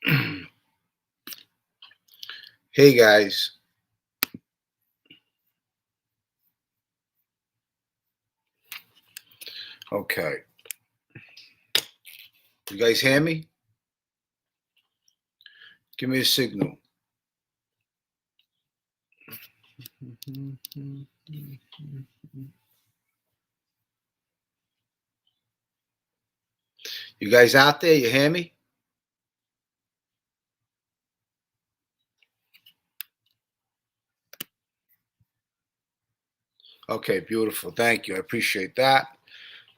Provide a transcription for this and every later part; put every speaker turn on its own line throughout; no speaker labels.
Hey guys. Okay. You guys hear me? Give me a signal. You guys out there? You hear me? Okay, beautiful. Thank you. I appreciate that.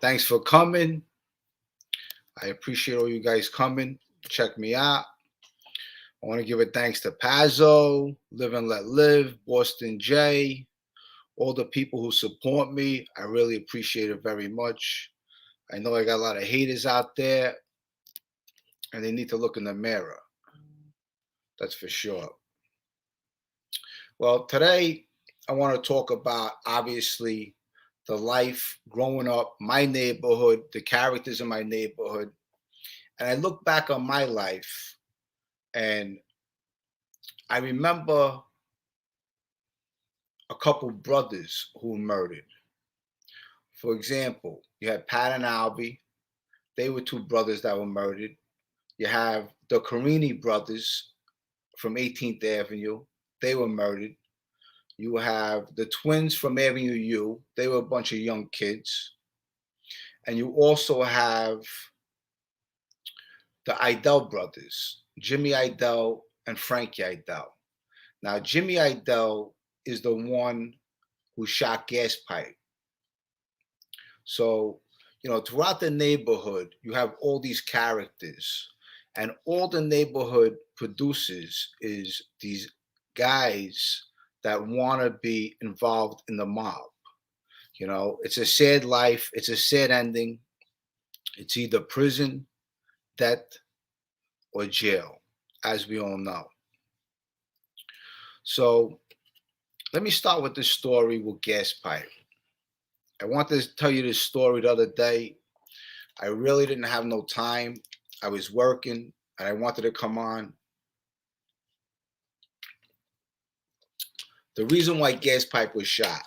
Thanks for coming. I appreciate all you guys coming. Check me out. I want to give a thanks to Pazzo, Live and Let Live, Boston J, all the people who support me. I really appreciate it very much. I know I got a lot of haters out there, and they need to look in the mirror. That's for sure. Well, today I want to talk about obviously the life growing up, my neighborhood, the characters in my neighborhood. And I look back on my life and I remember a couple brothers who were murdered. For example, you had Pat and Albie. They were two brothers that were murdered. You have the Carini brothers from 18th Avenue. They were murdered. You have the twins from Avenue U. They were a bunch of young kids. And you also have the Idell brothers, Jimmy Idell and Frankie Idell. Now, Jimmy Idell is the one who shot Gas Pipe. So, throughout the neighborhood, you have all these characters, and all the neighborhood produces is these guys that want to be involved in the mob. It's a sad life, it's a sad ending. It's either prison, death, or jail, as we all know. So let me start with this story with Gas Pipe. I wanted to tell you this story the other day. I really didn't have no time. I was working and I wanted to come on. The reason why Gas Pipe was shot.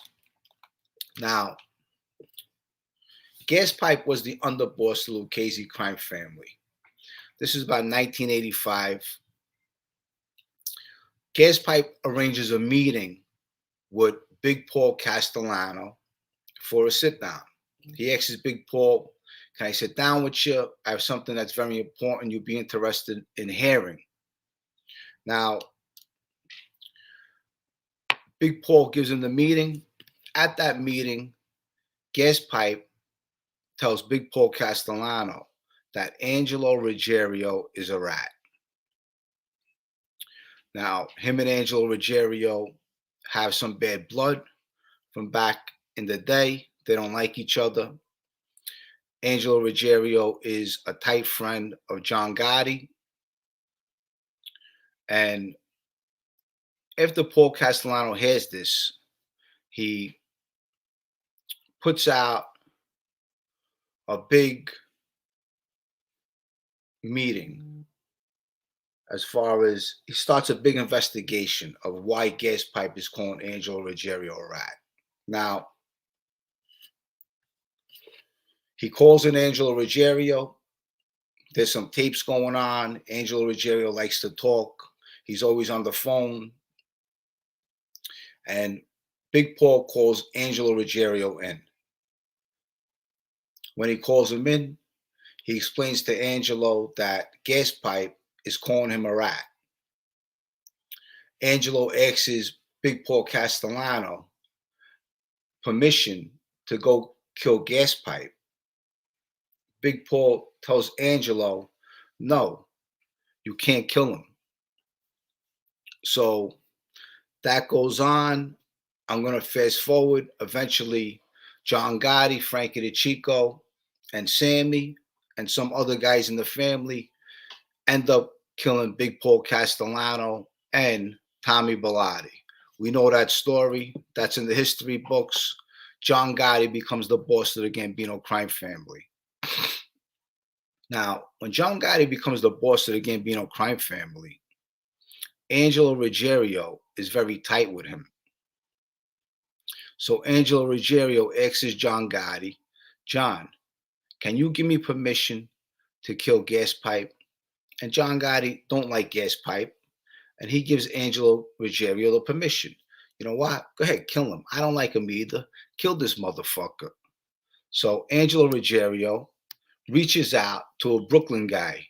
Now, Gas Pipe was the underboss of the Lucchese crime family. This is about 1985. Gas Pipe arranges a meeting with Big Paul Castellano for a sit down. He asks Big Paul, "Can I sit down with you? I have something that's very important you'd be interested in hearing." Now, Big Paul gives him the meeting. At that meeting, Gas Pipe tells Big Paul Castellano that Angelo Ruggiero is a rat. Now, him and Angelo Ruggiero have some bad blood from back in the day. They don't like each other. Angelo Ruggiero is a tight friend of John Gotti. And after Paul Castellano hears this, he puts out a big meeting as far as he starts a big investigation of why Gas Pipe is calling Angelo Ruggiero a rat. Now, he calls in Angelo Ruggiero. There's some tapes going on. Angelo Ruggiero likes to talk. He's always on the phone. And Big Paul calls Angelo Ruggiero in. When he calls him in, he explains to Angelo that Gas Pipe is calling him a rat. Angelo asks Big Paul Castellano permission to go kill Gas Pipe. Big Paul tells Angelo, "No, you can't kill him." So that goes on. I'm going to fast forward. Eventually, John Gotti, Frankie DeChico, and Sammy, and some other guys in the family end up killing Big Paul Castellano and Tommy Bellotti. We know that story. That's in the history books. John Gotti becomes the boss of the Gambino crime family. Now, when John Gotti becomes the boss of the Gambino crime family, Angelo Ruggiero is very tight with him. So Angelo Ruggiero asks John Gotti, John, can you give me permission to kill Gas Pipe? And John Gotti don't like Gas Pipe, and he gives Angelo Ruggiero the permission. You know what? Go ahead, kill him. I don't like him either. Kill this motherfucker. So Angelo Ruggiero reaches out to a Brooklyn guy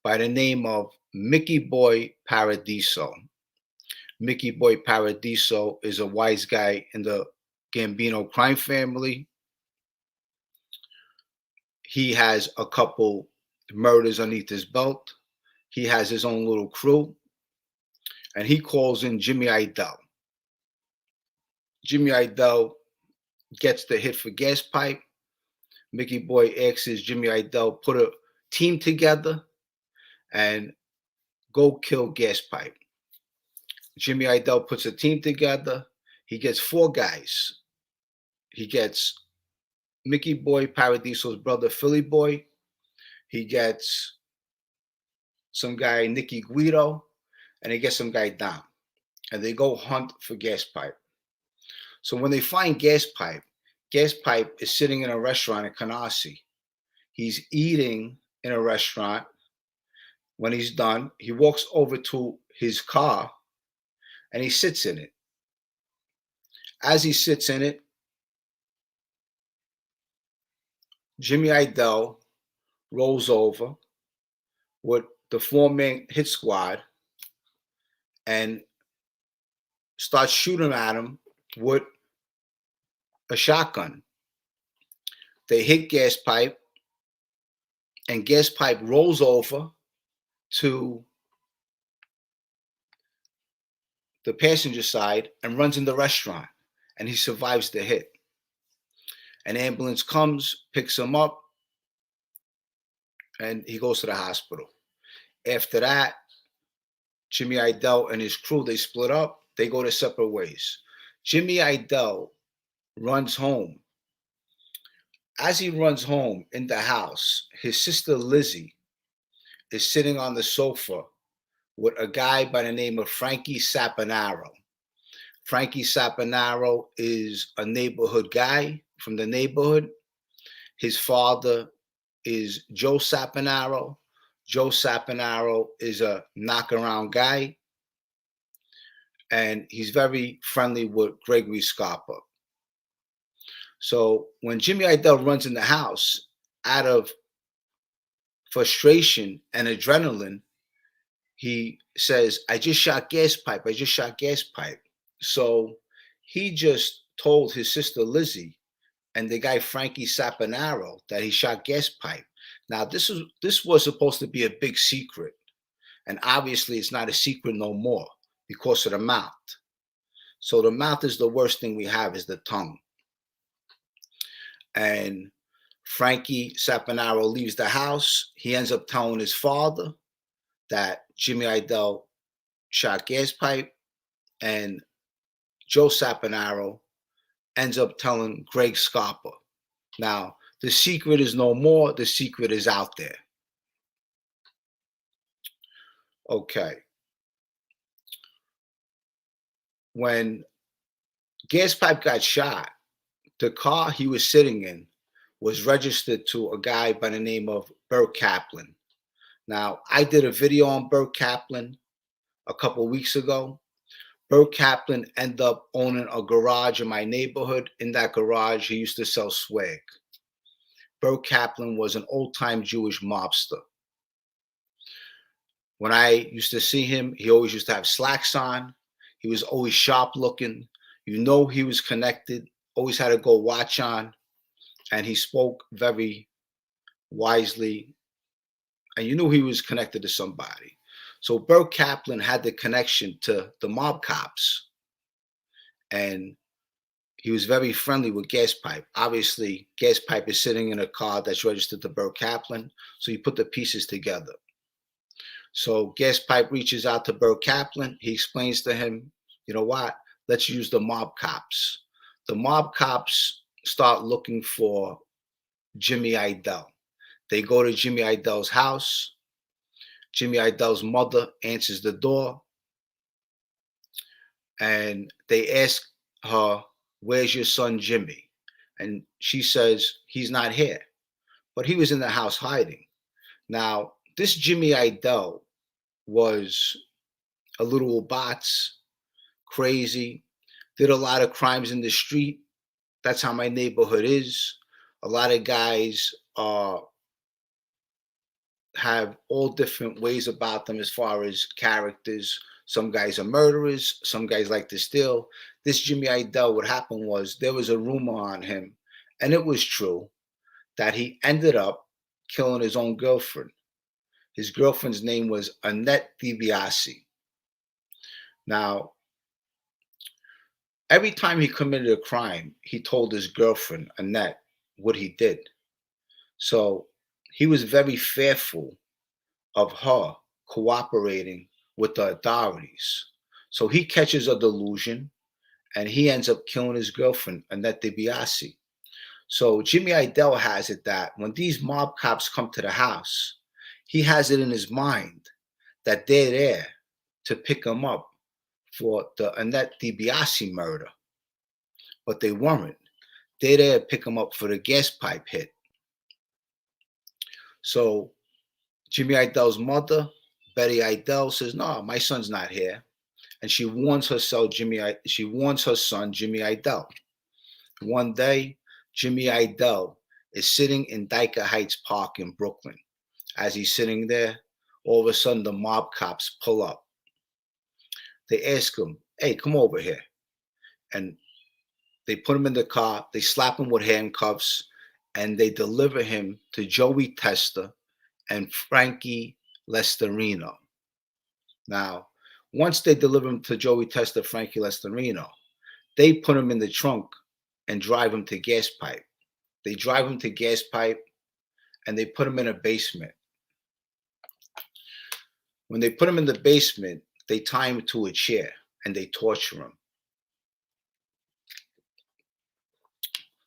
by the name of Mickey Boy Paradiso. Mickey Boy Paradiso is a wise guy in the Gambino crime family. He has a couple murders underneath his belt. He has his own little crew. And he calls in Jimmy Idell. Jimmy Idell gets the hit for Gas Pipe. Mickey Boy asks Jimmy Idell put a team together and go kill Gas Pipe. Jimmy Idell puts a team together. He gets 4 guys. He gets Mickey Boy Paradiso's brother, Philly Boy. He gets some guy, Nicky Guido, and he gets some guy, Dom. And they go hunt for Gas Pipe. So when they find Gas Pipe is sitting in a restaurant in Canarsie. He's eating in a restaurant. When he's done, he walks over to his car and he sits in it. As he sits in it, Jimmy Idell rolls over with the 4-man hit squad and starts shooting at him with a shotgun. They hit Gas Pipe, and Gas Pipe rolls over to the passenger side and runs in the restaurant, and he survives the hit. An ambulance comes, picks him up, and he goes to the hospital. After that, Jimmy Idell and his crew, they split up. They go their separate ways. Jimmy Idell runs home. As he runs home in the house, his sister Lizzie is sitting on the sofa with a guy by the name of Frankie Saponaro. Frankie Saponaro is a neighborhood guy from the neighborhood. His father is Joe Saponaro. Joe Saponaro is a knock-around guy, and he's very friendly with Gregory Scarpa. So when Jimmy Idell runs in the house, out of frustration and adrenaline, he says, I just shot Gas Pipe. I just shot Gas Pipe. So he just told his sister Lizzie and the guy Frankie Saponaro that he shot Gas Pipe. Now, this was supposed to be a big secret. And obviously, it's not a secret no more because of the mouth. So the mouth is the worst thing we have, is the tongue. And Frankie Saponaro leaves the house. He ends up telling his father that Jimmy Idell shot Gas Pipe, and Joe Saponaro ends up telling Greg Scarpa. Now, the secret is no more. The secret is out there. Okay. When Gas Pipe got shot, the car he was sitting in was registered to a guy by the name of Burt Kaplan. Now, I did a video on Burt Kaplan a couple of weeks ago. Burt Kaplan ended up owning a garage in my neighborhood. In that garage, he used to sell swag. Burt Kaplan was an old-time Jewish mobster. When I used to see him, he always used to have slacks on. He was always sharp looking. You know he was connected, always had a gold watch on, and he spoke very wisely, and you knew he was connected to somebody. So Burt Kaplan had the connection to the mob cops, and he was very friendly with Gas Pipe. Obviously, Gas Pipe is sitting in a car that's registered to Burt Kaplan, so you put the pieces together. So Gas Pipe reaches out to Burt Kaplan. He explains to him, you know what, let's use the mob cops. The mob cops start looking for Jimmy Idell. They go to Jimmy Idel's house. Jimmy Idel's mother answers the door, and they ask her, "Where's your son Jimmy?" And she says, "He's not here." But he was in the house hiding. Now, this Jimmy Idel was a little bots, crazy, did a lot of crimes in the street. That's how my neighborhood is. A lot of guys have all different ways about them as far as characters. Some guys are murderers. Some guys like to steal. This Jimmy Idel, what happened was there was a rumor on him, and it was true, that he ended up killing his own girlfriend. His girlfriend's name was Annette DiBiase. Now, every time he committed a crime, he told his girlfriend, Annette, what he did. So he was very fearful of her cooperating with the authorities. So he catches a delusion and he ends up killing his girlfriend, Annette DiBiase. So Jimmy Idel has it that when these mob cops come to the house, he has it in his mind that they're there to pick him up for the Annette DiBiase murder. But they weren't. They're there to pick him up for the gas pipe hit. So Jimmy Idel's mother, Betty Idel, says, "No, my son's not here." And she warns her son, Jimmy Idel. One day, Jimmy Idel is sitting in Dyker Heights Park in Brooklyn. As he's sitting there, all of a sudden the mob cops pull up. They ask him, "Hey, come over here." And they put him in the car, they slap him with handcuffs, and they deliver him to Joey Testa and Frankie Lestarino. Now, once they deliver him to Joey Testa, Frankie Lestarino, they put him in the trunk and drive him to Gas Pipe. They drive him to Gas Pipe and they put him in a basement. When they put him in the basement, they tie him to a chair and they torture him.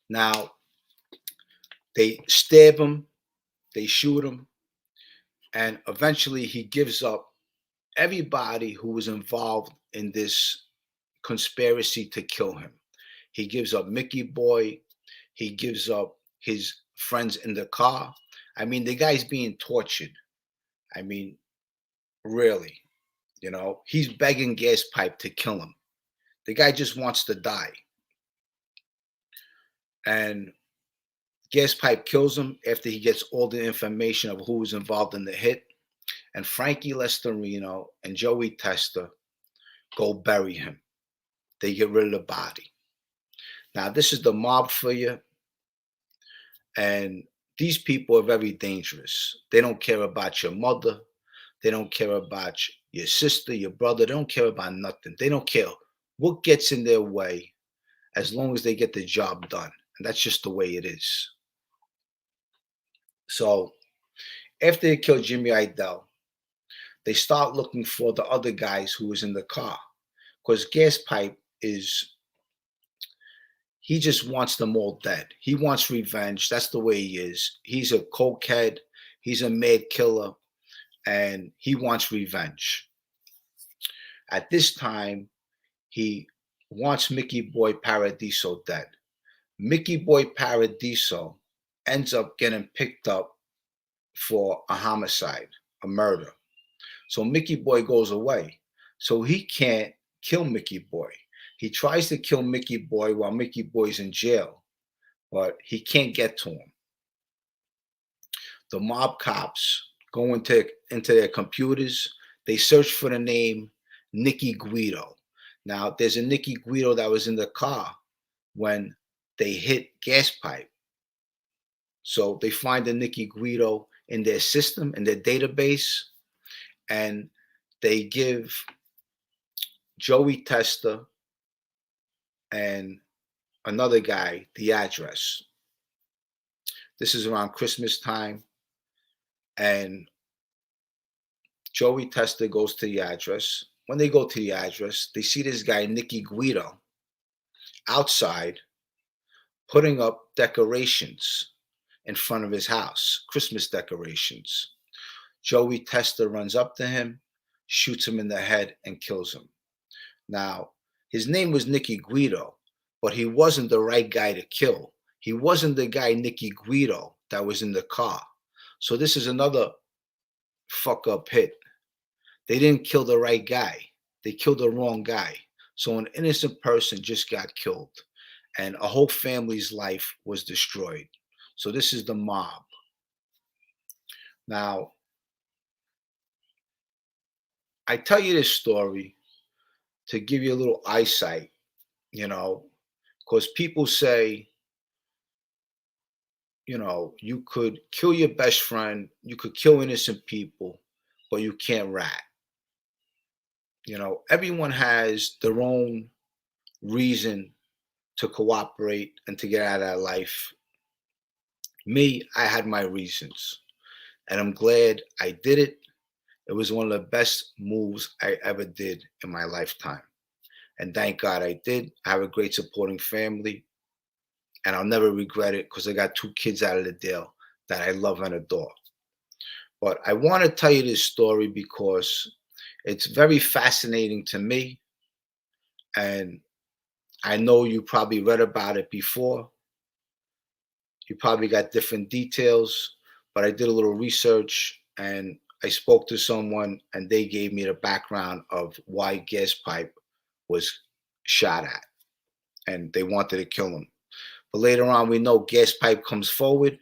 Now, they stab him, they shoot him, and eventually he gives up everybody who was involved in this conspiracy to kill him. He gives up Mickey Boy. He gives up his friends in the car. I mean, the guy's being tortured. I mean, really, he's begging Gas Pipe to kill him. The guy just wants to die. And Gas Pipe kills him after he gets all the information of who was involved in the hit. And Frankie Lestarino and Joey Testa go bury him. They get rid of the body. Now, this is the mob for you. And these people are very dangerous. They don't care about your mother. They don't care about your sister, your brother. They don't care about nothing. They don't care what gets in their way as long as they get the job done. And that's just the way it is. So after they kill Jimmy Idel, they start looking for the other guys who was in the car. Because Gas Pipe he just wants them all dead. He wants revenge. That's the way he is. He's a cokehead. He's a mad killer. And he wants revenge. At this time, he wants Mickey Boy Paradiso dead. Mickey Boy Paradiso ends up getting picked up for a homicide, a murder. So Mickey Boy goes away. So he can't kill Mickey Boy. He tries to kill Mickey Boy while Mickey Boy's in jail, but he can't get to him. The mob cops go into their computers. They search for the name Nicky Guido. Now, there's a Nicky Guido that was in the car when they hit Gas Pipe. So they find the Nicky Guido in their system, in their database, and they give Joey Testa and another guy the address. This is around Christmas time, and Joey Testa goes to the address. When they go to the address, they see this guy, Nicky Guido, outside putting up decorations. in front of his house, Christmas decorations. Joey Testa runs up to him, shoots him in the head, and kills him. Now, his name was Nicky Guido, but he wasn't the right guy to kill. He wasn't the guy, Nicky Guido, that was in the car. So this is another fuck up hit. They didn't kill the right guy. They killed the wrong guy. So an innocent person just got killed, and a whole family's life was destroyed. So this is the mob. Now, I tell you this story to give you a little eyesight, because people say, you could kill your best friend, you could kill innocent people, but you can't rat. Everyone has their own reason to cooperate and to get out of that life. Me, I had my reasons, and I'm glad I did it. It was one of the best moves I ever did in my lifetime. And thank God I did. I have a great supporting family, and I'll never regret it because I got 2 kids out of the deal that I love and adore. But I want to tell you this story because it's very fascinating to me, and I know you probably read about it before. You probably got different details, but I did a little research and I spoke to someone and they gave me the background of why Gas Pipe was shot at and they wanted to kill him. But later on, we know Gas Pipe comes forward,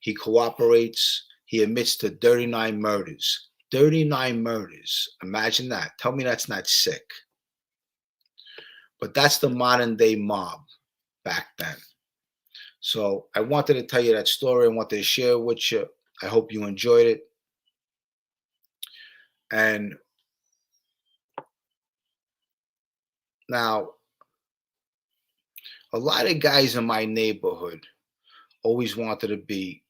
he cooperates, he admits to 39 murders. 39 murders. Imagine that. Tell me that's not sick. But that's the modern day mob back then. So I wanted to tell you that story. I wanted to share it with you. I hope you enjoyed it. And now, a lot of guys in my neighborhood always wanted to be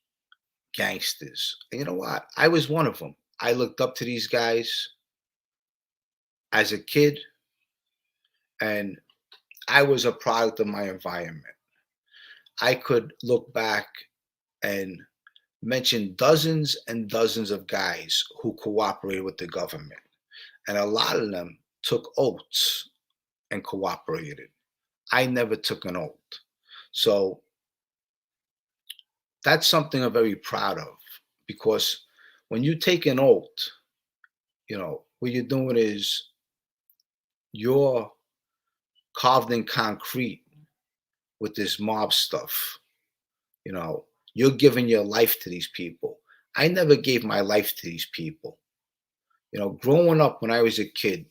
gangsters. And you know what? I was one of them. I looked up to these guys as a kid, and I was a product of my environment. I could look back and mention dozens and dozens of guys who cooperated with the government. And a lot of them took oaths and cooperated. I never took an oath. So that's something I'm very proud of, because when you take an oath, what you're doing is you're carved in concrete with this mob stuff. You're giving your life to these people. I never gave my life to these people. Growing up when I was a kid,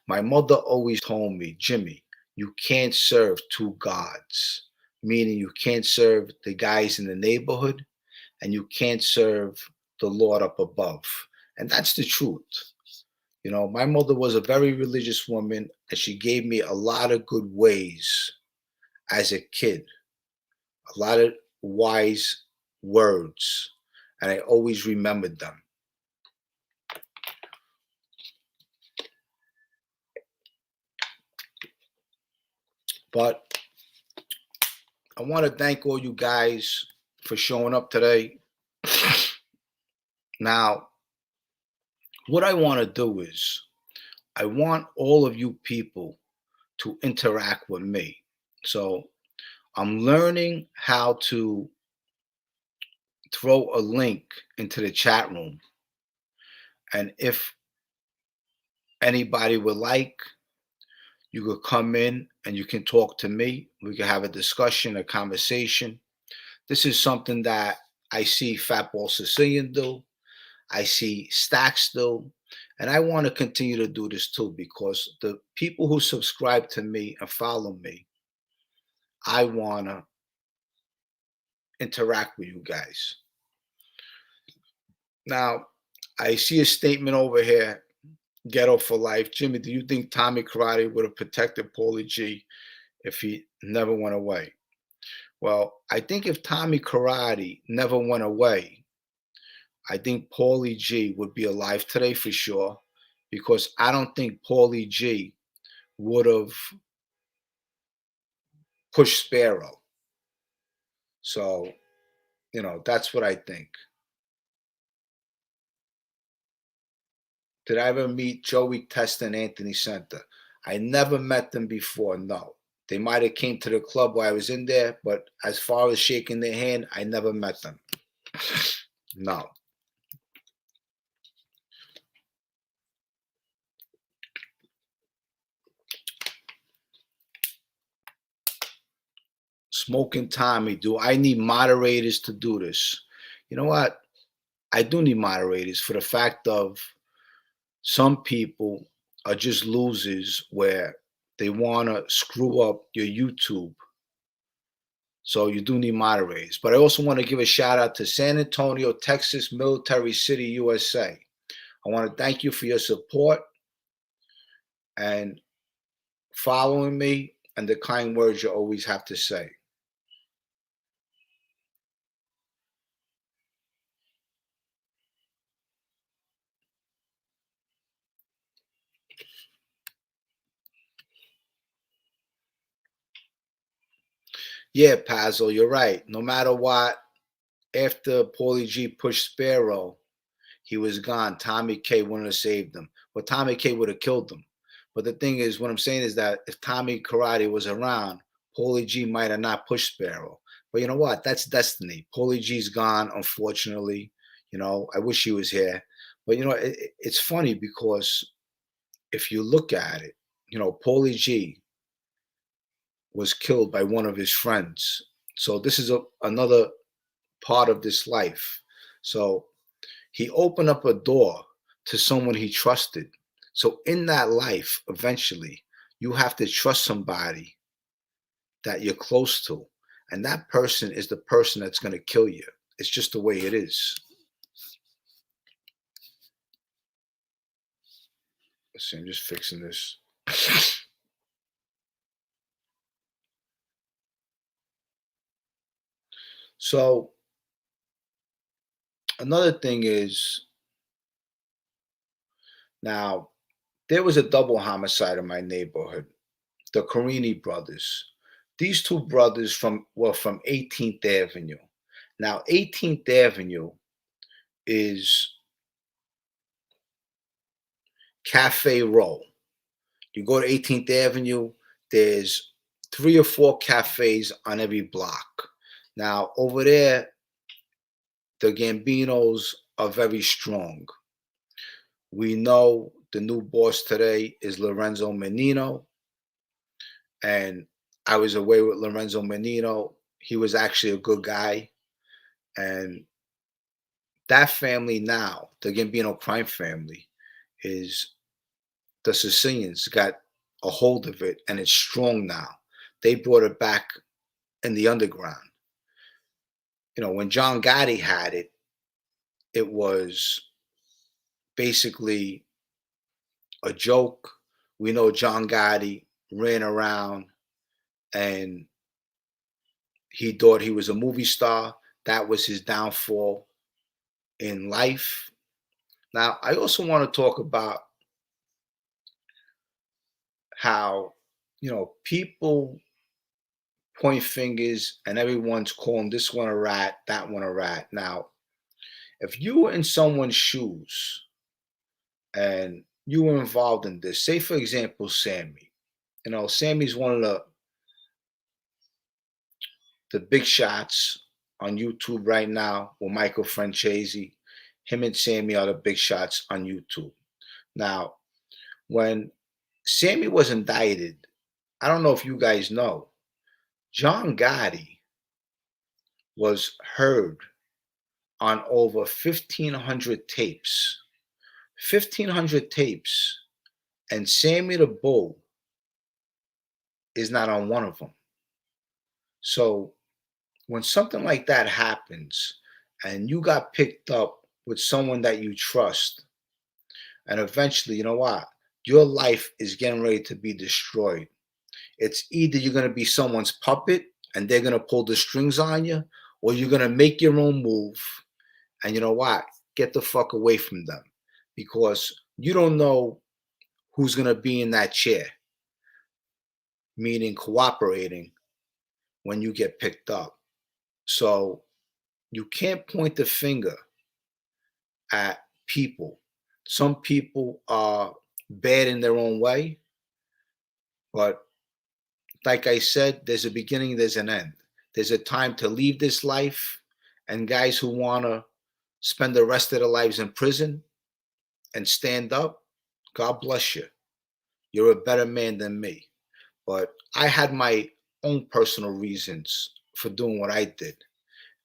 my mother always told me, Jimmy, you can't serve 2 gods, meaning you can't serve the guys in the neighborhood and you can't serve the Lord up above. And that's the truth. My mother was a very religious woman and she gave me a lot of good ways as a kid, a lot of wise words, and I always remembered them. But I want to thank all you guys for showing up today. Now, what I want to do is I want all of you people to interact with me. So I'm learning how to throw a link into the chat room. And if anybody would like, you could come in and you can talk to me. We can have a discussion, a conversation. This is something that I see Fatball Sicilian do. I see Stacks do. And I want to continue to do this too, because the people who subscribe to me and follow me, I want to interact with you guys. Now, I see a statement over here, Ghetto for Life. Jimmy, do you think Tommy Karate would have protected Paulie G if he never went away? Well, I think if Tommy Karate never went away, I think Paulie G would be alive today for sure, because I don't think Paulie G would have pushed Sparrow. So That's what I think. Did I ever meet Joey Testa and Anthony Center? I never met them before. No. They might have came to the club while I was in there, but as far as shaking their hand, I never met them. No. Smoking Tommy, do I need moderators to do this? You know what? I do need moderators for the fact of some people are just losers where they want to screw up your YouTube. So you do need moderators. But I also want to give a shout out to San Antonio, Texas, Military City, USA. I want to thank you for your support and following me and the kind words you always have to say. Yeah, Pazzo, you're right. No matter what, after Paulie G pushed Sparrow, he was gone. Tommy K wouldn't have saved him. But Tommy K would have killed him. But the thing is, what I'm saying is that if Tommy Karate was around, Paulie G might have not pushed Sparrow. But you know what? That's destiny. Paulie G's gone, unfortunately. I wish he was here. But it's funny because if you look at it, Paulie G was killed by one of his friends. So this is another part of this life. So he opened up a door to someone he trusted. So in that life, eventually, you have to trust somebody that you're close to. And that person is the person that's going to kill you. It's just the way it is. Let's see, I'm just fixing this. So another thing is, now there was a double homicide in my neighborhood. The Carini brothers. These two brothers were from 18th Avenue. Now 18th Avenue is Cafe Row. You go to 18th Avenue, there's 3 or 4 cafes on every block. Now, over there, the Gambinos are very strong. We know the new boss today is Lorenzo Menino, and I was away with Lorenzo Menino. He was actually a good guy, and that family now, the Gambino crime family, is the Sicilians got a hold of it, and it's strong now. They brought it back in the underground. When John Gotti had it, it was basically a joke. We know John Gotti ran around and he thought he was a movie star. That was his downfall in life. Now, I also want to talk about how, people point fingers and everyone's calling this one a rat, that one a rat. Now, if you were in someone's shoes and you were involved in this, say for example, Sammy. Sammy's one of the big shots on YouTube right now with Michael Francesi. Him and Sammy are the big shots on YouTube. Now, when Sammy was indicted, I don't know if you guys know, John Gotti was heard on over 1,500 tapes. 1,500 tapes. And Sammy the Bull is not on one of them. So when something like that happens and you got picked up with someone that you trust, and eventually, you know what? Your life is getting ready to be destroyed. It's either you're going to be someone's puppet and they're going to pull the strings on you, or you're going to make your own move. And you know what? Get the fuck away from them, because you don't know who's going to be in that chair, meaning cooperating when you get picked up. So you can't point the finger at people. Some people are bad in their own way, but like I said, there's a beginning, there's an end. There's a time to leave this life, and guys who want to spend the rest of their lives in prison and stand up, God bless you. You're a better man than me. But I had my own personal reasons for doing what I did.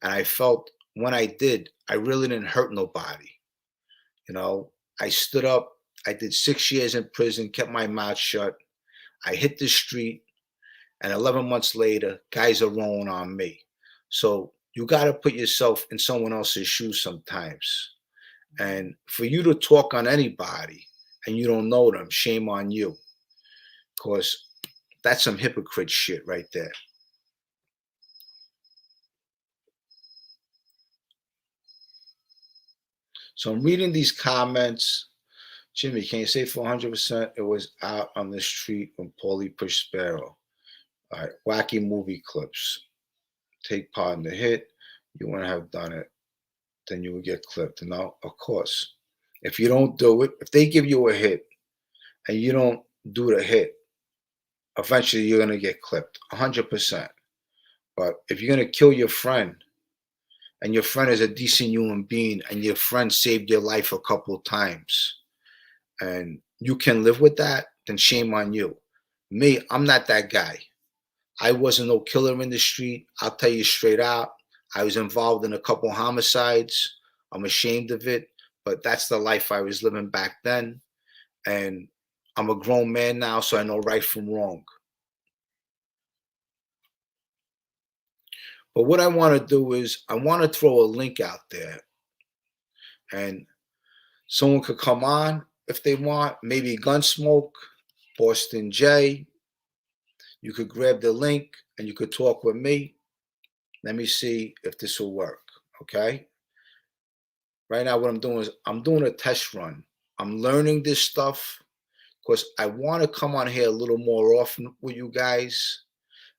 And I felt when I did, I really didn't hurt nobody. You know, I stood up, I did 6 years in prison, kept my mouth shut. I hit the street, and 11 months later, guys are rolling on me. So you got to put yourself in someone else's shoes sometimes. And for you to talk on anybody and you don't know them, shame on you. Because that's some hypocrite shit right there. So I'm reading these comments. Jimmy, can you say for 100% it was out on the street when Paulie pushed Sparrow? All right, wacky movie clips. Take part in the hit. You wouldn't have done it. Then you would get clipped. No, of course. If you don't do it, if they give you a hit and you don't do the hit, eventually you're going to get clipped 100%. But if you're going to kill your friend and your friend is a decent human being and your friend saved your life a couple of times and you can live with that, then shame on you. Me, I'm not that guy. I wasn't no killer in the street. I'll tell you straight out. I was involved in a couple homicides. I'm ashamed of it, but that's the life I was living back then. And I'm a grown man now, so I know right from wrong. But what I want to do is I want to throw a link out there, and someone could come on if they want, maybe Gunsmoke, Boston J. You could grab the link and you could talk with me. Let me see if this will work, okay? Right now, what I'm doing is I'm doing a test run. I'm learning this stuff because I want to come on here a little more often with you guys,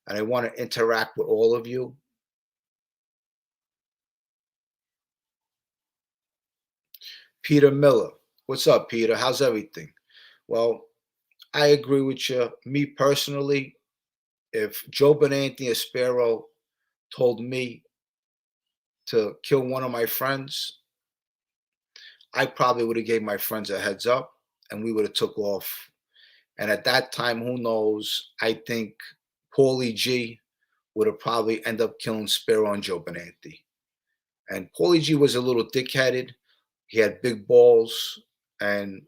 and I want to interact with all of you. Peter Miller. What's up, Peter? How's everything? Well, I agree with you. Me personally, if Joe Benanti or Sparrow told me to kill one of my friends, I probably would have gave my friends a heads up and we would have took off. And at that time, who knows? I think Paulie G would have probably ended up killing Sparrow and Joe Benanti. And Paulie G was a little dick-headed. He had big balls, and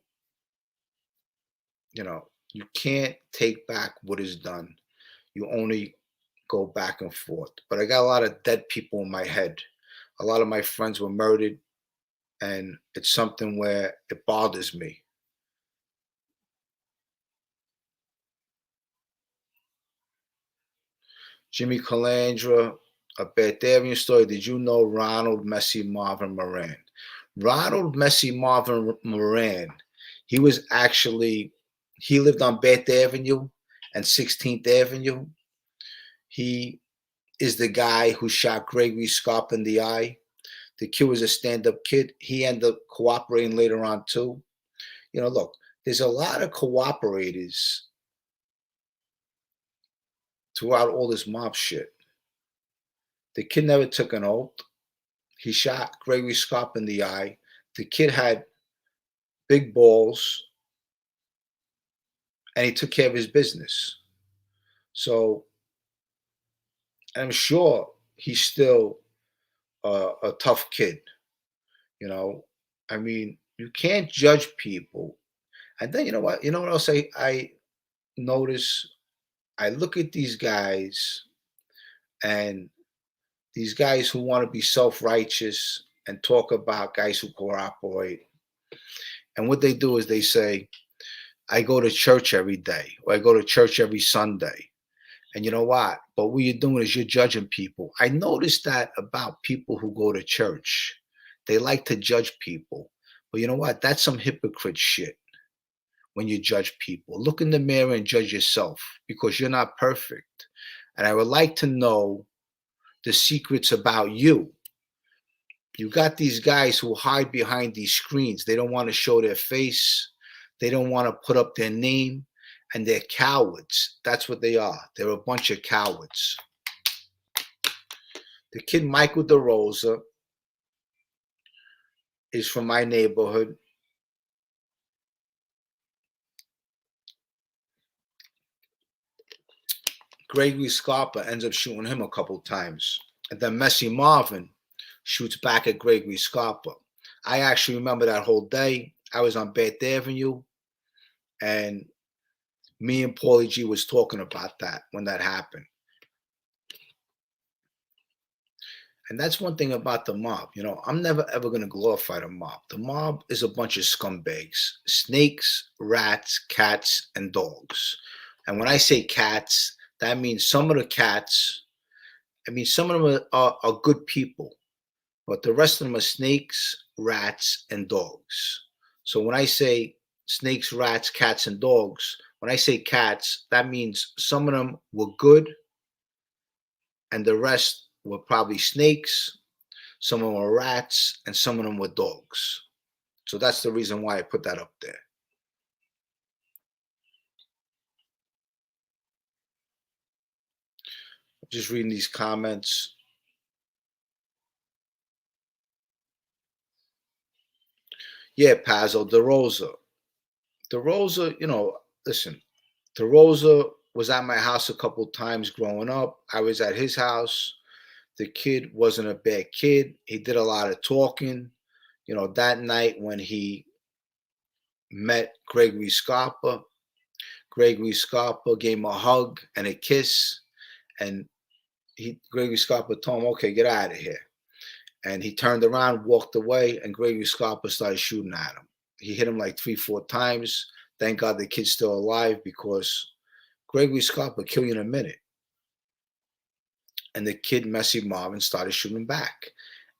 you can't take back what is done. You only go back and forth. But I got a lot of dead people in my head. A lot of my friends were murdered, and it's something where it bothers me. Jimmy Calandra, a Batavian story. Did you know Ronald Messi Marvin Moran? Ronald Messi Marvin Moran, he lived on Bath Avenue and 16th Avenue. He is the guy who shot Gregory Scarp in the eye. The kid was a stand-up kid. He ended up cooperating later on too. Look, there's a lot of cooperators throughout all this mob shit. The kid never took an oath. He shot Gregory Scarp in the eye. The kid had big balls, and he took care of his business. So I'm sure he's still a tough kid. I mean, you can't judge people. And then you know what? You know what else I notice? I look at these guys, and these guys who want to be self-righteous and talk about guys who cooperate. And what they do is they say, I go to church every day, or I go to church every Sunday. And you know what? But what you're doing is you're judging people. I noticed that about people who go to church. They like to judge people. But you know what? That's some hypocrite shit when you judge people. Look in the mirror and judge yourself because you're not perfect. And I would like to know the secrets about you You got these guys who hide behind these screens. They don't want to show their face. They don't want to put up their name. And they're cowards. That's what they are. They're a bunch of cowards. The kid Michael DeRosa is from my neighborhood. Gregory Scarpa ends up shooting him a couple times. And then Messy Marvin shoots back at Gregory Scarpa. I actually remember that whole day. I was on Bath Avenue, and me and Paulie G was talking about that when that happened. And that's one thing about the mob. You know, I'm never ever going to glorify the mob. The mob is a bunch of scumbags, snakes, rats, cats, and dogs. And when I say cats, that means some of the cats, some of them are good people, but the rest of them are snakes, rats, and dogs. So when I say snakes, rats, cats, and dogs, when I say cats, that means some of them were good and the rest were probably snakes, some of them were rats, and some of them were dogs. So that's the reason why I put that up there. Just reading these comments. Yeah, Pazzo, DeRosa. DeRosa, you know, listen, DeRosa was at my house a couple times growing up. I was at his house. The kid wasn't a bad kid. He did a lot of talking. You know, that night when he met Gregory Scarpa gave him a hug and a kiss. And Gregory Scarpa told him, okay, get out of here. And he turned around, walked away, and Gregory Scarpa started shooting at him. He hit him like 3-4 times. Thank God the kid's still alive, because Gregory Scarpa kill you in a minute. And the kid Messy Marvin started shooting back.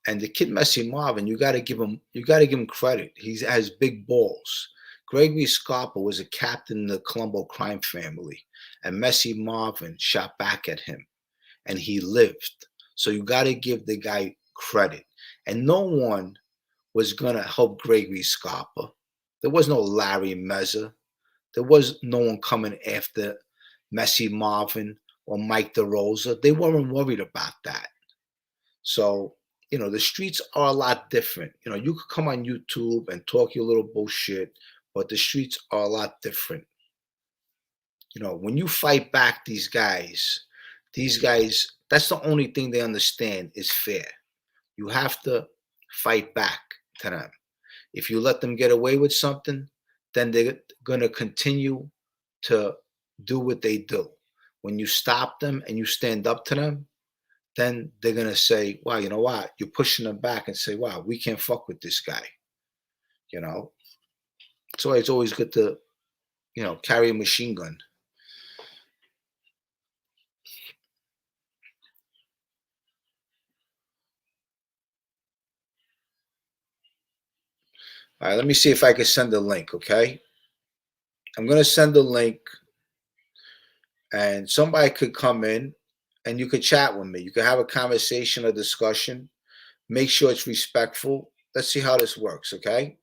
And the kid Messy Marvin, you got to give him credit. He has big balls. Gregory Scarpa was a captain in the Colombo crime family, and Messy Marvin shot back at him, and he lived. So you got to give the guy credit. And no one was gonna help Gregory Scarpa. There was no Larry Mezza. There was no one coming after Messy Marvin or Mike DeRosa. They weren't worried about that. So, you know, the streets are a lot different. You know, you could come on YouTube and talk your little bullshit, but the streets are a lot different. You know, when you fight back these guys, that's the only thing they understand is fair. You have to fight back to them. If you let them get away with something, then they're going to continue to do what they do. When you stop them and you stand up to them, then they're going to say, wow, you know what? You're pushing them back and say, wow, we can't fuck with this guy. You know? So it's always good to, you know, carry a machine gun. All right, let me see if I can send a link, okay? I'm going to send a link, and somebody could come in and you could chat with me. You could have a conversation, a discussion. Make sure it's respectful. Let's see how this works, okay?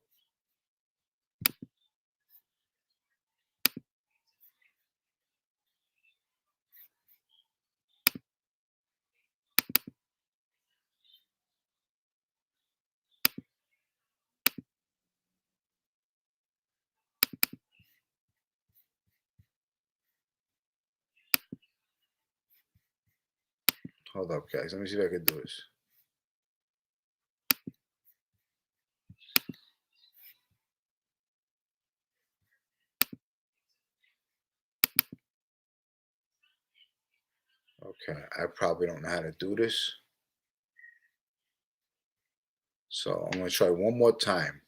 Hold up, guys. Let me see if I can do this. Okay, I probably don't know how to do this. So I'm going to try one more time.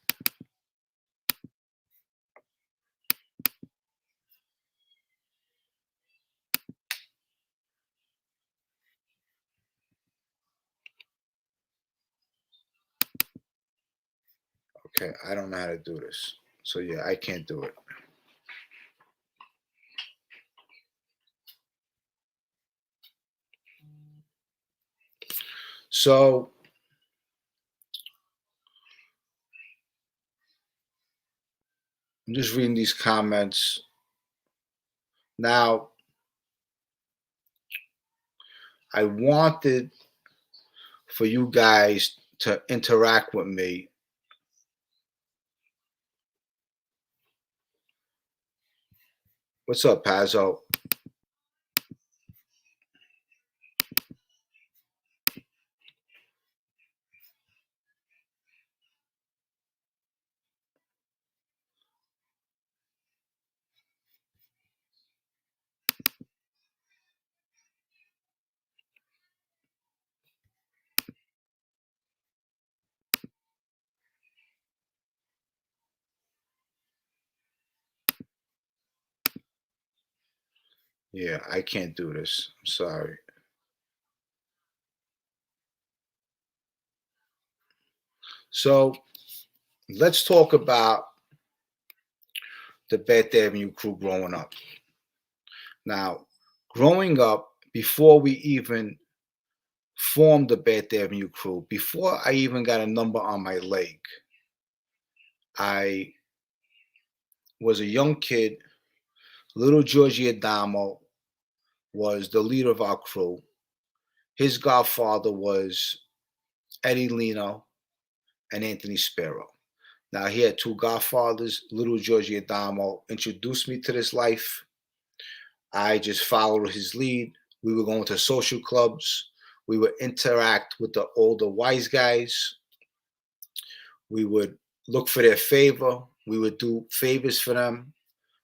Okay, I don't know how to do this. So yeah, I can't do it. So I'm just reading these comments. Now, I wanted for you guys to interact with me. What's up, Pazzo? Yeah, I can't do this. I'm sorry. So let's talk about the Beth Avenue crew growing up. Now, growing up, before we even formed the Beth Avenue crew, before I even got a number on my leg, I was a young kid. Little Georgie Adamo was the leader of our crew. His godfather was Eddie Lino and Anthony Sparrow. Now, he had two godfathers. Little Georgie Adamo introduced me to this life. I just followed his lead. We were going to social clubs. We would interact with the older wise guys. We would look for their favor. We would do favors for them,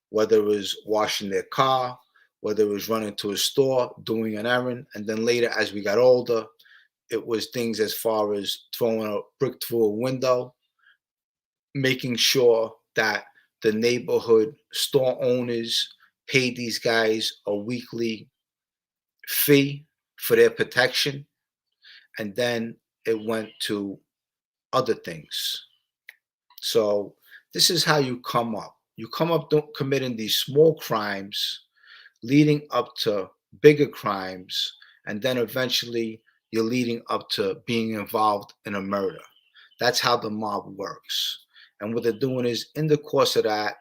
whether it was washing their car, whether it was running to a store, doing an errand. And then later, as we got older, it was things as far as throwing a brick through a window, making sure that the neighborhood store owners paid these guys a weekly fee for their protection. And then it went to other things. So this is how you come up. You come up committing these small crimes leading up to bigger crimes, and then eventually you're leading up to being involved in a murder. That's how the mob works. And what they're doing is, in the course of that,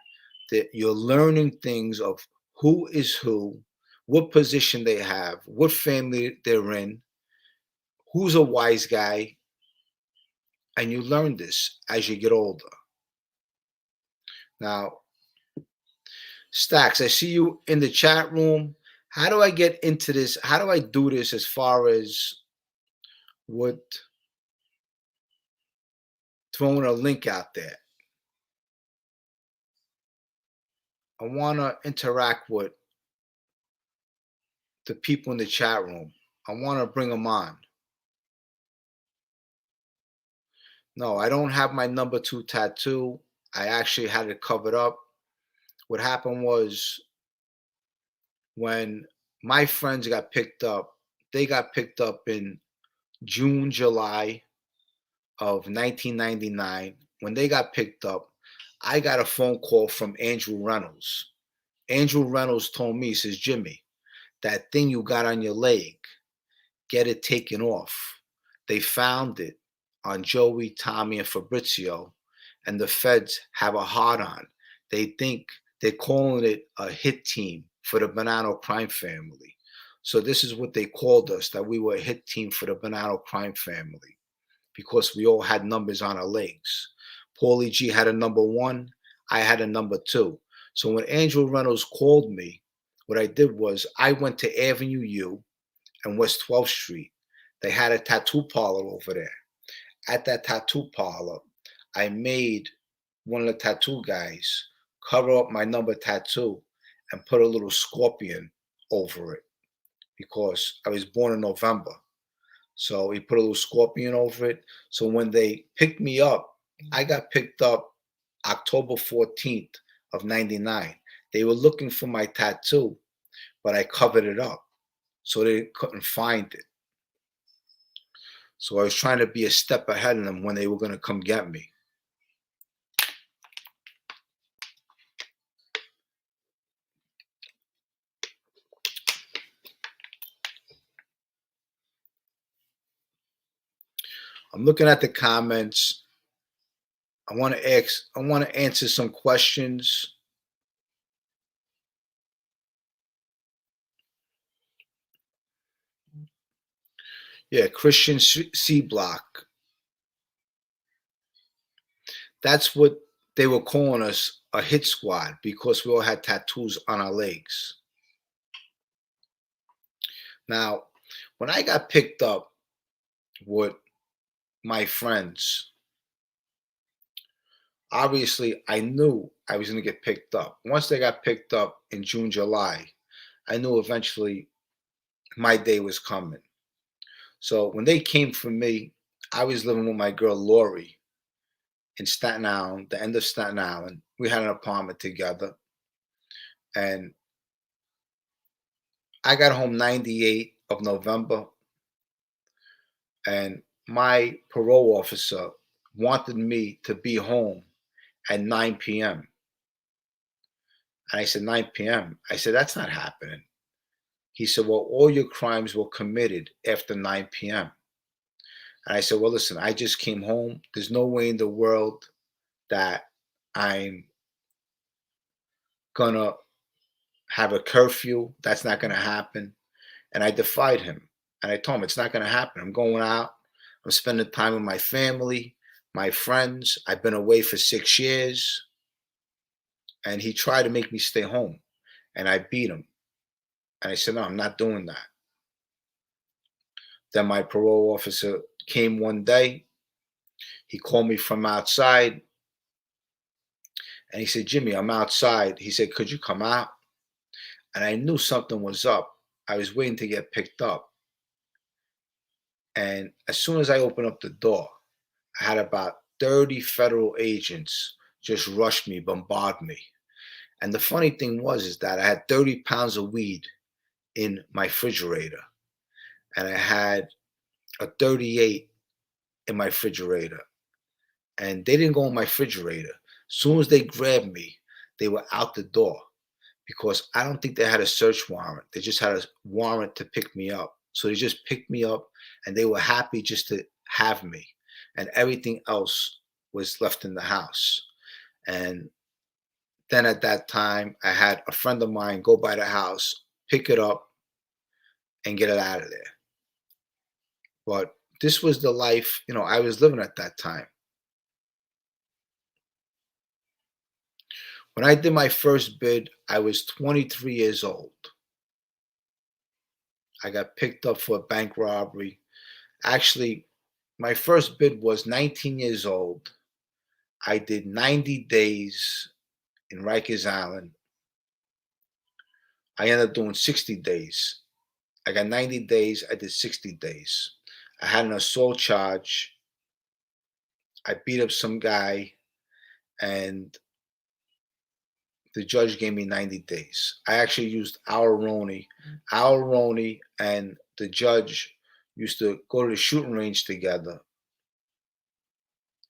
that you're learning things of who is who, what position they have, what family they're in, who's a wise guy, and you learn this as you get older. Now, Stacks, I see you in the chat room. How do I get into this? How do I do this as far as what throwing a link out there? I want to interact with the people in the chat room. I want to bring them on. No, I don't have my number 2 tattoo. I actually had it covered up. What happened was when my friends got picked up, they got picked up in June, July of 1999. When they got picked up, I got a phone call from Andrew Reynolds. Andrew Reynolds told me, he says, Jimmy, that thing you got on your leg, get it taken off. They found it on Joey, Tommy, and Fabrizio, and the feds have a hard on. They think they're calling it a hit team for the Bonanno crime family. So this is what they called us, that we were a hit team for the Bonanno crime family, because we all had numbers on our legs. Paulie G had a number 1. I had a number 2. So when Andrew Reynolds called me, what I did was I went to Avenue U and West 12th Street. They had a tattoo parlor over there. At that tattoo parlor, I made one of the tattoo guys cover up my number tattoo and put a little scorpion over it, because I was born in November. So he put a little scorpion over it. So when they picked me up, I got picked up October 14th of 99. They were looking for my tattoo, but I covered it up so they couldn't find it. So I was trying to be a step ahead of them when they were going to come get me. I'm looking at the comments. I want to answer some questions. Yeah, Christian C Block. That's what they were calling us, a hit squad, because we all had tattoos on our legs. Now, when I got picked up with my friends, obviously I knew I was going to get picked up. Once they got picked up in June, July, I knew eventually my day was coming. So when they came for me, I was living with my girl Lori in Staten Island, the end of Staten Island. We had an apartment together. And I got home 98 of November, and my parole officer wanted me to be home at 9 p.m. And I said, 9 p.m. I said, that's not happening. He said, well, all your crimes were committed after 9 p.m. And I said, well, listen, I just came home. There's no way in the world that I'm going to have a curfew. That's not going to happen. And I defied him. And I told him, it's not going to happen. I'm going out. I'm spending time with my family, my friends. I've been away for 6 years. And he tried to make me stay home. And I beat him. And I said, no, I'm not doing that. Then my parole officer came one day. He called me from outside. And he said, Jimmy, I'm outside. He said, could you come out? And I knew something was up. I was waiting to get picked up. And as soon as I opened up the door, I had about 30 federal agents just rush me, bombard me. And the funny thing was is that I had 30 pounds of weed in my refrigerator. And I had a 38 in my refrigerator. And they didn't go in my refrigerator. As soon as they grabbed me, they were out the door, because I don't think they had a search warrant. They just had a warrant to pick me up. So they just picked me up, and they were happy just to have me. And everything else was left in the house. And then at that time, I had a friend of mine go by the house, pick it up, and get it out of there. But this was the life, I was living at that time. When I did my first bid, I was 23 years old. I got picked up for a bank robbery. Actually, my first bid was 19 years old. I did 90 days in Rikers Island. I ended up doing 60 days. I got 90 days. I did 60 days. I had an assault charge. I beat up some guy, and the judge gave me 90 days. I actually used Al Roney. Al Roney and the judge used to go to the shooting range together.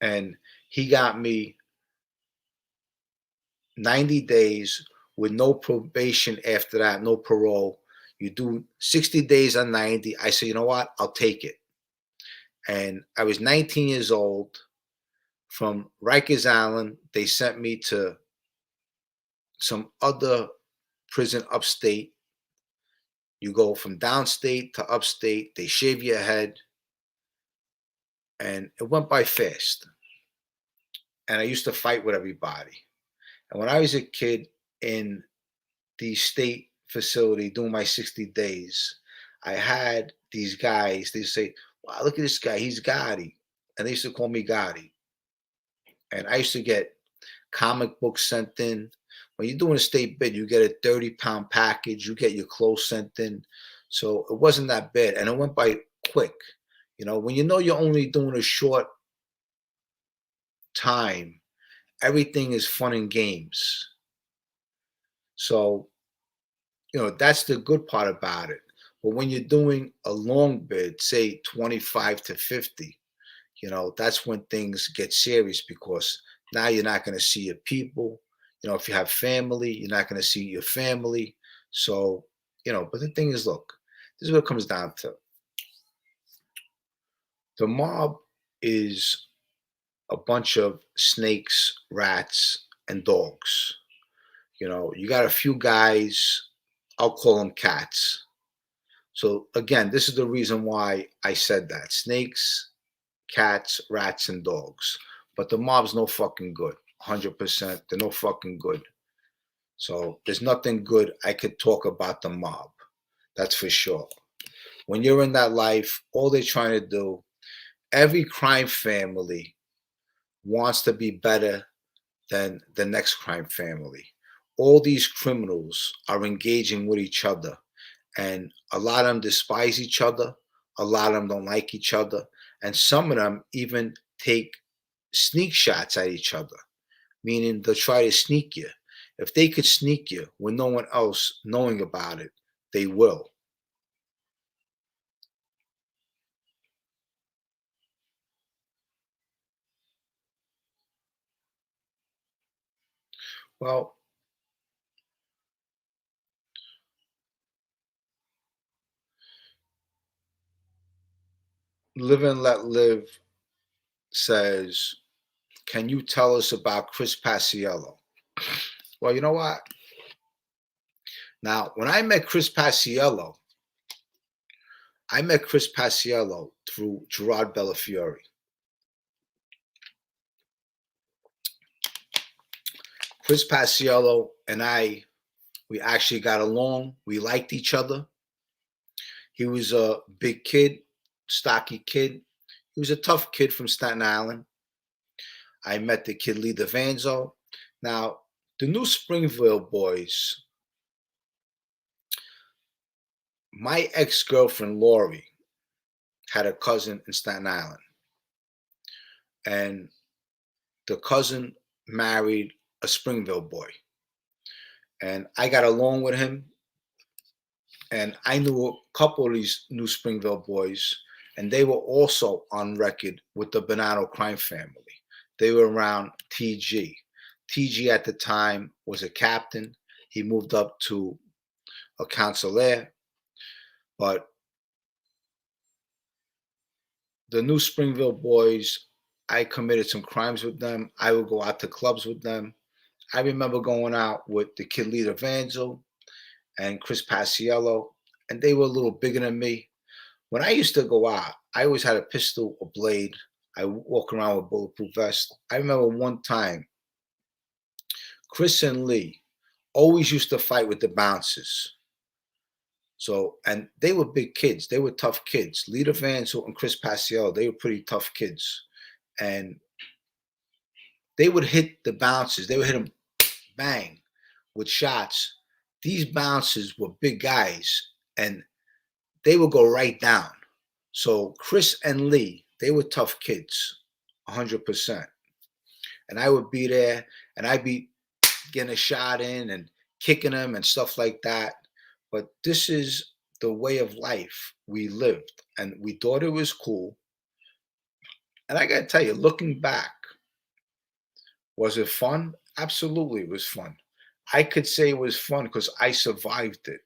And he got me 90 days with no probation after that, no parole. You do 60 days on 90. I said, you know what? I'll take it. And I was 19 years old. From Rikers Island, they sent me to some other prison upstate. You go from downstate to upstate. They shave your head. And it went by fast. And I used to fight with everybody. And when I was a kid in the state facility doing my 60 days, I had these guys, they say, wow, look at this guy, he's Gotti. And they used to call me Gotti. And I used to get comic books sent in. When you're doing a state bid, you get a 30-pound package, you get your clothes sent in. So it wasn't that bad. And it went by quick. When you're only doing a short time, everything is fun and games. So, that's the good part about it. But when you're doing a long bid, say 25 to 50, that's when things get serious, because now you're not going to see your people. If you have family, you're not going to see your family. So, but the thing is, look, this is what it comes down to. The mob is a bunch of snakes, rats, and dogs. You got a few guys, I'll call them cats. So again, this is the reason why I said that. Snakes, cats, rats, and dogs. But the mob's no fucking good. 100%. They're no fucking good. So there's nothing good I could talk about the mob. That's for sure. When you're in that life, all they're trying to do, every crime family wants to be better than the next crime family. All these criminals are engaging with each other, and a lot of them despise each other. A lot of them don't like each other, and some of them even take sneak shots at each other, meaning they'll try to sneak you. If they could sneak you with no one else knowing about it, they will. Well, Live and Let Live says, can you tell us about Chris Paciello? Well, you know what? Now, when I met Chris Paciello through Gerard Bellafiore. Chris Paciello and we actually got along. We liked each other. He was a big kid, stocky kid. He was a tough kid from Staten Island. I met the kid Lee DeVanzo. Now, the new Springville boys, my ex-girlfriend Lori had a cousin in Staten Island. And the cousin married a Springville boy. And I got along with him. And I knew a couple of these new Springville boys, and they were also on record with the Bonanno crime family. They were around TG. TG at the time was a captain. He moved up to a consigliere. But the new Springville boys, I committed some crimes with them. I would go out to clubs with them. I remember going out with the kid Lee DeVanzo and Chris Paciello, and they were a little bigger than me. When I used to go out, I always had a pistol, a blade. I walk around with a bulletproof vest. I remember one time, Chris and Lee always used to fight with the bouncers. So, and they were big kids. They were tough kids. Lee DeVanzo and Chris Paciello, they were pretty tough kids. And they would hit the bouncers. They would hit them bang with shots. These bouncers were big guys, and they would go right down. So Chris and Lee, they were tough kids, 100%. And I would be there, and I'd be getting a shot in and kicking them and stuff like that. But this is the way of life we lived, and we thought it was cool. And I got to tell you, looking back, was it fun? Absolutely, it was fun. I could say it was fun because I survived it,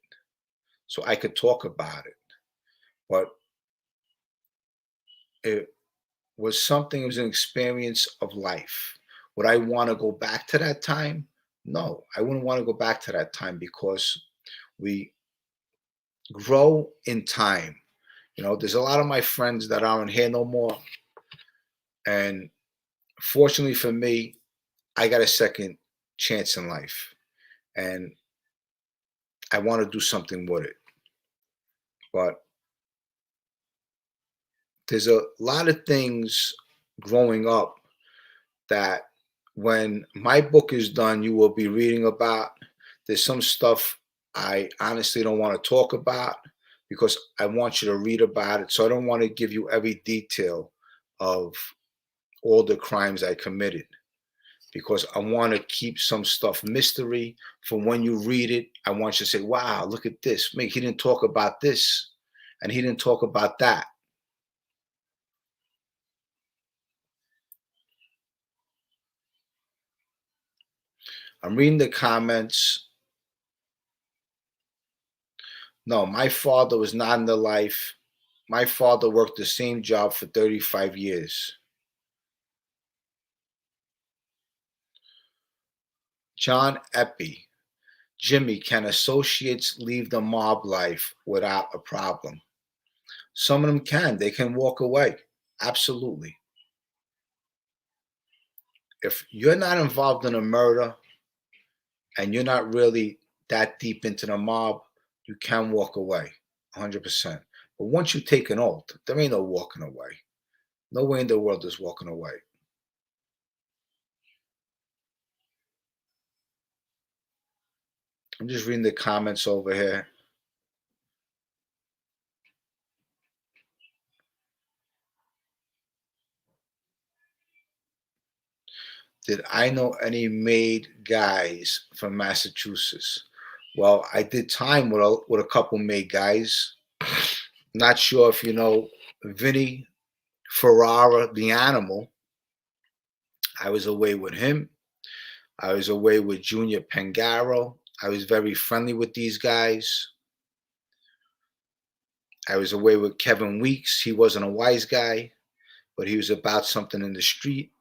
so I could talk about it. But it was something, it was an experience of life. Would I want to go back to that time? No, I wouldn't want to go back to that time because we grow in time. There's a lot of my friends that aren't here no more. And fortunately for me, I got a second chance in life. And I want to do something with it. But there's a lot of things growing up that when my book is done, you will be reading about. There's some stuff I honestly don't want to talk about because I want you to read about it. So I don't want to give you every detail of all the crimes I committed because I want to keep some stuff mystery for when you read it. I want you to say, wow, look at this. He didn't talk about this and he didn't talk about that. I'm reading the comments. No, my father was not in the life. My father worked the same job for 35 years. John Epi. Jimmy, can associates leave the mob life without a problem? Some of them can. They can walk away. Absolutely. If you're not involved in a murder and you're not really that deep into the mob, you can walk away 100%. But once you take an oath, there ain't no walking away. No way in the world is walking away. I'm just reading the comments over here. Did I know any made guys from Massachusetts? Well, I did time with a couple made guys. Not sure if you know Vinny Ferrara, the animal. I was away with him. I was away with Junior Pangaro. I was very friendly with these guys. I was away with Kevin Weeks. He wasn't a wise guy, but he was about something in the street.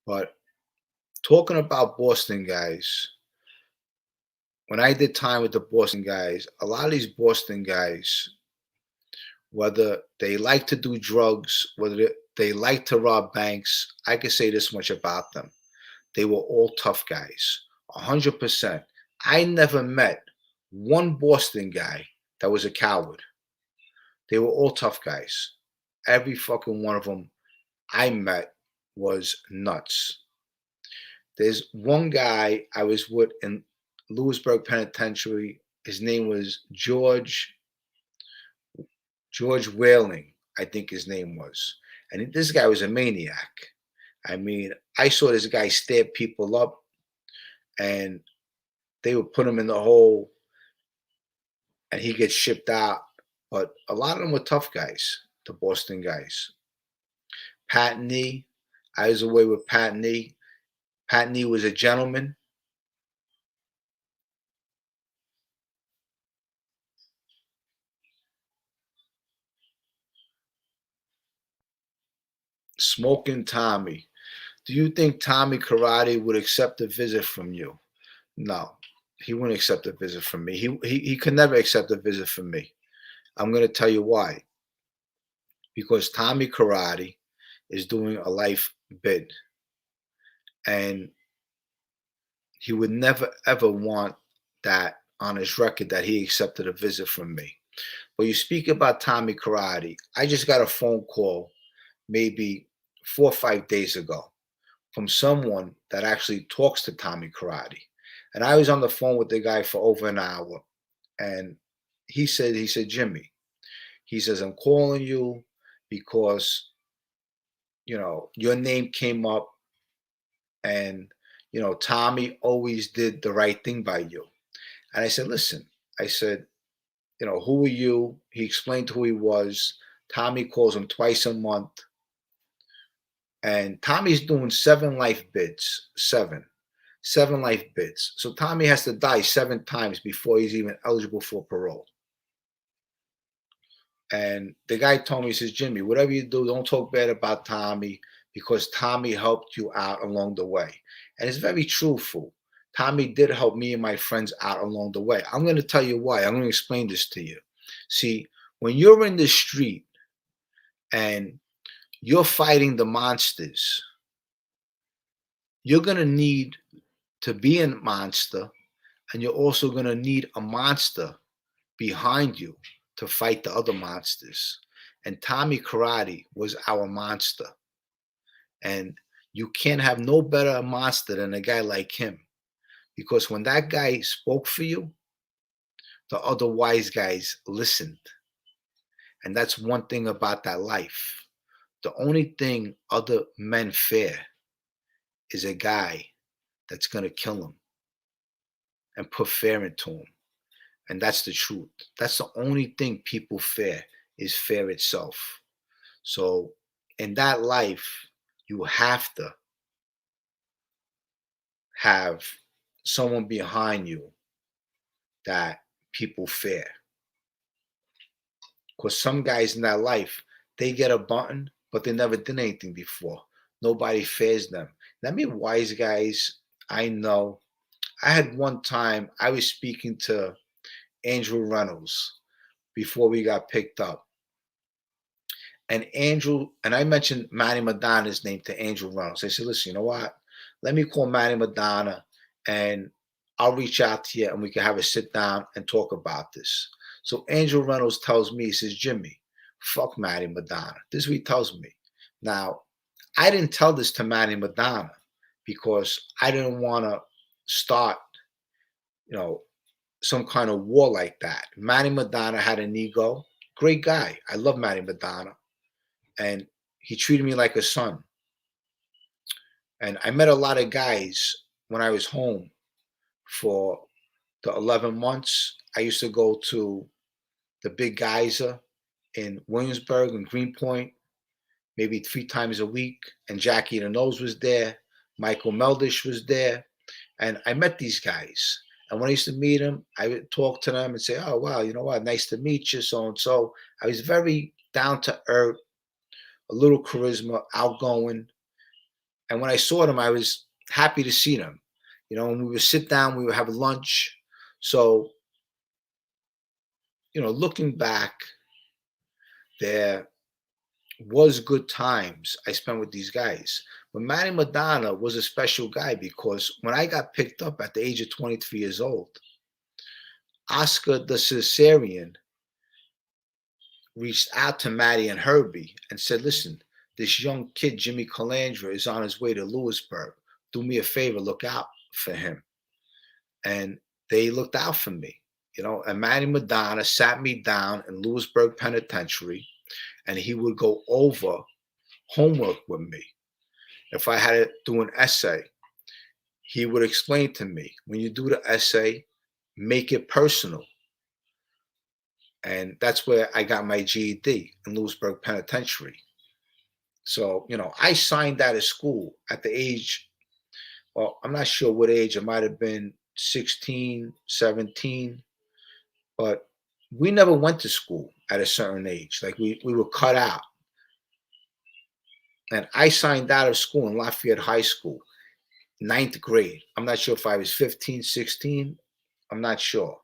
But talking about Boston guys, when I did time with the Boston guys, a lot of these Boston guys, whether they like to do drugs, whether they like to rob banks, I can say this much about them. They were all tough guys, 100%. I never met one Boston guy that was a coward. They were all tough guys. Every fucking one of them I met was nuts. There's one guy I was with in Lewisburg Penitentiary. His name was George Whaling, I think his name was. And this guy was a maniac. I mean, I saw this guy stab people up and they would put him in the hole and he gets shipped out. But a lot of them were tough guys, the Boston guys. Pat Nee, I was away with Pat Nee. Pat Nee was a gentleman. Smoking Tommy. Do you think Tommy Karate would accept a visit from you? No, he wouldn't accept a visit from me. He could never accept a visit from me. I'm going to tell you why. Because Tommy Karate is doing a life bid, and he would never ever want that on his record that he accepted a visit from me. But you speak about Tommy Karate. I just got a phone call maybe 4 or 5 days ago from someone that actually talks to Tommy Karate. And I was on the phone with the guy for over an hour. And he said, Jimmy, he says, I'm calling you because, your name came up and, Tommy always did the right thing by you. And I said, listen, I said, who are you? He explained who he was. Tommy calls him twice a month. And Tommy's doing 7 life bids. 7 life bids. So Tommy has to die 7 times before he's even eligible for parole. And the guy told me, he says, Jimmy, whatever you do, don't talk bad about Tommy because Tommy helped you out along the way. And it's very truthful. Tommy did help me and my friends out along the way. I'm going to tell you why. I'm going to explain this to you. See, when you're in the street and you're fighting the monsters, you're going to need to be a monster, and you're also going to need a monster behind you to fight the other monsters. And Tommy Karate was our monster. And you can't have no better monster than a guy like him. Because when that guy spoke for you, the other wise guys listened. And that's one thing about that life. The only thing other men fear is a guy that's going to kill him and put fear into him. And that's the truth. That's the only thing people fear is fear itself. So in that life, you have to have someone behind you that people fear. Because some guys in that life, they get a button, but they never did anything before. Nobody fears them. That means wise guys, I know. I had one time, I was speaking to Andrew Reynolds before we got picked up. And Andrew, and I mentioned Manny Madonna's name to Andrew Reynolds. I said, listen, you know what? Let me call Manny Madonna and I'll reach out to you and we can have a sit down and talk about this. So Andrew Reynolds tells me, he says, Jimmy, fuck Manny Madonna. This is what he tells me. Now, I didn't tell this to Manny Madonna because I didn't want to start, you know, some kind of war like that. Manny Madonna had an ego. Great guy. I love Manny Madonna. And he treated me like a son. And I met a lot of guys when I was home for the 11 months. I used to go to the Big Geyser in Williamsburg and Greenpoint maybe 3 times a week. And Jackie the Nose was there. Michael Meldish was there. And I met these guys. And when I used to meet them, I would talk to them and say, oh, wow, you know what? Nice to meet you, so and so. I was very down to earth, a little charisma, outgoing. And when I saw them, I was happy to see them. You know, and we would sit down, we would have lunch. So, you know, looking back, there was good times I spent with these guys. But Manny Madonna was a special guy because when I got picked up at the age of 23 years old, Oscar the Caesarean reached out to Maddie and Herbie and said, listen, this young kid, Jimmy Calandra, is on his way to Lewisburg. Do me a favor, look out for him. And they looked out for me, you know, and Manny Madonna sat me down in Lewisburg Penitentiary and he would go over homework with me. If I had to do an essay, he would explain to me, when you do the essay, make it personal. And that's where I got my GED in Lewisburg Penitentiary. So, you know, I signed out of school at the age, well, I'm not sure what age. It might have been 16, 17. But we never went to school at a certain age. Like we were cut out. And I signed out of school in Lafayette High School, 9th grade. I'm not sure if I was 15, 16. I'm not sure.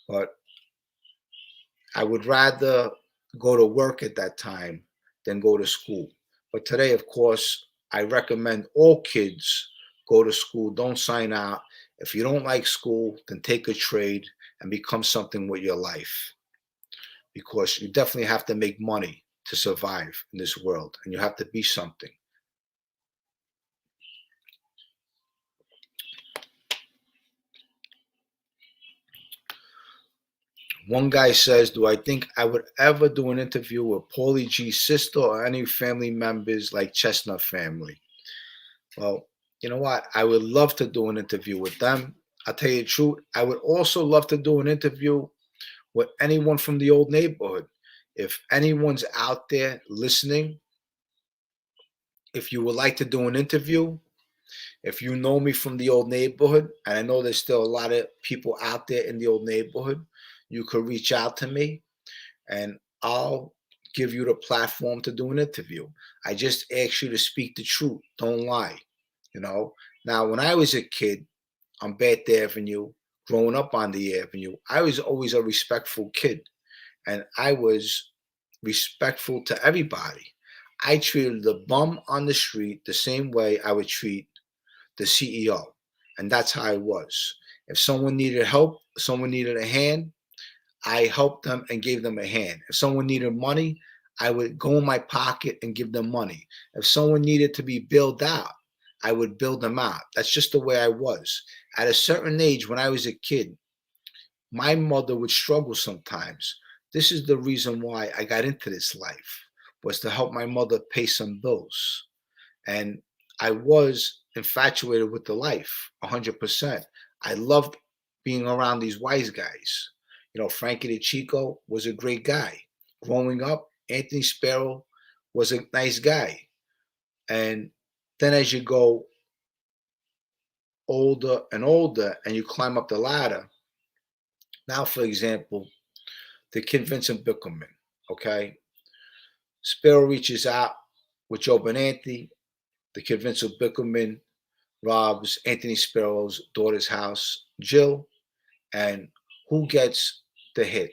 But I would rather go to work at that time than go to school. But today, of course, I recommend all kids go to school. Don't sign out. If you don't like school, then take a trade and become something with your life. Because you definitely have to make money to survive in this world, and you have to be something. One guy says, do I think I would ever do an interview with Paulie G's sister or any family members like Chestnut family? Well, you know what? I would love to do an interview with them. I'll tell you the truth. I would also love to do an interview with anyone from the old neighborhood. If anyone's out there listening, if you would like to do an interview, if you know me from the old neighborhood, and I know there's still a lot of people out there in the old neighborhood, you could reach out to me and I'll give you the platform to do an interview. I just ask you to speak the truth. Don't lie. You know, now when I was a kid on Bath Avenue, growing up on the avenue, I was always a respectful kid and I was respectful to everybody. I treated the bum on the street the same way I would treat the CEO. And that's how I was. If someone needed help, someone needed a hand, I helped them and gave them a hand. If someone needed money, I would go in my pocket and give them money. If someone needed to be bailed out, I would build them out. That's just the way I was. At a certain age, when I was a kid, my mother would struggle sometimes. This is the reason why I got into this life, was to help my mother pay some bills. And I was infatuated with the life 100%. I loved being around these wise guys. You know, Frankie the Chico was a great guy. Growing up, Anthony Sparrow was a nice guy. And then as you go older and older and you climb up the ladder, now, for example, the kid Vincent Bickelman, okay? Sparrow reaches out with Joe Benanti. The kid Vincent Bickelman robs Anthony Sparrow's daughter's house, Jill, and who gets the hit?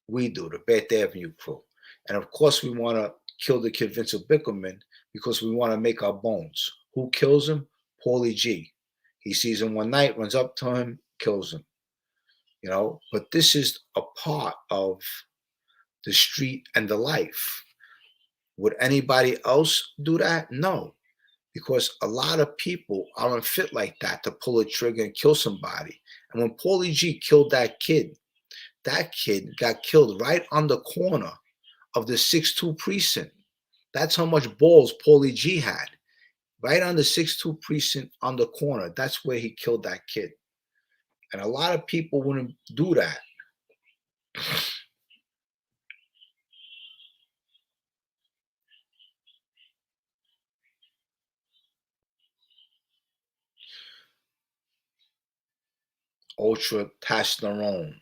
We do, the Beth Avenue crew. And of course, we want to kill the kid Vincent Bickelman because we want to make our bones. Who kills him? Paulie G. He sees him one night, runs up to him, kills him. But this is a part of the street and the life. Would anybody else do that? No, because a lot of people aren't fit like that to pull a trigger and kill somebody. And when Paulie G killed that kid got killed right on the corner of the 6-2 precinct. That's how much balls Paulie G had. Right on the 6-2 precinct on the corner. That's where he killed that kid. And a lot of people wouldn't do that. Ultra testosterone.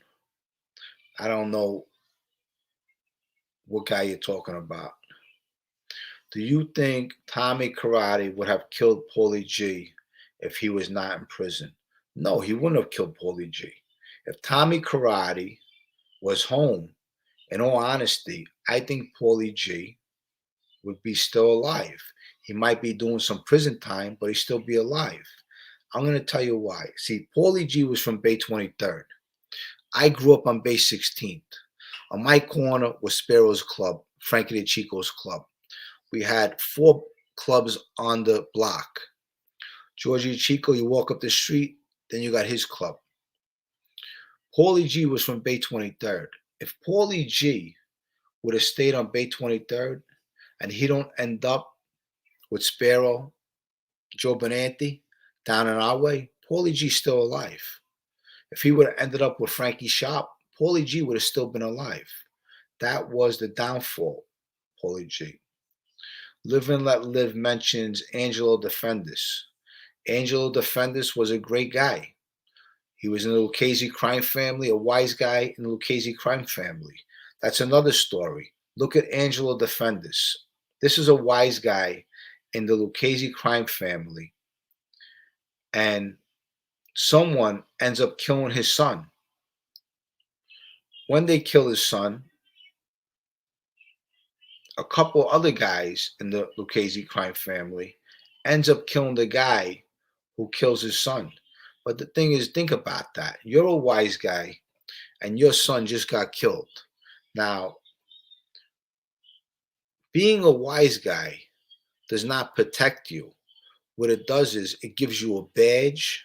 I don't know what guy you're talking about. Do you think Tommy Karate would have killed Paulie G if he was not in prison? No, he wouldn't have killed Paulie G. If Tommy Karate was home, in all honesty, I think Paulie G would be still alive. He might be doing some prison time, but he'd still be alive. I'm going to tell you why. See, Paulie G was from Bay 23rd. I grew up on Bay 16th. On my corner was Sparrow's Club, Frankie DeChico's club. We had 4 clubs on the block. Georgie Chico, you walk up the street, then you got his club. Paulie G was from Bay 23rd. If Paulie G would have stayed on Bay 23rd and he don't end up with Sparrow, Joe Benanti down in our way, Paulie G's still alive. If he would have ended up with Frankie Sharp, Paulie G would have still been alive. That was the downfall, Paulie G. Live and Let Live mentions Angelo Defendis. Angelo Defendis was a great guy. He was in the Lucchese crime family, a wise guy in the Lucchese crime family. That's another story. Look at Angelo Defendis. This is a wise guy in the Lucchese crime family. And someone ends up killing his son. When they kill his son, a couple other guys in the Lucchese crime family ends up killing the guy who kills his son. But the thing is, think about that. You're a wise guy, and your son just got killed. Now, being a wise guy does not protect you. What it does is it gives you a badge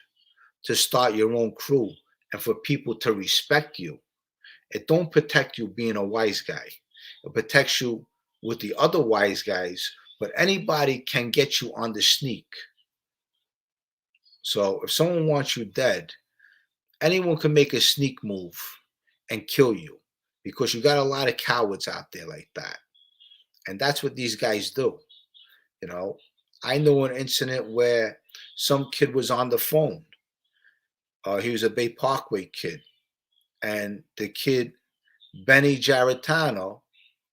to start your own crew and for people to respect you. It don't protect you being a wise guy. It protects you with the other wise guys, but anybody can get you on the sneak. So if someone wants you dead, anyone can make a sneak move and kill you because you got a lot of cowards out there like that. And that's what these guys do. I know an incident where some kid was on the phone. He was a Bay Parkway kid. And the kid, Benny Giarratano,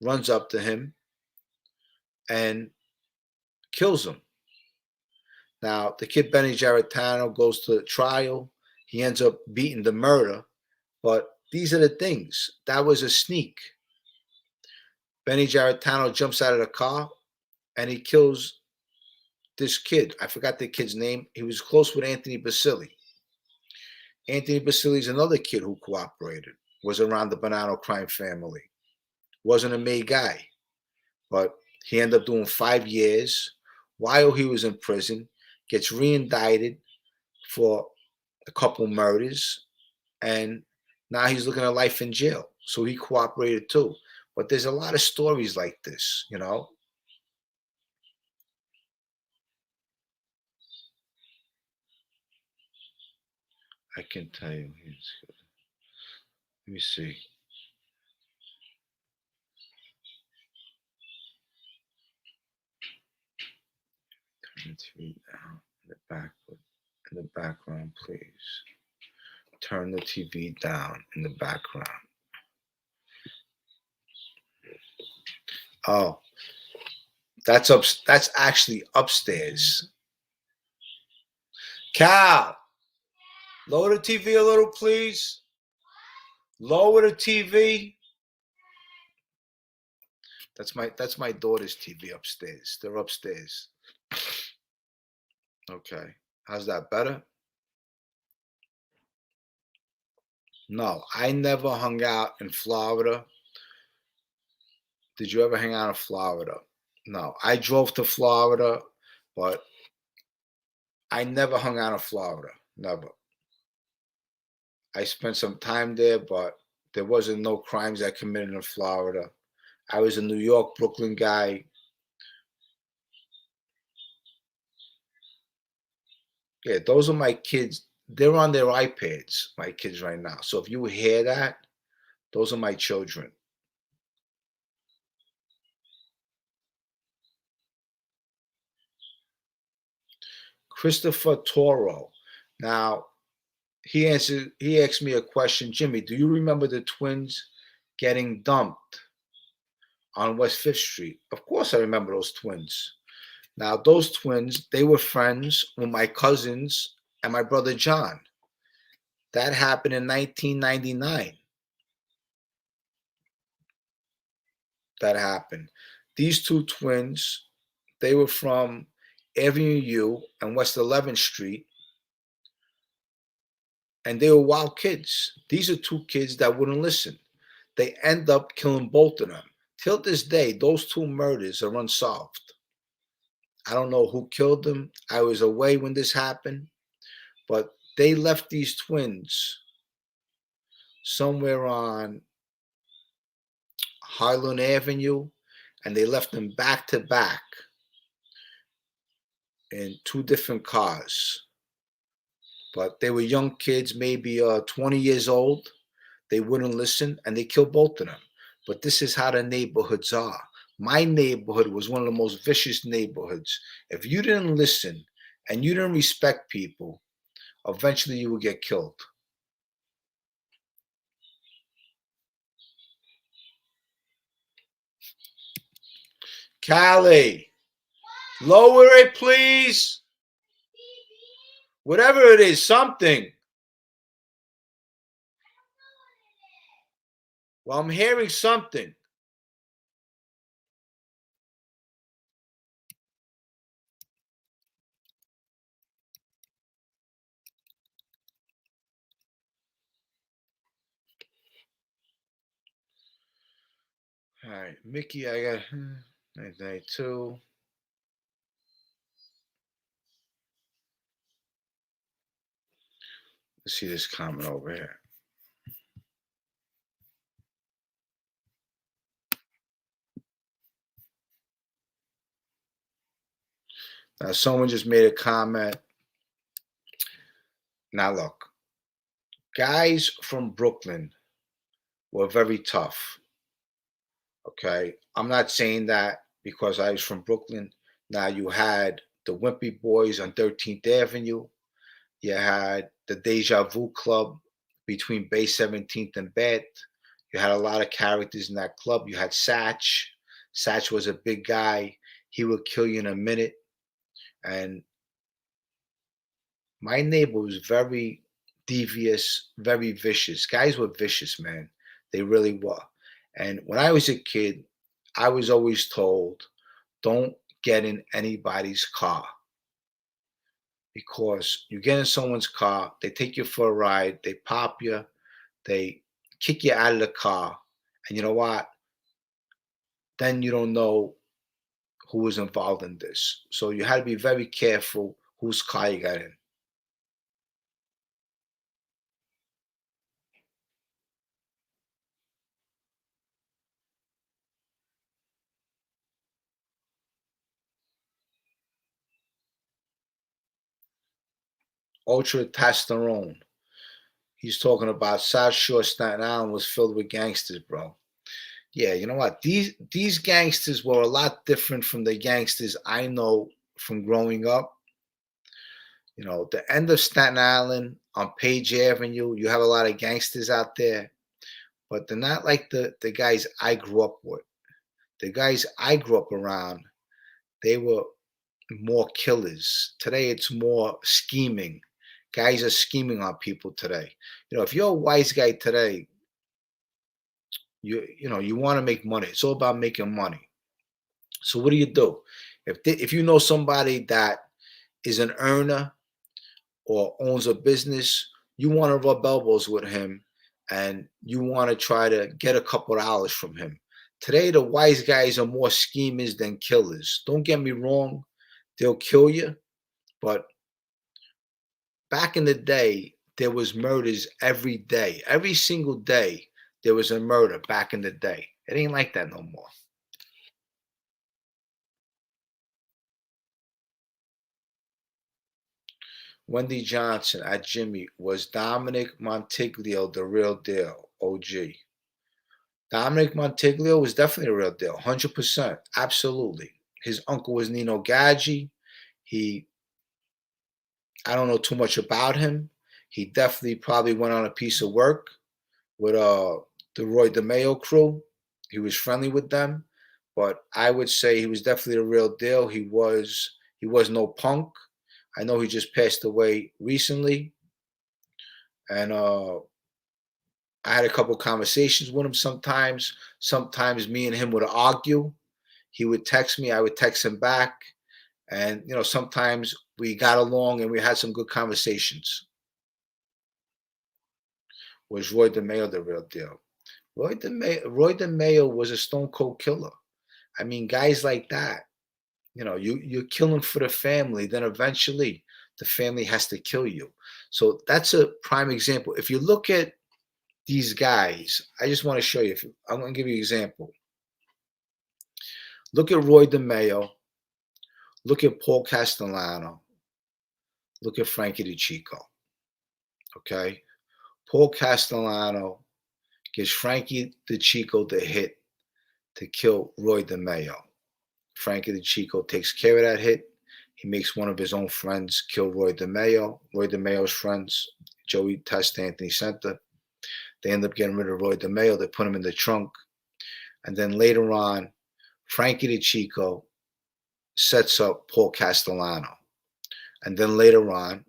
runs up to him and kills him. Now, the kid Benny Giarratano goes to trial. He ends up beating the murder. But these are the things. That was a sneak. Benny Giarratano jumps out of the car and he kills this kid. I forgot the kid's name. He was close with Anthony Basili. Anthony Basili is another kid who cooperated, was around the Bonanno crime family. Wasn't a made guy, but he ended up doing 5 years. While he was in prison, gets re-indicted for a couple murders, and now he's looking at life in jail. So he cooperated too. But there's a lot of stories like this, I can tell you. Let me see. Turn the TV down in the background, please. Turn the TV down in the background. Oh, that's actually upstairs. Cal, lower the TV a little, please. Lower the TV. That's my daughter's TV upstairs. They're upstairs. Okay. How's that better? No, I never hung out in Florida. Did you ever hang out in Florida? No, I drove to Florida, but I never hung out in Florida. Never. I spent some time there, but there wasn't no crimes I committed in Florida. I was a New York, Brooklyn guy. Yeah, those are my kids. They're on their iPads, my kids right now. So if you hear that, those are my children. Christopher Toro. Now, he asked me a question. Jimmy, do you remember the twins getting dumped on West Fifth Street? Of course I remember those twins. Now, those twins, they were friends with my cousins and my brother John. That happened in 1999. That happened. These two twins, they were from Avenue U and West 11th Street, and they were wild kids. These are two kids that wouldn't listen. They end up killing both of them. Till this day, those two murders are unsolved. I don't know who killed them. I was away when this happened, but they left these twins somewhere on Highland Avenue, and they left them back to back in two different cars. But they were young kids, maybe 20 years old. They wouldn't listen, and they killed both of them. But this is how the neighborhoods are. My neighborhood was one of the most vicious neighborhoods. If you didn't listen and you didn't respect people, eventually you would get killed. Callie, lower it, please. Whatever it is, something. Well, I'm hearing something. All right, Mickey, I got 92. Let's see this comment over here. Now, someone just made a comment. Now, look, guys from Brooklyn were very tough. Okay. I'm not saying that because I was from Brooklyn. Now, you had the Wimpy Boys on 13th Avenue. You had the Deja Vu Club between Bay 17th and Bed. You had a lot of characters in that club. You had Satch. Satch was a big guy. He would kill you in a minute. And my neighbor was very devious, very vicious. Guys were vicious, man. They really were. And when I was a kid, I was always told, don't get in anybody's car because you get in someone's car, they take you for a ride, they pop you, they kick you out of the car, and you know what? Then you don't know who was involved in this. So you had to be very careful whose car you got in. Ultra testosterone. He's talking about South Shore, Staten Island was filled with gangsters, bro. Yeah, you know what? These gangsters were a lot different from the gangsters I know from growing up. You know, the end of Staten Island on Page Avenue, you have a lot of gangsters out there, but they're not like the guys I grew up with. The guys I grew up around, they were more killers. Today it's more scheming. Guys are scheming on people today. If you're a wise guy today, you want to make money. It's all about making money. So what do you do? If you know somebody that is an earner or owns a business, you want to rub elbows with him and you want to try to get a couple of dollars from him. Today, the wise guys are more schemers than killers. Don't get me wrong, they'll kill you. But back in the day, there was murders every day. Every single day, there was a murder back in the day. It ain't like that no more. Wendy Johnson at Jimmy, was Dominic Montiglio the real deal? OG. Dominic Montiglio was definitely a real deal, 100%. Absolutely. His uncle was Nino Gaggi. He, I don't know too much about him. He definitely probably went on a piece of work with the Roy DeMeo crew. He was friendly with them, but I would say he was definitely the real deal. He was no punk. I know he just passed away recently, and I had a couple conversations with him sometimes. Sometimes me and him would argue. He would text me, I would text him back. And, sometimes we got along and we had some good conversations. Was Roy DeMeo the real deal? Roy DeMeo was a stone cold killer. I mean, guys like that, you're killing for the family. Then eventually the family has to kill you. So that's a prime example. If you look at these guys, I just want to show you. I'm going to give you an example. Look at Roy DeMeo. Look at Paul Castellano. Look at Frankie DeChico. Okay? Paul Castellano gives Frankie DeChico the hit to kill Roy DeMeo. Frankie DeChico takes care of that hit. He makes one of his own friends kill Roy DeMeo. Roy DeMeo's friends, Joey Testa, Anthony Senta. They end up getting rid of Roy DeMeo. They put him in the trunk. And then later on, Frankie DeChico sets up Paul Castellano. And then later on,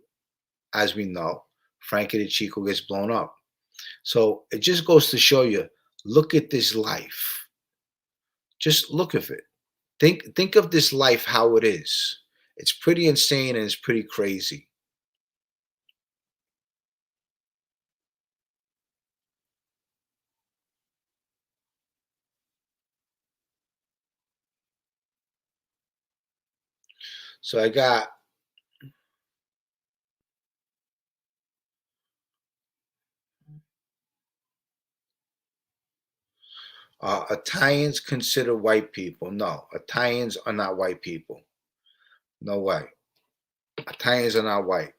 as we know, Frankie DeChico gets blown up. So it just goes to show you, look at this life. Just look at it. Think of this life how it is. It's pretty insane and it's pretty crazy. So I got Italians consider white people. No, Italians are not white people. No way. Italians are not white.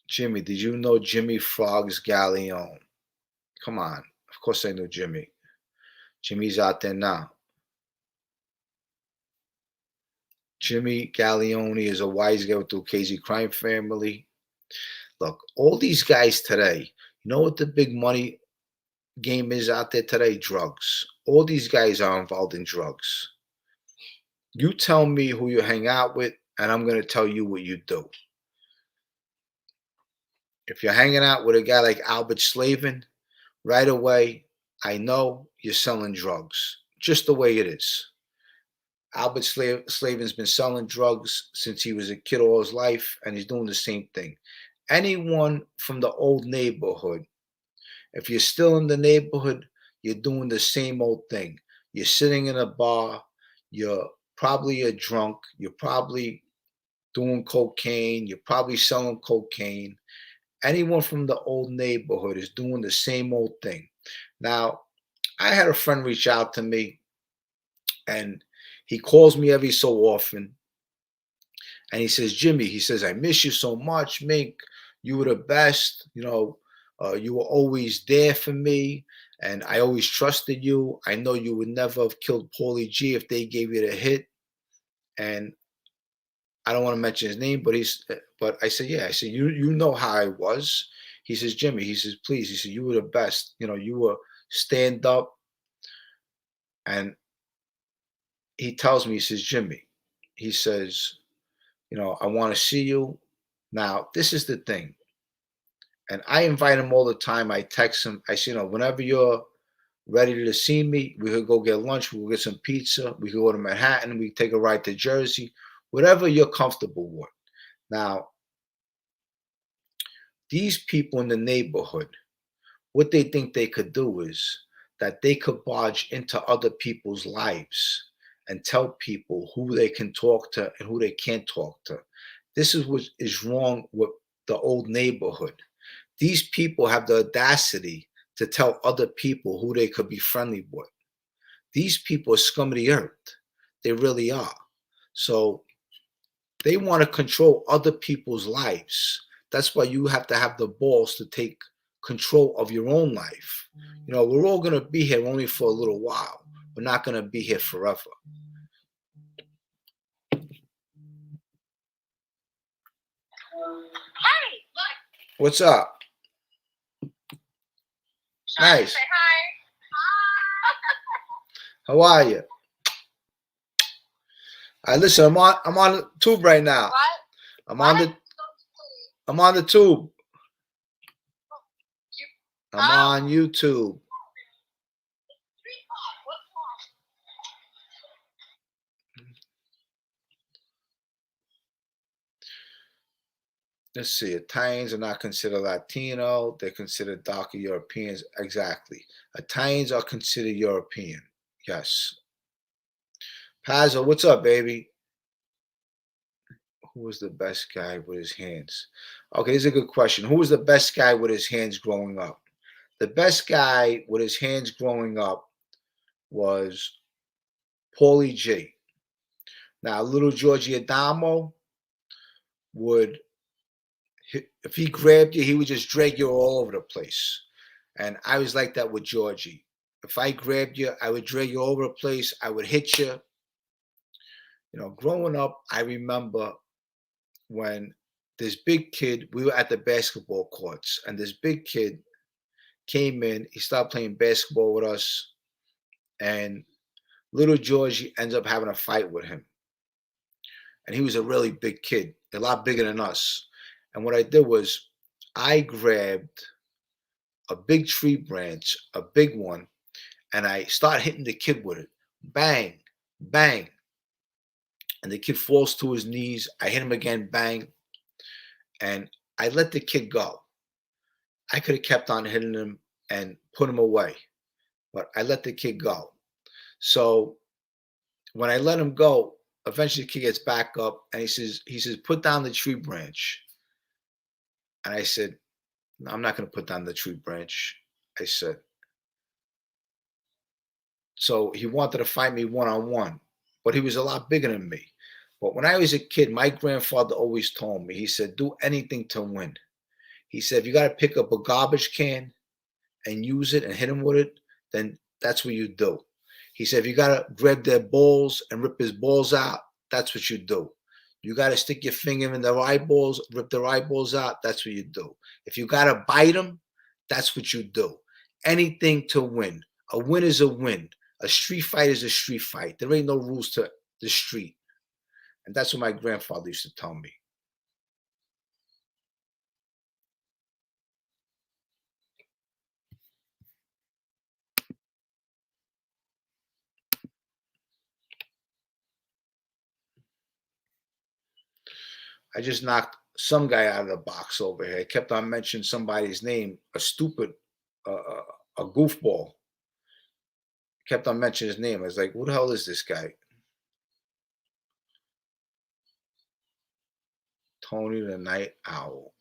Jimmy, did you know Jimmy Frogs Galleon? Come on. Of course I know Jimmy. Jimmy's out there now. Jimmy Galleone is a wise guy with the Casey crime family. Look, all these guys today, you know what the big money game is out there today? Drugs. All these guys are involved in drugs. You tell me who you hang out with, and I'm going to tell you what you do. If you're hanging out with a guy like Albert Slavin, right away, I know you're selling drugs. Just the way it is. Albert Slavin's been selling drugs since he was a kid all his life, and he's doing the same thing. Anyone from the old neighborhood, if you're still in the neighborhood, you're doing the same old thing. You're sitting in a bar, you're probably a drunk, you're probably doing cocaine, you're probably selling cocaine. Anyone from the old neighborhood is doing the same old thing. Now, I had a friend reach out to me, and he calls me every so often, and he says, Jimmy, he says, I miss you so much, Mink. You were the best. You were always there for me, and I always trusted you. I know you would never have killed Paulie G if they gave you the hit. And I don't want to mention his name, but I said, yeah. I said, you know how I was. He says, Jimmy, he says, please. He said, you were the best. You were stand up. And he tells me, he says, Jimmy, he says, I want to see you. Now, this is the thing. And I invite him all the time. I text him. I say, whenever you're ready to see me, we could go get lunch. We'll get some pizza. We could go to Manhattan. We take a ride to Jersey. Whatever you're comfortable with. Now, these people in the neighborhood, what they think they could do is that they could barge into other people's lives and tell people who they can talk to and who they can't talk to. This is what is wrong with the old neighborhood. These people have the audacity to tell other people who they could be friendly with. These people are scum of the earth. They really are. So they want to control other people's lives. That's why you have to have the balls to take control of your own life. We're all going to be here only for a little while. We're not going to be here forever.
Hey, look.
What's up? Nice.
Say hi.
How are you? All right, listen, I'm on the tube right now.
What?
I'm on the tube. I'm on YouTube. Let's see. Italians are not considered Latino. They're considered darker Europeans. Exactly. Italians are considered European. Yes. Pazzo, what's up, baby? Who was the best guy with his hands? Okay, this is a good question. Who was the best guy with his hands growing up? The best guy with his hands growing up was Paulie G. Now, little Georgie Adamo would, if he grabbed you, he would just drag you all over the place. And I was like that with Georgie. If I grabbed you, I would drag you all over the place. I would hit you. Growing up, I remember when this big kid, we were at the basketball courts, and this big kid came in. He started playing basketball with us, and little Georgie ends up having a fight with him. And he was a really big kid, a lot bigger than us. And what I did was I grabbed a big tree branch, a big one, and I started hitting the kid with it. Bang, bang. And the kid falls to his knees. I hit him again, bang. And I let the kid go. I could have kept on hitting him and put him away, but I let the kid go. So when I let him go, eventually the kid gets back up and he says, put down the tree branch. And I said, no, I'm not going to put down the tree branch. I said, so he wanted to fight me one-on-one, but he was a lot bigger than me. But when I was a kid, my grandfather always told me, he said, do anything to win. He said, if you got to pick up a garbage can and use it and hit him with it, then that's what you do. He said, if you got to grab their balls and rip his balls out, that's what you do. You got to stick your finger in their eyeballs, rip their eyeballs out, that's what you do. If you got to bite them, that's what you do. Anything to win. A win is a win. A street fight is a street fight. There ain't no rules to the street. And that's what my grandfather used to tell me. I just knocked some guy out of the box over here. I kept on mentioning somebody's name, a stupid, a goofball. Kept on mentioning his name. I was like, who the hell is this guy? Tony the Night Owl.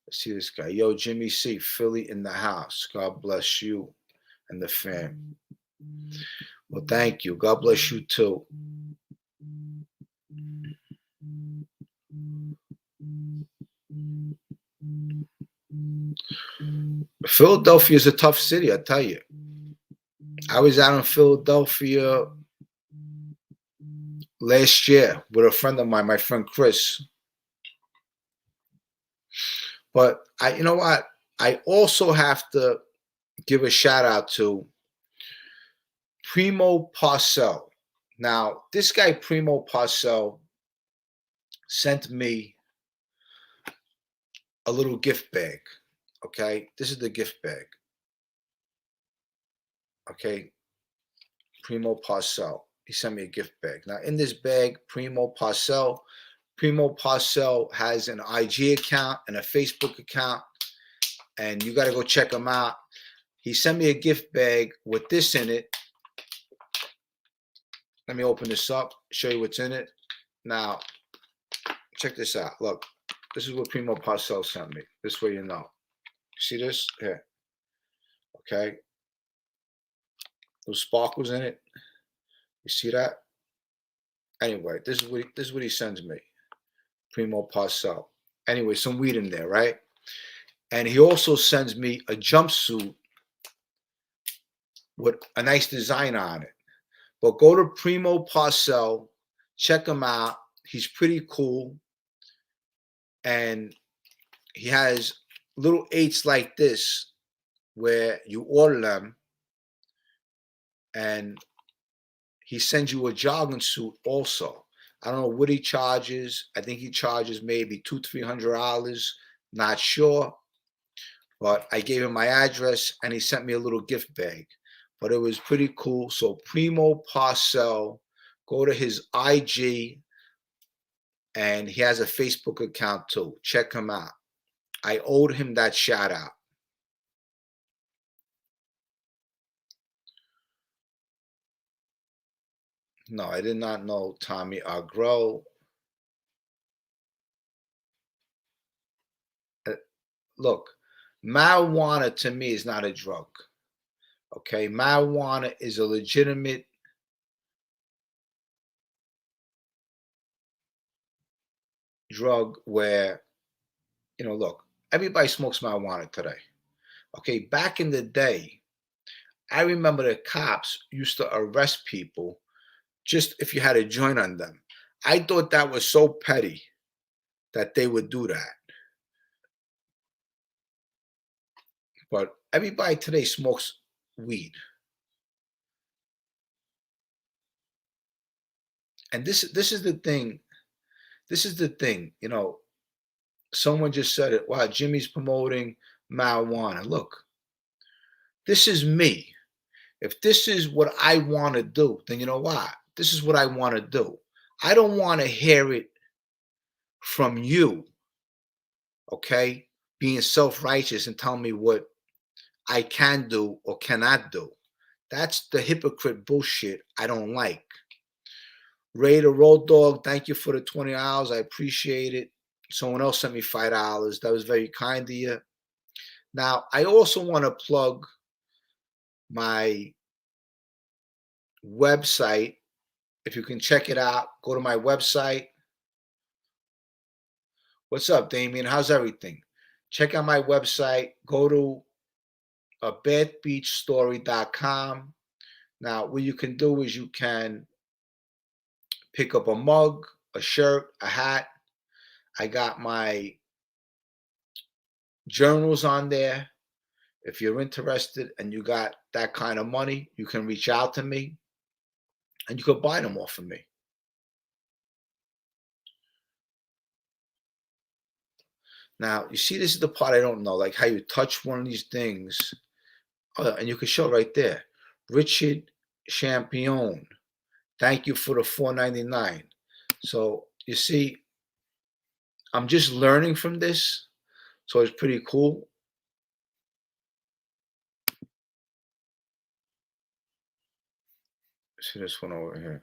Let's see this guy. Yo, Jimmy C, Philly in the house. God bless you and the fam. Well, thank you. God bless you too. Philadelphia is a tough city, I tell you. I was out in Philadelphia last year with a friend of mine, my friend Chris. But you know what? I also have to give a shout out to Primo Parcell. Now, this guy, Primo Parcell, sent me a little gift bag. Okay, this is the gift bag. Okay, Primo Parcell. He sent me a gift bag. Now, in this bag, Primo Parcell has an IG account and a Facebook account, and you got to go check him out. He sent me a gift bag with this in it. Let me open this up, show you what's in it. Now, check this out. Look, this is what Primo Parcell sent me. This way you know. See this? Here. Okay. Those sparkles in it. You see that? Anyway, this is what he sends me. Primo Parcell. Anyway, some weed in there, right? And he also sends me a jumpsuit with a nice design on it. But go to Primo Parcell, check him out. He's pretty cool. And he has little 8s like this where you order them and he sends you a jogging suit also. I don't know what he charges. I think he charges maybe $200-300. Not sure. But I gave him my address and he sent me a little gift bag. But it was pretty cool. So Primo Parcell, go to his IG, and he has a Facebook account too. Check him out. I owed him that shout out. No, I did not know Tommy Agro. Look, marijuana to me is not a drug. Okay, marijuana is a legitimate drug where, look, everybody smokes marijuana today. Okay, back in the day, I remember the cops used to arrest people just if you had a joint on them. I thought that was so petty that they would do that. But everybody today smokes weed. And this is the thing. This is the thing, someone just said it. Wow, Jimmy's promoting marijuana. Look, this is me. If this is what I want to do, then you know what? This is what I want to do. I don't want to hear it from you, okay, being self-righteous and telling me what I can do or cannot do. That's the hypocrite bullshit I don't like. Ray the Road Dog, thank you for the $20. I appreciate it. Someone else sent me $5. That was very kind of you. Now, I also want to plug my website. If you can check it out, go to my website. What's up, Damien? How's everything? Check out my website. Go to badbeachstory.com. Now, what you can do is you can pick up a mug, a shirt, a hat. I got my journals on there. If you're interested and you got that kind of money, you can reach out to me and you could buy them off of me. Now, you see, this is the part I don't know, like how you touch one of these things. Oh, and you can show right there. Richard Champion. Thank you for the $4.99. So, you see, I'm just learning from this. So, it's pretty cool. See this one over here.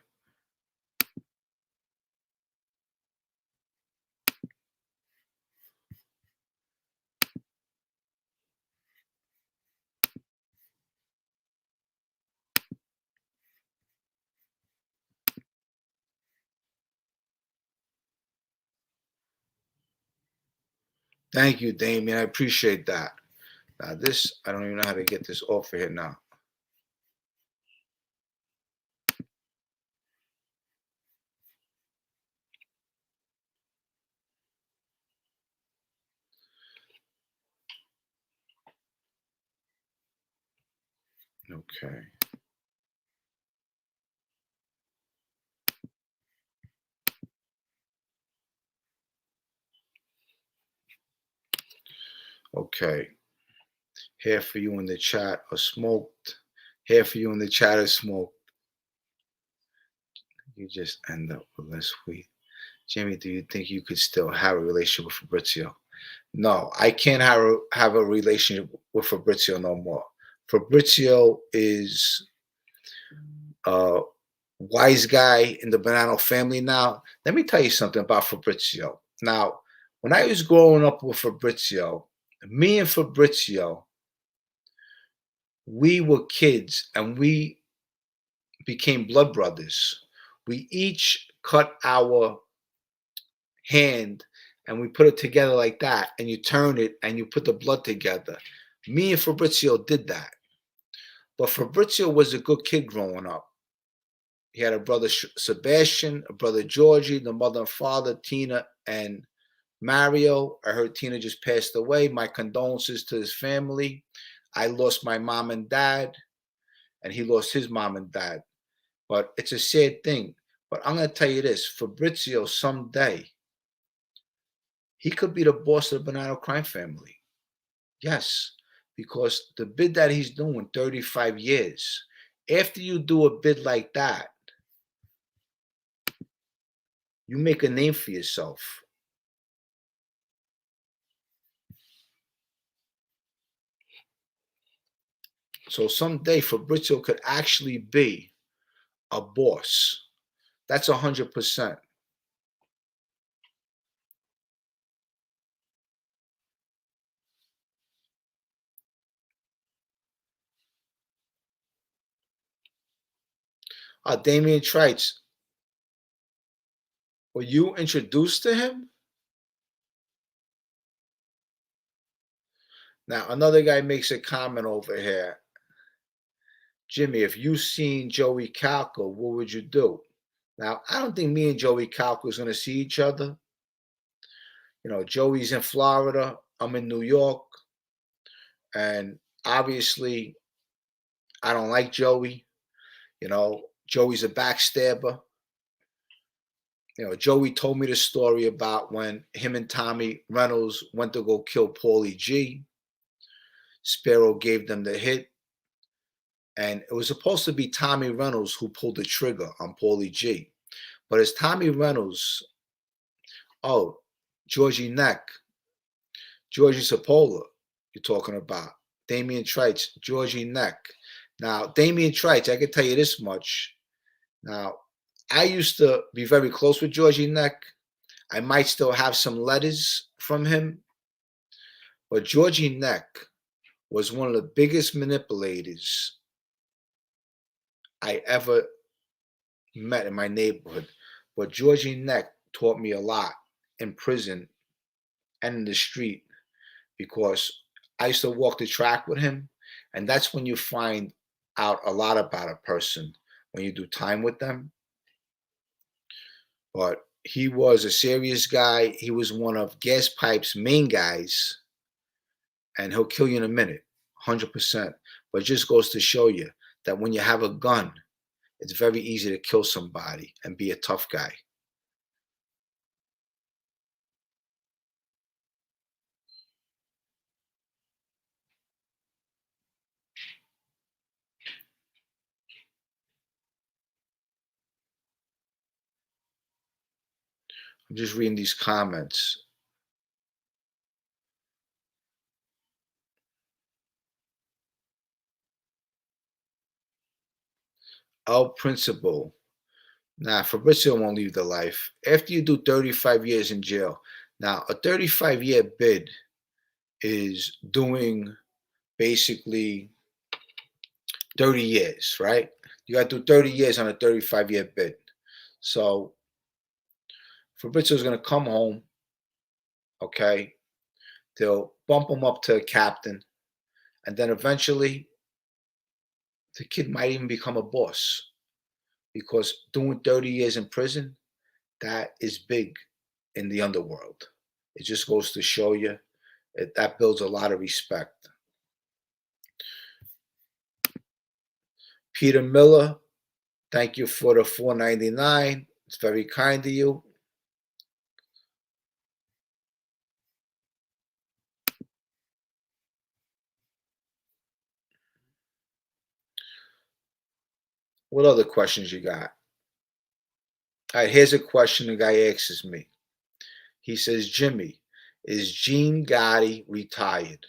Thank you, Damien. I appreciate that. Now, this, I don't even know how to get this off of here now. Okay. Okay. Hair for you in the chat are smoked. Hair for you in the chat is smoked. You just end up with less weed. Jimmy, do you think you could still have a relationship with Fabrizio? No, I can't have a relationship with Fabrizio no more. Fabrizio is a wise guy in the Banano family now. Let me tell you something about Fabrizio. Now, when I was growing up with Fabrizio, me and Fabrizio, we were kids and we became blood brothers. We each cut our hand and we put it together like that, and you turn it and you put the blood together. Me and Fabrizio did that. But Fabrizio was a good kid growing up. He had a brother Sebastian, a brother Georgie, the mother and father, Tina and Mario. I heard Tina just passed away. My condolences to his family. I lost my mom and dad, and he lost his mom and dad. But it's a sad thing. But I'm going to tell you this, Fabrizio someday, he could be the boss of the Bonanno crime family. Yes, because the bid that he's doing, 35 years, after you do a bid like that, you make a name for yourself. So someday Fabrizio could actually be a boss. That's 100%. Damian Trites, were you introduced to him? Now, another guy makes a comment over here. Jimmy, if you seen Joey Calco, what would you do? Now, I don't think me and Joey Calco is going to see each other. You know, Joey's in Florida. I'm in New York. And obviously, I don't like Joey. You know, Joey's a backstabber. You know, Joey told me the story about when him and Tommy Reynolds went to go kill Paulie G. Sparrow gave them the hit. And it was supposed to be Tommy Reynolds who pulled the trigger on Paulie G. But it's Tommy Reynolds, Georgie Neck, Georgie Sapola, you're talking about. Damian Trites, Georgie Neck. Now, Damian Trites, I can tell you this much. Now, I used to be very close with Georgie Neck. I might still have some letters from him. But Georgie Neck was one of the biggest manipulators I ever met in my neighborhood. But Georgie Neck taught me a lot in prison and in the street because I used to walk the track with him. And that's when you find out a lot about a person when you do time with them. But he was a serious guy. He was one of Gas Pipe's main guys. And he'll kill you in a minute, 100%. But it just goes to show you that when you have a gun, it's very easy to kill somebody and be a tough guy. I'm just reading these comments. El Principal. Nah, Fabrizio won't leave the life. After you do 35 years in jail, now a 35-year bid is doing basically 30 years, right? You got to do 30 years on a 35-year bid. So Fabrizio's going to come home, okay? They'll bump him up to a captain, and then eventually the kid might even become a boss because doing 30 years in prison, that is big in the underworld. It just goes to show you that builds a lot of respect. Peter Miller, thank you for the $4.99. It's very kind of you. What other questions you got? All right, here's a question the guy asks me. He says, Jimmy, is Gene Gotti retired?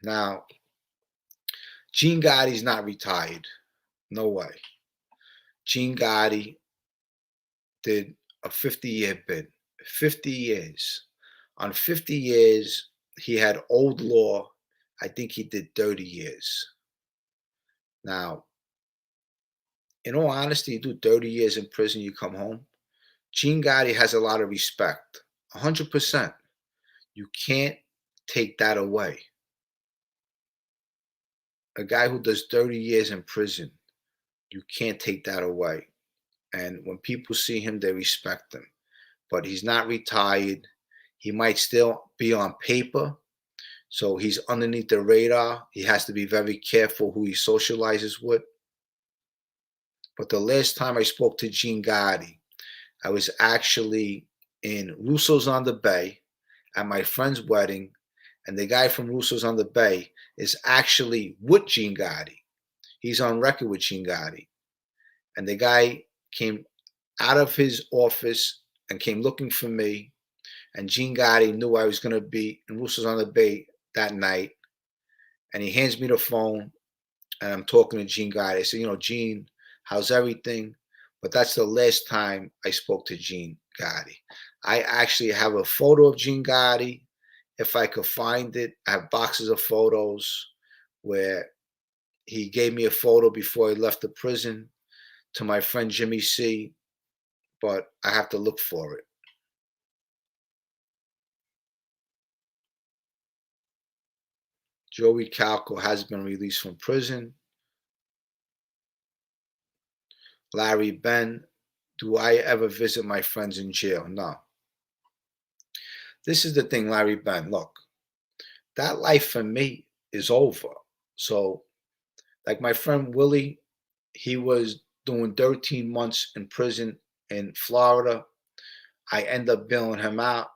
Now, Gene Gotti's not retired. No way. Gene Gotti did a 50-year bid. 50 years. On 50 years, he had old law. I think he did 30 years. Now, in all honesty, you do 30 years in prison, you come home. Gene Gotti has a lot of respect. 100%. You can't take that away. A guy who does 30 years in prison, you can't take that away. And when people see him, they respect him. But he's not retired. He might still be on paper. So he's underneath the radar. He has to be very careful who he socializes with. But the last time I spoke to Gene Gotti, I was actually in Russo's on the Bay at my friend's wedding. And the guy from Russo's on the Bay is actually with Gene Gotti. He's on record with Gene Gotti. And the guy came out of his office and came looking for me. And Gene Gotti knew I was going to be in Russo's on the Bay that night. And he hands me the phone. And I'm talking to Gene Gotti. I said, Gene, how's everything? But that's the last time I spoke to Gene Gotti. I actually have a photo of Gene Gotti. If I could find it, I have boxes of photos where he gave me a photo before he left the prison to my friend Jimmy C, but I have to look for it. Joey Calco has been released from prison. Larry Ben, do I ever visit my friends in jail? No. This is the thing, Larry Ben. Look, that life for me is over. So, like my friend Willie, he was doing 13 months in prison in Florida. I end up bailing him out.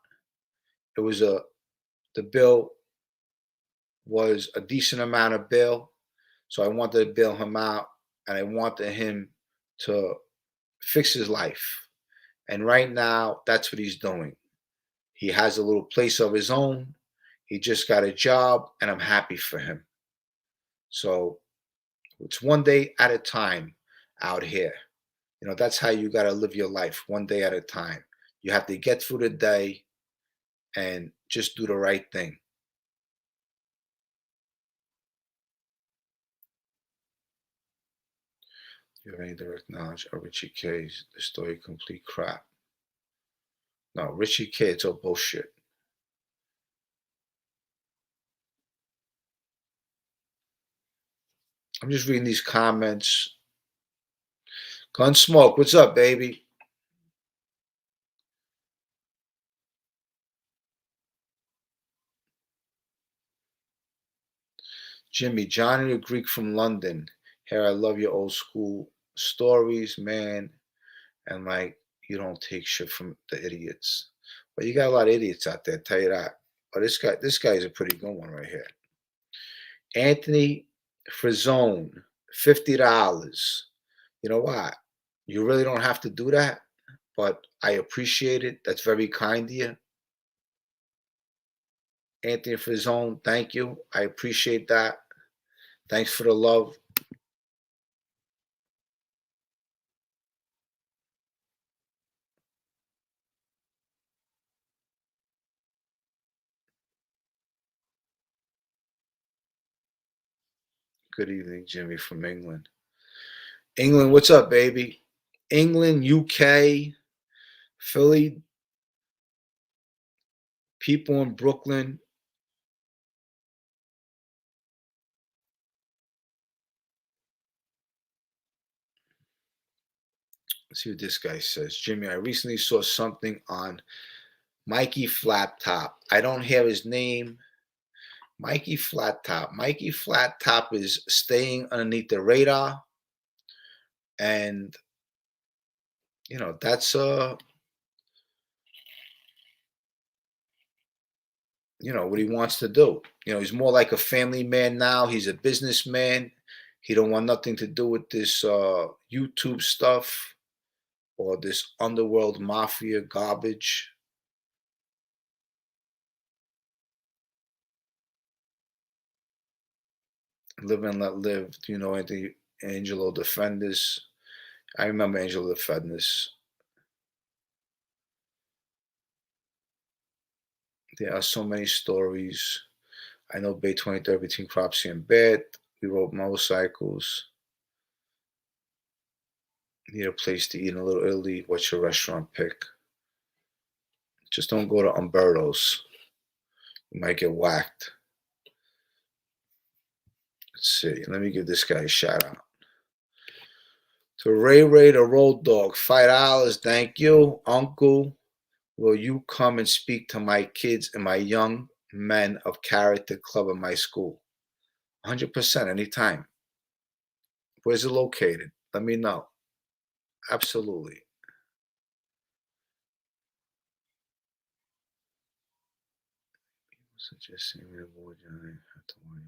It was the bill was a decent amount of bail. So I wanted to bail him out and I wanted him to fix his life. And right now, that's what he's doing. He has a little place of his own. He just got a job and I'm happy for him. So it's one day at a time out here. That's how you got to live your life, one day at a time. You have to get through the day and just do the right thing. Do you have any direct knowledge of Richie K's The Story Complete crap? No, Richie K, it's all bullshit. I'm just reading these comments. Gunsmoke, what's up, baby? Jimmy, Johnny the Greek from London. Here, I love your old school stories, man. And you don't take shit from the idiots. But you got a lot of idiots out there, tell you that. But this guy is a pretty good one right here. Anthony Frizone, $50. You know what? You really don't have to do that, but I appreciate it. That's very kind of you. Anthony Frizone, thank you. I appreciate that. Thanks for the love. Good evening, Jimmy from England. England, what's up, baby? England, UK, Philly, people in Brooklyn. Let's see what this guy says. Jimmy, I recently saw something on Mikey Flat Top. I don't hear his name. Mikey Flat Top. Mikey Flat Top is staying underneath the radar. And, that's what he wants to do. He's more like a family man now. He's a businessman. He don't want nothing to do with this YouTube stuff or this underworld mafia garbage. Live and let live. Do you know anything? Angelo Defenders. I remember Angelo Defenders. There are so many stories. I know Bay 23rd between Cropsey and Bed. We rode motorcycles. Need a place to eat in a Little Italy. What's your restaurant pick? Just don't go to Umberto's. You might get whacked. Let's see. Let me give this guy a shout out. To Ray Ray the Road Dog, $5. Thank you, Uncle. Will you come and speak to my kids and my young men of character club in my school? 100%, anytime. Where's it located? Let me know. Absolutely. Suggesting we avoid have to worry about.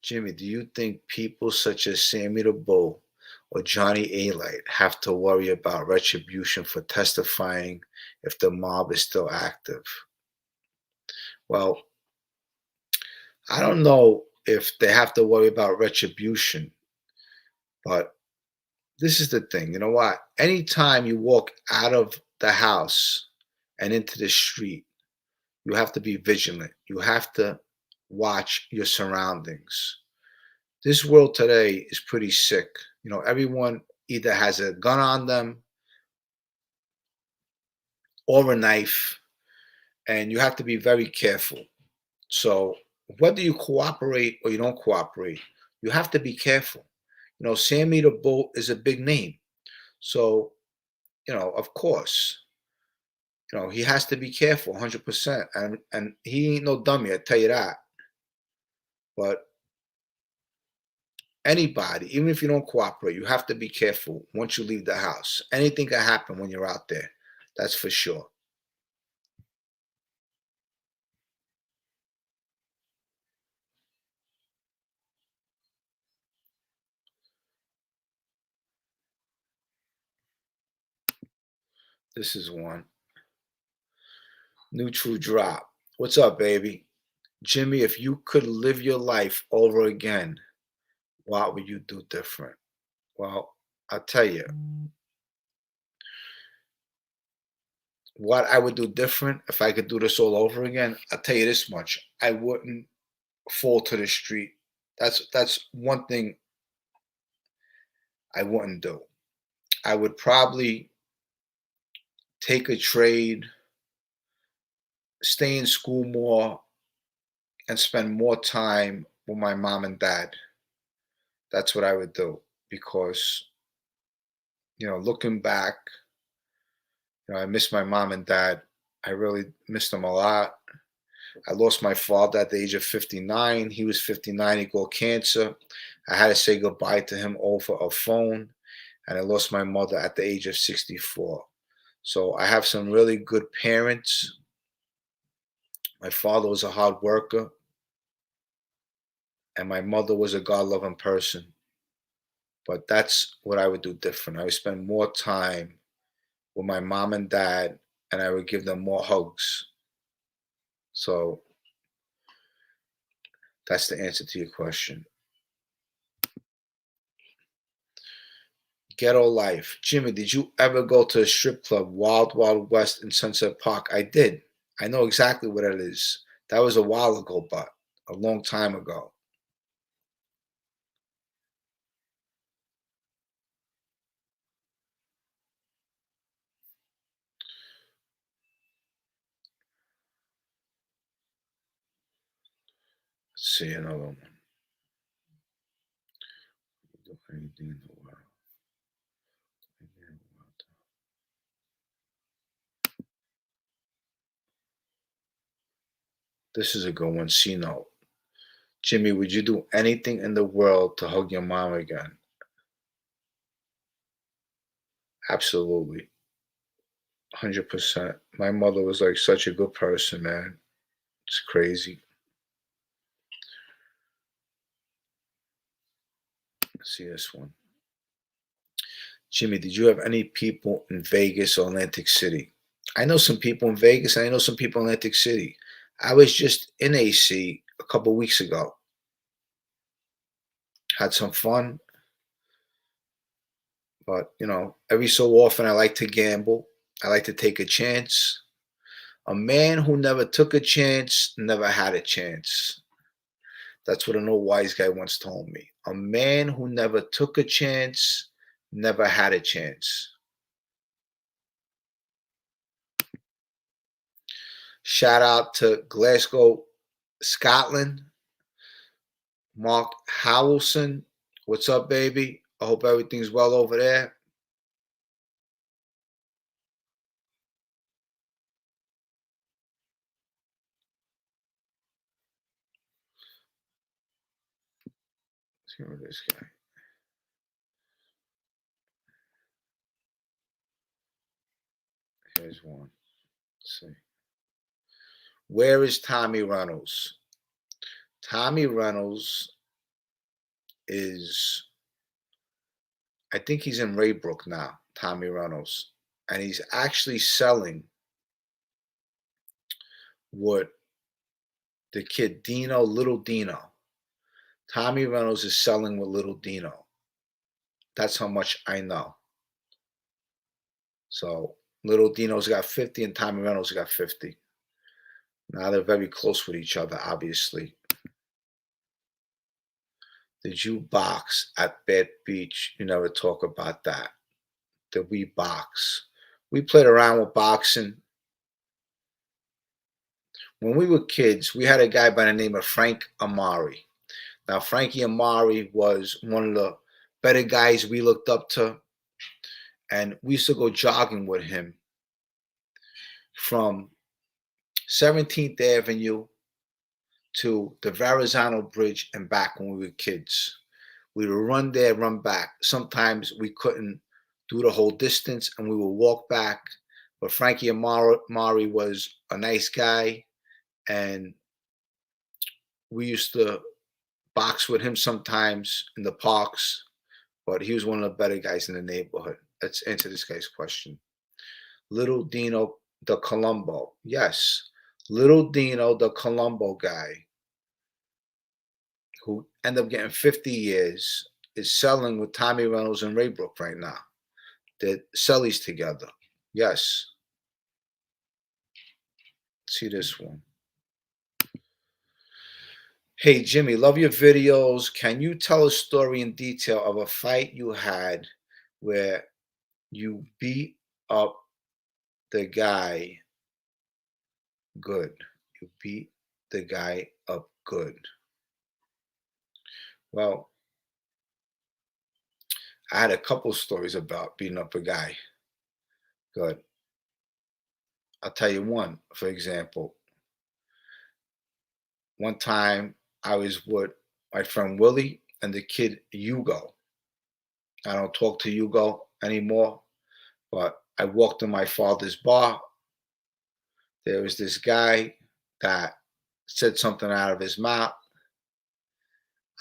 Jimmy, do you think people such as Sammy the Bull or Johnny A-Light have to worry about retribution for testifying if the mob is still active? Well, I don't know if they have to worry about retribution, but this is the thing. You know what? Anytime you walk out of the house and into the street, you have to be vigilant. You have to watch your surroundings. This world today is pretty sick. You know, everyone either has a gun on them or a knife, and you have to be very careful. So, whether you cooperate or you don't cooperate, you have to be careful. You know, Sammy the Bull is a big name. So, of course, he has to be careful 100%. And he ain't no dummy, I tell you that. But anybody, even if you don't cooperate, you have to be careful once you leave the house. Anything can happen when you're out there. That's for sure. This is one. Neutral drop. What's up, baby? Jimmy, if you could live your life over again, what would you do different? Well, I'll tell you what I would do different if I could do this all over again. I'll tell you this much. I wouldn't fall to the street. That's one thing I wouldn't do. I would probably take a trade, stay in school more, and spend more time with my mom and dad. That's what I would do because, looking back, I miss my mom and dad. I really miss them a lot. I lost my father at the age of 59. He was 59. He got cancer. I had to say goodbye to him over a phone. And I lost my mother at the age of 64. So I have some really good parents. My father was a hard worker. And my mother was a God loving person. But that's what I would do different. I would spend more time with my mom and dad, and I would give them more hugs. So that's the answer to your question. Ghetto life. Jimmy, did you ever go to a strip club, Wild Wild West in Sunset Park? I did. I know exactly what it is. That was a while ago, but a long time ago. Let's see another one. Anything in the world. This is a good one. C note. Jimmy, would you do anything in the world to hug your mom again? Absolutely. 100%. My mother was like such a good person, man. It's crazy. see this one. Jimmy, did you have any people in Vegas or Atlantic City? I know some people in Vegas and I know some people in Atlantic City. I was just in AC a couple weeks ago. Had some fun. But, every so often I like to gamble. I like to take a chance. A man who never took a chance never had a chance. That's what an old wise guy once told me. A man who never took a chance never had a chance. Shout out to Glasgow, Scotland. Mark Howelson. What's up, baby? I hope everything's well over there. Let's hear this guy. Here's one. Let's see. Where is Tommy Reynolds? Tommy Reynolds is, I think he's in Raybrook now, Tommy Reynolds. And he's actually selling what the kid Dino, Little Dino. Tommy Reynolds is selling with Little Dino. That's how much I know. So Little Dino's got 50 and Tommy Reynolds got 50. Now they're very close with each other, obviously. Did you box at Bad Beach? You never talk about that. Did we box? We played around with boxing. When we were kids, we had a guy by the name of Frank Amari. Now, Frankie Amari was one of the better guys we looked up to. And we used to go jogging with him from 17th Avenue to the Verrazano Bridge and back when we were kids. We would run there, run back. Sometimes we couldn't do the whole distance and we would walk back. But Frankie Amari was a nice guy and we used to box with him sometimes in the parks, but he was one of the better guys in the neighborhood. Let's answer this guy's question. Little Dino the Colombo. Yes, Little Dino the Colombo guy who ended up getting 50 years is selling with Tommy Reynolds and Raybrook right now. They're sellies together. Yes. See this one. Hey, Jimmy, love your videos. Can you tell a story in detail of a fight you had where you beat up the guy good? You beat the guy up good. Well, I had a couple stories about beating up a guy good. I'll tell you one, for example. One time I was with my friend Willie and the kid Hugo. I don't talk to Hugo anymore, but I walked in my father's bar. There was this guy that said something out of his mouth.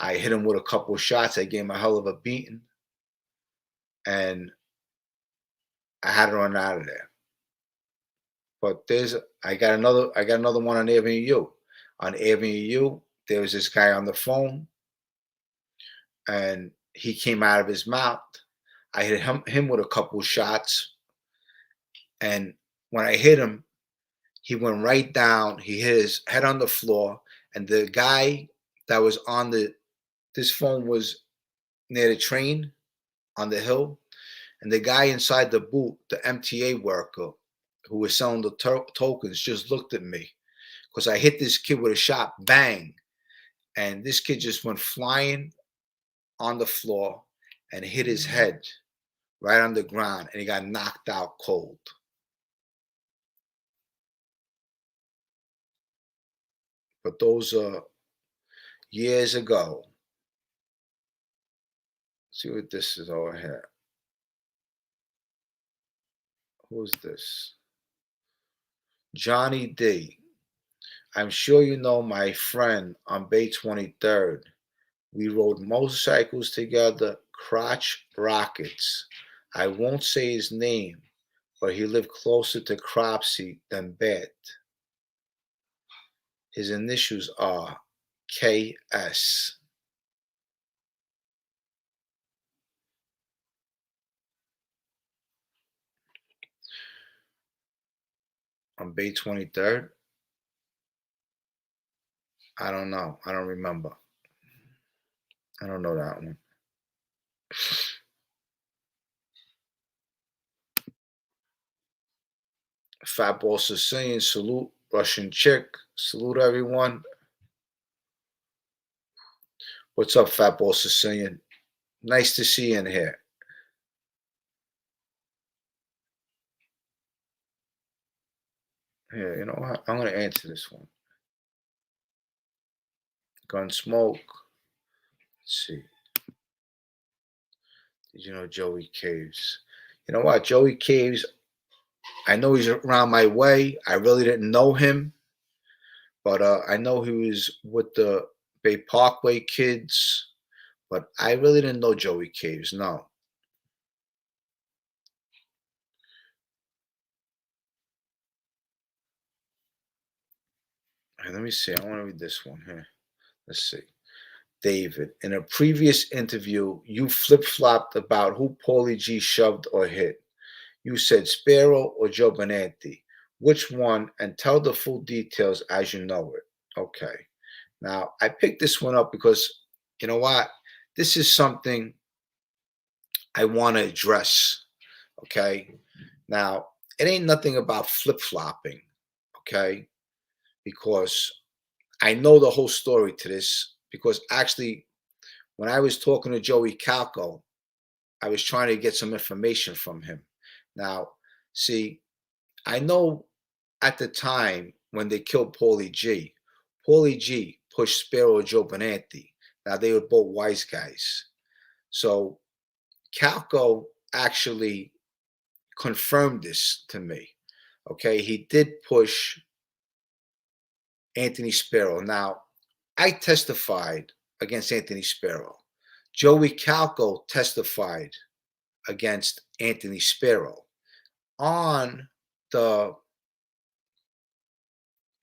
I hit him with a couple of shots. I gave him a hell of a beating. And I had to run out of there. But I got another one on Avenue U. On Avenue U, there was this guy on the phone, and he came out of his mouth. I hit him with a couple of shots, and when I hit him, he went right down. He hit his head on the floor, and the guy that was on this phone was near the train on the hill, and the guy inside the booth, the MTA worker who was selling the tokens, just looked at me because I hit this kid with a shot, bang, and this kid just went flying on the floor and hit his head right on the ground, and he got knocked out cold. But those are years ago. See what this is over here. Who's this? Johnny D. I'm sure you know my friend on Bay 23rd. We rode motorcycles together, crotch rockets. I won't say his name, but he lived closer to Cropsey than Bet. His initials are KS. On Bay 23rd? I don't know. I don't remember. I don't know that one. Fatball Sicilian, salute. Russian chick, salute everyone. What's up, Fatball Sicilian? Nice to see you in here. Here, you know what? I'm going to answer this one. Gunsmoke. Let's see. Did you know Joey Caves? You know what? Joey Caves, I know he's around my way. I really didn't know him, but I know he was with the Bay Parkway kids, but I really didn't know Joey Caves, no. Let me see. I want to read this one here. Let's see. David, in a previous interview, you flip-flopped about who Paulie G shoved or hit. You said Sparrow or Joe Benanti. Which one? And tell the full details as you know it. Okay. Now, I picked this one up because, you know what? This is something I want to address. Okay. Now, it ain't nothing about flip-flopping. Okay. Because I know the whole story to this. Because actually, when I was talking to Joey Calco, I was trying to get some information from him. Now, see, I know at the time when they killed Paulie G pushed Sparrow Joe Benanti. Now, they were both wise guys. So, Calco actually confirmed this to me. Okay, he did push Anthony Sparrow. Now, I testified against Anthony Sparrow. Joey Calco testified against Anthony Sparrow.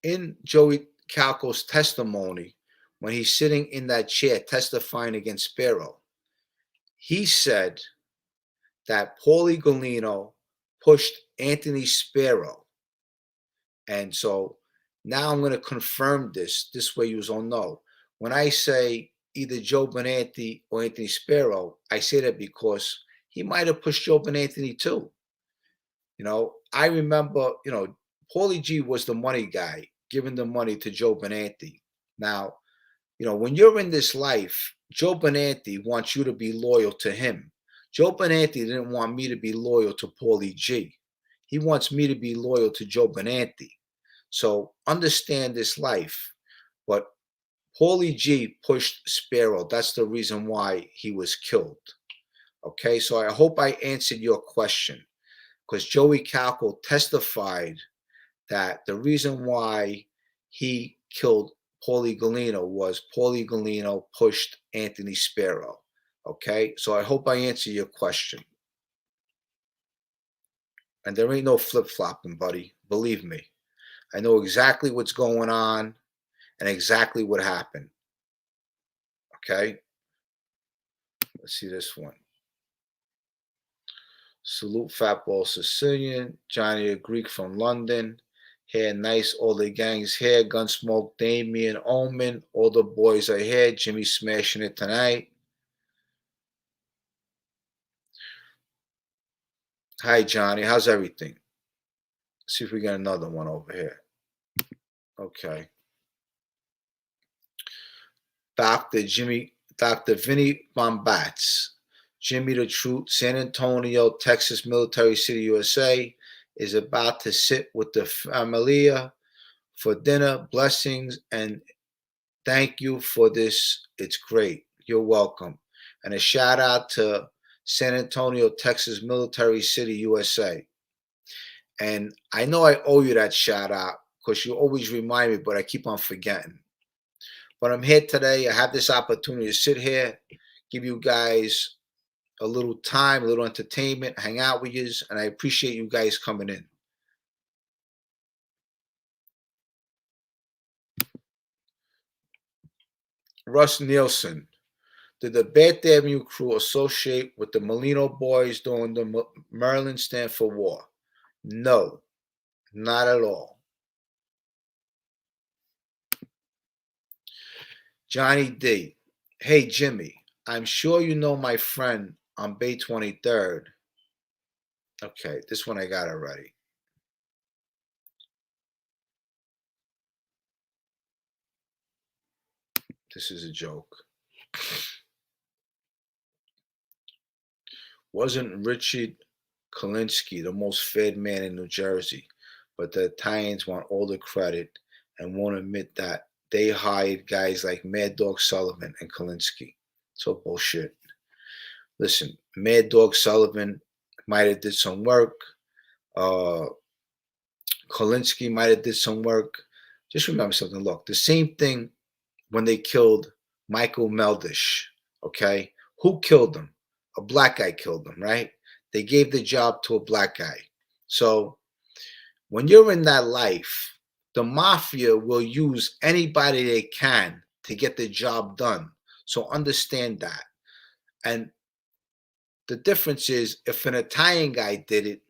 In Joey Calco's testimony, when he's sitting in that chair testifying against Sparrow, he said that Paulie Galino pushed Anthony Sparrow. And so now I'm going to confirm this. This way you all know. When I say either Joe Benanti or Anthony Sparrow, I say that because he might have pushed Joe Benanti too. You know, I remember, Paulie G was the money guy, giving the money to Joe Benanti. Now, when you're in this life, Joe Benanti wants you to be loyal to him. Joe Benanti didn't want me to be loyal to Paulie G. He wants me to be loyal to Joe Benanti. So understand this life. But Paulie G pushed Sparrow. That's the reason why he was killed. Okay, so I hope I answered your question. Because Joey Calco testified that the reason why he killed Paulie Galino was Paulie Galino pushed Anthony Sparrow. Okay, so I hope I answer your question. And there ain't no flip-flopping, buddy. Believe me. I know exactly what's going on and exactly what happened. Okay? Let's see this one. Salute Fatball Sicilian, Johnny a Greek from London. Hair nice, all the gangs here. Gunsmoke, Damien, Omen, all the boys are here. Jimmy smashing it tonight. Hi, Johnny. How's everything? Let's see if we got another one over here. Okay. Dr. Vinny Bombats. Jimmy the Truth, San Antonio, Texas, Military City, USA, is about to sit with the familia for dinner. Blessings and thank you for this. It's great. You're welcome. And a shout out to San Antonio, Texas, Military City, USA. And I know I owe you that shout out because you always remind me, but I keep on forgetting. But I'm here today. I have this opportunity to sit here, give you guys a little time, a little entertainment, hang out with you, and I appreciate you guys coming in. Russ Nielsen. Did the Bath Avenue crew associate with the Molino boys during the Maryland-Stanford War? No, not at all. Johnny D. Hey, Jimmy, I'm sure you know my friend on Bay 23rd. Okay, this one I got already. This is a joke. Wasn't Richard Kalinsky the most fed man in New Jersey? But the Italians want all the credit and won't admit that they hired guys like Mad Dog Sullivan and Kalinsky. So bullshit. Listen, Mad Dog Sullivan might have did some work. Uh, Kalinsky might have did some work. Just remember something. Look, the same thing when they killed Michael Meldish. Okay, who killed him? A black guy killed him, right? They gave the job to a black guy. So when you're in that life, the mafia will use anybody they can to get the job done. So understand that. And the difference is if an Italian guy did it,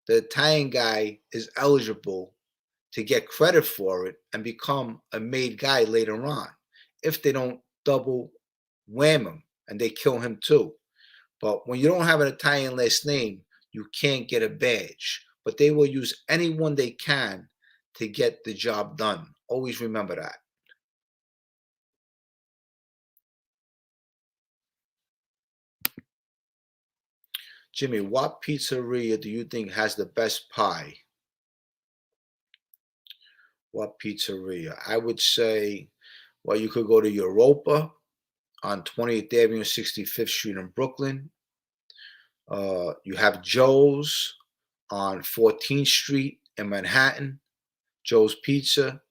the Italian guy is eligible to get credit for it and become a made guy later on if they don't double wham him and they kill him too. But when you don't have an Italian last name, you can't get a badge. But they will use anyone they can to get the job done. Always remember that. Jimmy, what pizzeria do you think has the best pie? What pizzeria? I would say, well, you could go to Europa on 20th Avenue, 65th Street in Brooklyn. You have Joe's on 14th Street in Manhattan, Joe's Pizza.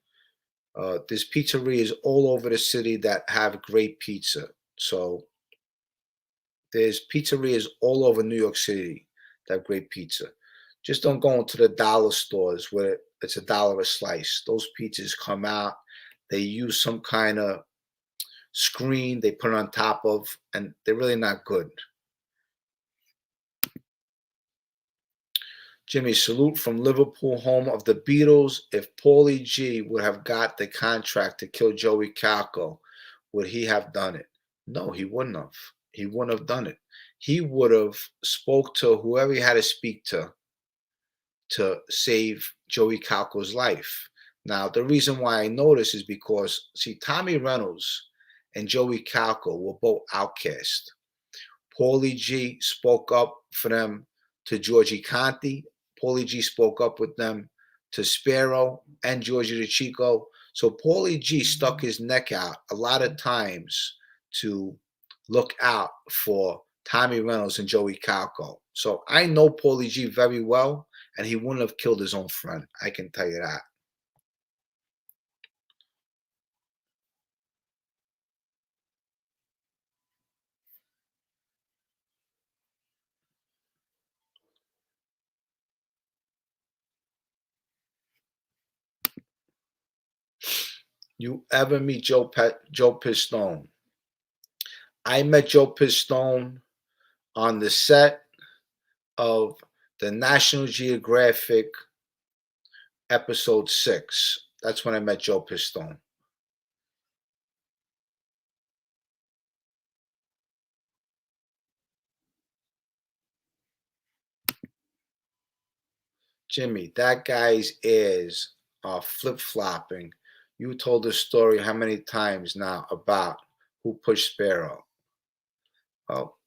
There's pizzerias all over the city that have great pizza. So there's pizzerias all over New York City that have great pizza. Just don't go into the dollar stores where it's $1 a slice. Those pizzas come out. They use some kind of screen they put it on top of, and they're really not good. Jimmy, salute from Liverpool, home of the Beatles. If Paulie G would have got the contract to kill Joey Calco, would he have done it? No, he wouldn't have. He wouldn't have done it. He would have spoke to whoever he had to speak to save Joey Calco's life. Now, the reason why I know this is because, see, Tommy Reynolds and Joey Calco were both outcast. Paulie G spoke up for them to Georgie Conti. Paulie G spoke up with them to Sparrow and Georgie DeChico. So Paulie G stuck his neck out a lot of times to look out for Tommy Reynolds and Joey Calco. So I know Paulie G very well, and he wouldn't have killed his own friend. I can tell you that. You ever meet Joe Pistone? I met Joe Pistone on the set of the National Geographic episode 6. That's when I met Joe Pistone. Jimmy, that guy's ears are flip flopping. You told the story how many times now about who pushed Sparrow? Well,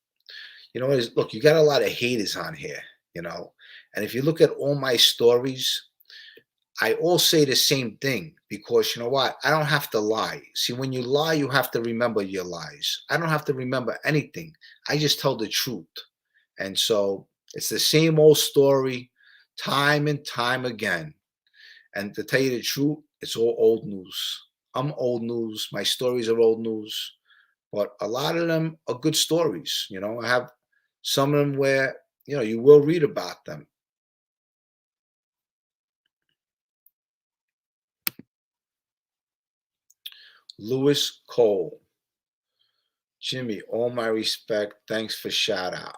you know what is, look, you got a lot of haters on here, you know. And if you look at all my stories, I all say the same thing because you know what? I don't have to lie. See, when you lie, you have to remember your lies. I don't have to remember anything. I just tell the truth. And so it's the same old story time and time again. And to tell you the truth, it's all old news. I'm old news. My stories are old news, but a lot of them are good stories. I have some of them where you will read about them. Lewis Cole, Jimmy, all my respect. Thanks for shout out.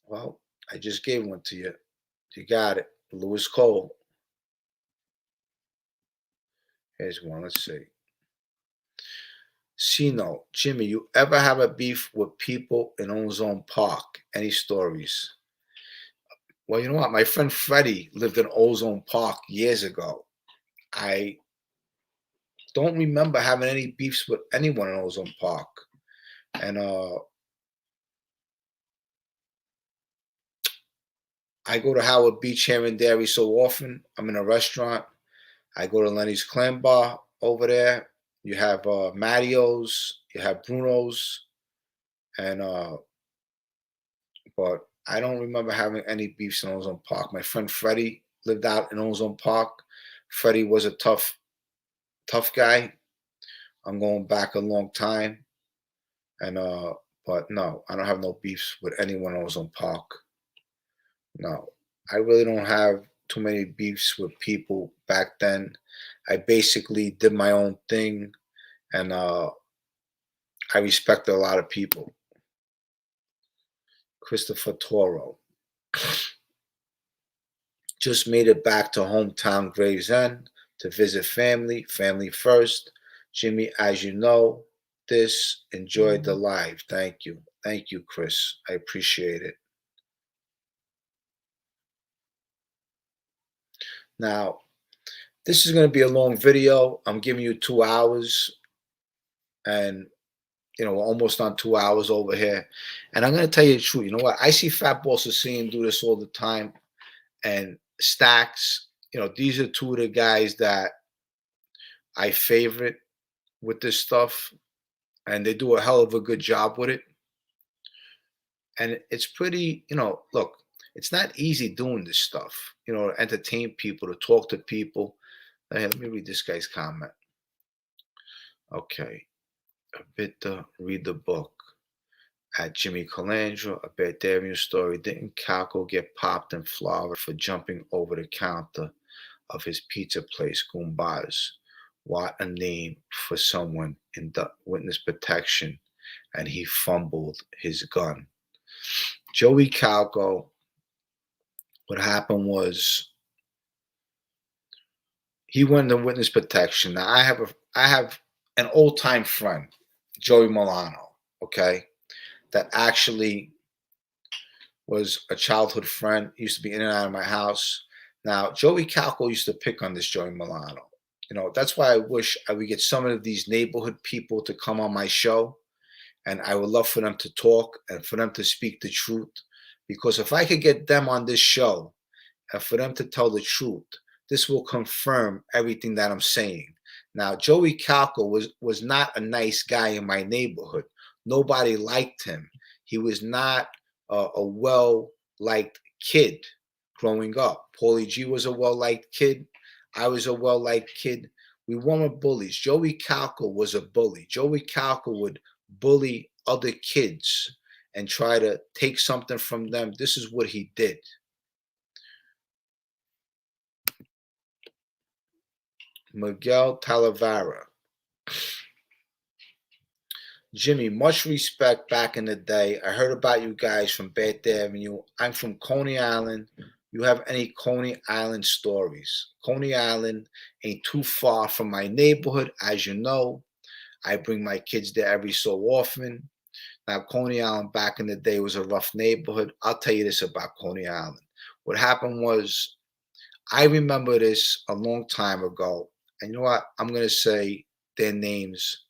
Well, I just gave one to you. You got it. Lewis Cole. Here's one. Let's see. Sino, Jimmy, you ever have a beef with people in Ozone Park? Any stories? Well, you know what? My friend Freddie lived in Ozone Park years ago. I don't remember having any beefs with anyone in Ozone Park. And I go to Howard Beach here and there every so often. I'm in a restaurant. I go to Lenny's Clam Bar over there. You have Matteo's, you have Bruno's, and but I don't remember having any beefs in Ozone Park. My friend Freddie lived out in Ozone Park. Freddie was a tough guy. I'm going back a long time, and but no, I don't have no beefs with anyone in Ozone Park. No, I really don't have too many beefs with people back then. I basically did my own thing, and I respected a lot of people. Christopher Toro just made it back to hometown Gravesend to visit family. Family first. Jimmy, as you know, this enjoyed the live. Thank you, Chris. I appreciate it. Now, this is going to be a long video. I'm giving you 2 hours, and we're almost on 2 hours over here. And I'm going to tell you the truth. You know what? I see Fat Boss Hussein do this all the time, and Stacks. These are two of the guys that I favorite with this stuff, and they do a hell of a good job with it. And it's pretty, look, it's not easy doing this stuff, to entertain people, to talk to people. Hey, let me read this guy's comment. Okay. A bit to read the book. At Jimmy Calandra, a Barbarian story. Didn't Calco get popped in Florida for jumping over the counter of his pizza place, Goombas? What a name for someone in the witness protection, and he fumbled his gun. Joey Calco, what happened was he went into witness protection. Now I have an old time friend, Joey Milano, okay, that actually was a childhood friend. He used to be in and out of my house. Now, Joey Calco used to pick on this Joey Milano. That's why I wish I would get some of these neighborhood people to come on my show, and I would love for them to talk and for them to speak the truth. Because if I could get them on this show and for them to tell the truth, this will confirm everything that I'm saying. Now, Joey Calco was not a nice guy in my neighborhood. Nobody liked him. He was not a well-liked kid growing up. Paulie G was a well-liked kid. I was a well-liked kid. We weren't bullies. Joey Calco was a bully. Joey Calco would bully other kids and try to take something from them. This is what he did. Miguel Talavera. Jimmy, much respect back in the day. I heard about you guys from Bath Avenue. I'm from Coney Island. You have any Coney Island stories? Coney Island ain't too far from my neighborhood, as you know. I bring my kids there every so often. Now, Coney Island back in the day was a rough neighborhood. I'll tell you this about Coney Island. What happened was, I remember this a long time ago. And you know what? I'm going to say their names.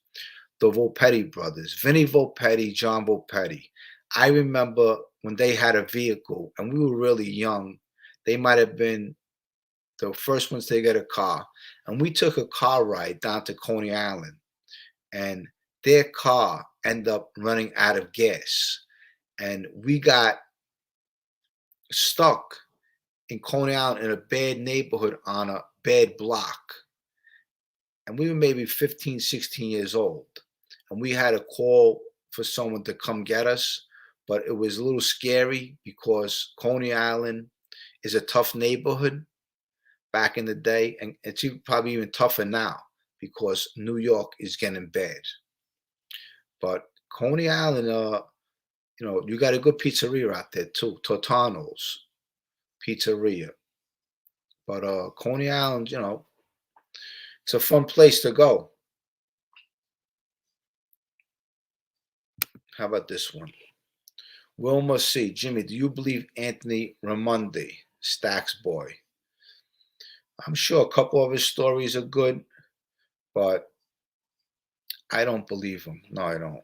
The Volpetti brothers, Vinny Volpetti, John Volpetti. I remember when they had a vehicle and we were really young. They might have been the first ones to get a car. And we took a car ride down to Coney Island. And their car ended up running out of gas. And we got stuck in Coney Island in a bad neighborhood on a bad block. and we were maybe 15, 16 years old. And we had a call for someone to come get us, but it was a little scary because Coney Island is a tough neighborhood back in the day, and it's probably even tougher now because New York is getting bad. But Coney Island, you got a good pizzeria out there too, Totano's Pizzeria. But Coney Island, it's a fun place to go. How about this one? Wilma C. Jimmy, do you believe Anthony Ramundi, Stack's boy? I'm sure a couple of his stories are good, but I don't believe him. No, I don't.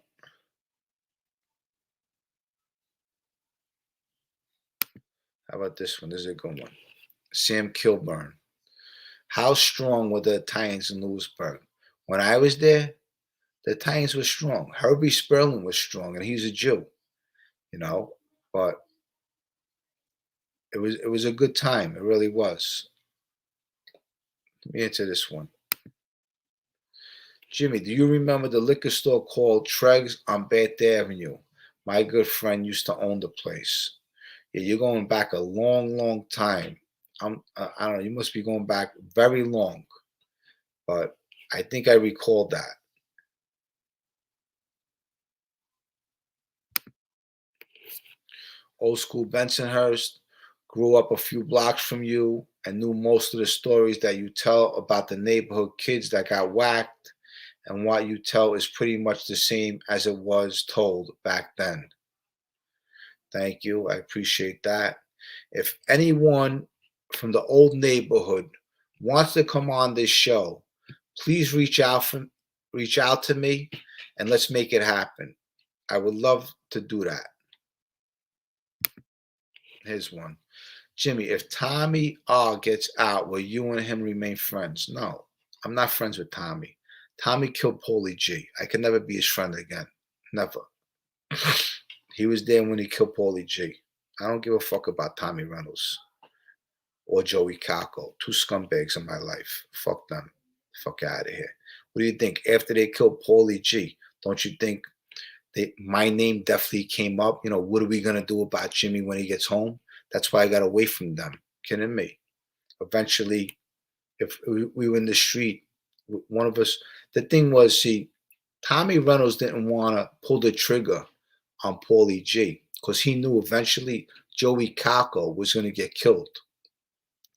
How about this one? This is a good one. Sam Kilburn. How strong were the Italians in Lewisburg? When I was there, the Italians were strong. Herbie Sperling was strong, and he's a Jew, but it was a good time. It really was. Let me answer this one. Jimmy, do you remember the liquor store called Treg's on Bath Avenue? My good friend used to own the place. Yeah, you're going back a long, long time. I don't know. You must be going back very long, but I think I recall that. Old school Bensonhurst, grew up a few blocks from you and knew most of the stories that you tell about the neighborhood kids that got whacked, and what you tell is pretty much the same as it was told back then. Thank you. I appreciate that. If anyone from the old neighborhood wants to come on this show, please reach out to me and let's make it happen. I would love to do that. Here's one. Jimmy, if Tommy R gets out, will you and him remain friends? No, I'm not friends with Tommy. Tommy killed Paulie G. I can never be his friend again. Never. He was there when he killed Paulie G. I don't give a fuck about Tommy Reynolds or Joey Calco. Two scumbags in my life. Fuck them. Fuck out of here. What do you think? After they killed Paulie G, don't you think my name definitely came up? What are we going to do about Jimmy when he gets home? That's why I got away from them. Kidding me? Eventually, if we were in the street, one of us, the thing was, see, Tommy Reynolds didn't want to pull the trigger on Paulie G because he knew eventually Joey Calco was going to get killed.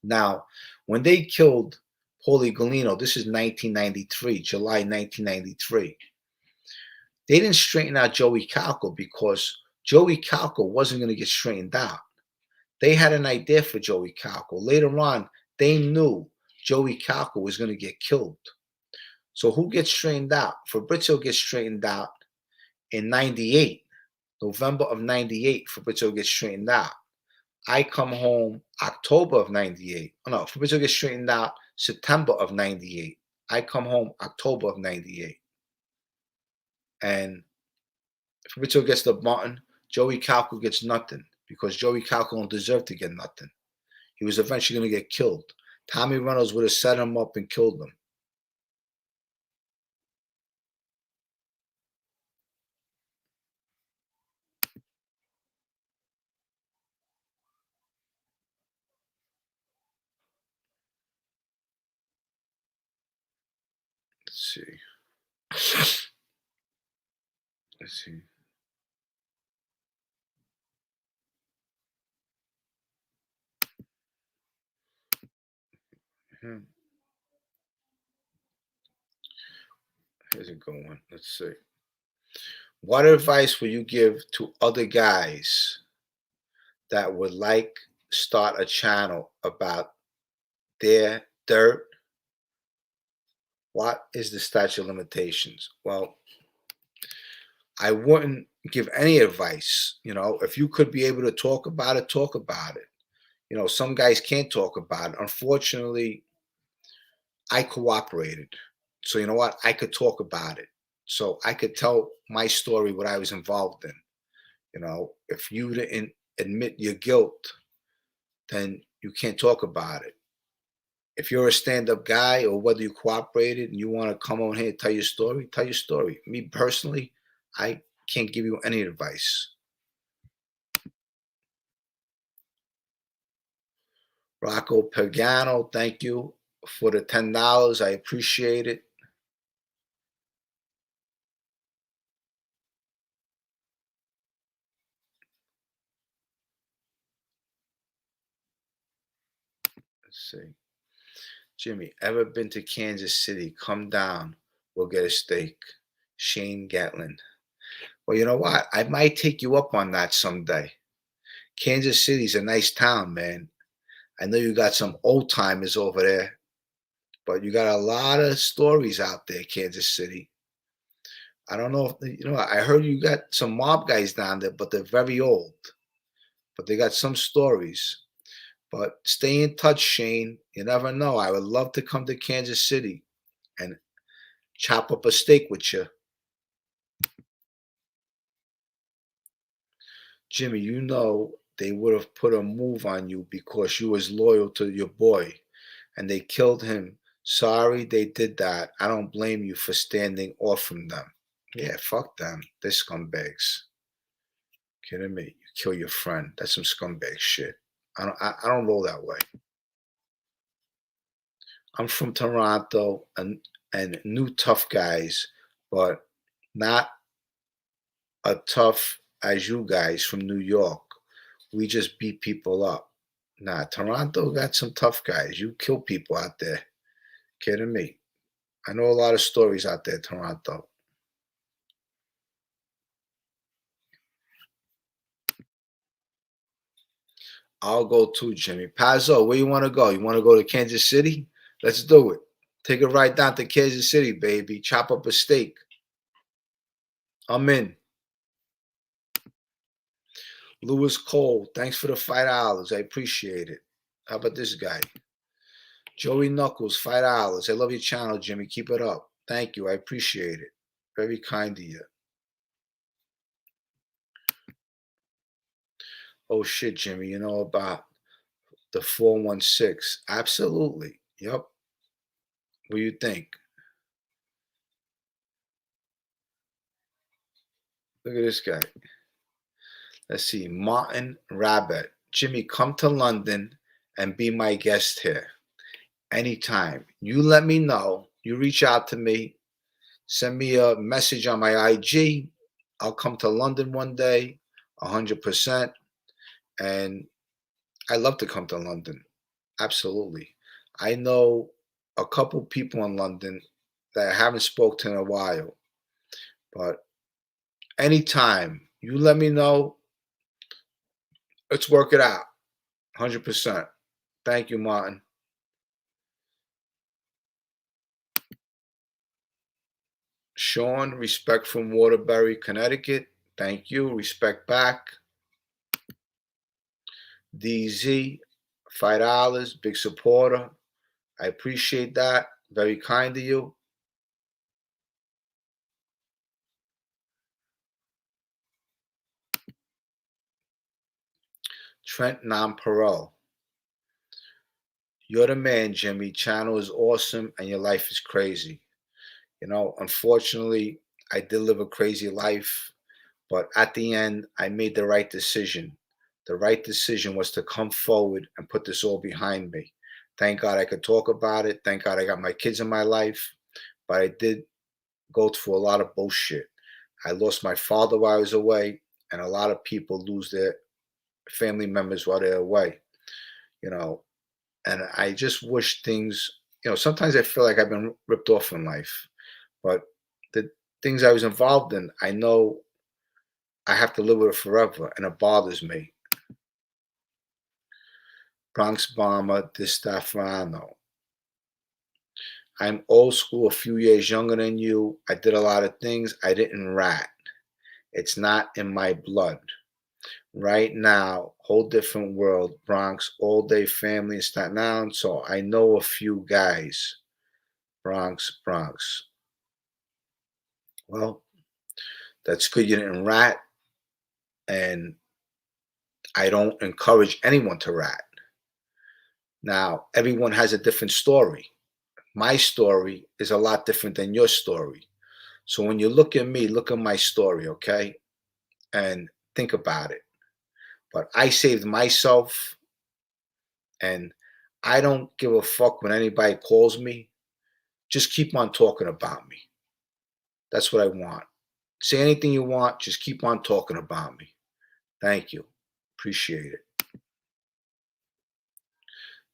Now, when they killed Paulie Galino, this is 1993, July 1993. They didn't straighten out Joey Calco because Joey Calco wasn't going to get straightened out. They had an idea for Joey Calco. Later on, they knew Joey Calco was going to get killed. So who gets straightened out? Fabrizio gets straightened out in 98. November of 98, Fabrizio gets straightened out. I come home October of 98. Oh, no, Fabrizio gets straightened out September of 98. I come home October of 98. And Fabrizio gets the button. Joey Calco gets nothing because Joey Calco don't deserve to get nothing. He was eventually going to get killed. Tommy Reynolds would have set him up and killed him. Let's see. Let's see. Here's a good one. Let's see. What advice would you give to other guys that would like start a channel about their dirt? What is the statute of limitations? Well, I wouldn't give any advice. If you could be able to talk about it, talk about it. Some guys can't talk about it. Unfortunately, I cooperated. So you know what? I could talk about it. So I could tell my story, what I was involved in. If you didn't admit your guilt, then you can't talk about it. If you're a stand-up guy or whether you cooperated and you want to come on here and tell your story, tell your story. Me personally, I can't give you any advice. Rocco Pagano, thank you for the $10. I appreciate it. Let's see. Jimmy, ever been to Kansas City? Come down. We'll get a steak. Shane Gatlin. Well, you know what? I might take you up on that someday. Kansas City's a nice town, man. I know you got some old timers over there, but you got a lot of stories out there, Kansas City. I don't know if I heard you got some mob guys down there, but they're very old. But they got some stories. But stay in touch, Shane. You never know. I would love to come to Kansas City and chop up a steak with you. Jimmy, they would have put a move on you because you was loyal to your boy and they killed him. Sorry they did that. I don't blame you for standing off from them. Yeah, fuck them. They're scumbags. Kidding me? You kill your friend. That's some scumbag shit. I don't roll that way. I'm from Toronto and new tough guys, but not a tough as you guys from New York. We just beat people up. Nah, Toronto got some tough guys. You kill people out there. Kidding me? I know a lot of stories out there, Toronto. I'll go too, Jimmy. Pazzo, where you want to go? You want to go to Kansas City? Let's do it. Take it right down to Kansas City, baby. Chop up a steak. I'm in. Lewis Cole, thanks for the $5. I appreciate it. How about this guy? Joey Knuckles, $5. I love your channel, Jimmy. Keep it up. Thank you. I appreciate it. Very kind of you. Oh shit, Jimmy. You know about the 416? Absolutely. Yep. What do you think? Look at this guy. Let's see. Martin Rabbit. Jimmy, come to London and be my guest here. Anytime. You let me know. You reach out to me. Send me a message on my IG. I'll come to London one day, 100%. And I love to come to London. Absolutely. I know a couple people in London that I haven't spoken to in a while. But anytime you let me know, let's work it out. 100%. Thank you, Martin. Sean, respect from Waterbury, Connecticut. Thank you. Respect back. DZ, $5, big supporter. I appreciate that. Very kind of you. Trent Namparel. You're the man, Jimmy. Channel is awesome and your life is crazy. Unfortunately, I did live a crazy life, but at the end, I made the right decision. The right decision was to come forward and put this all behind me. Thank God I could talk about it. Thank God I got my kids in my life, but I did go through a lot of bullshit. I lost my father while I was away, and a lot of people lose their family members while they're away, you know. And I just wish things, sometimes I feel like I've been ripped off in life, but the things I was involved in, I know I have to live with it forever, and it bothers me. Bronx Bomber Di Stefano. I'm old school, a few years younger than you. I did a lot of things. I didn't rat. It's not in my blood. Right now, whole different world, Bronx, all day family in Staten Island. So I know a few guys. Bronx, Bronx. Well, that's good you didn't rat. And I don't encourage anyone to rat. Now, everyone has a different story. My story is a lot different than your story. So when you look at me, look at my story, okay? And think about it. But I saved myself, and I don't give a fuck when anybody calls me. Just keep on talking about me. That's what I want. Say anything you want, just keep on talking about me. Thank you. Appreciate it.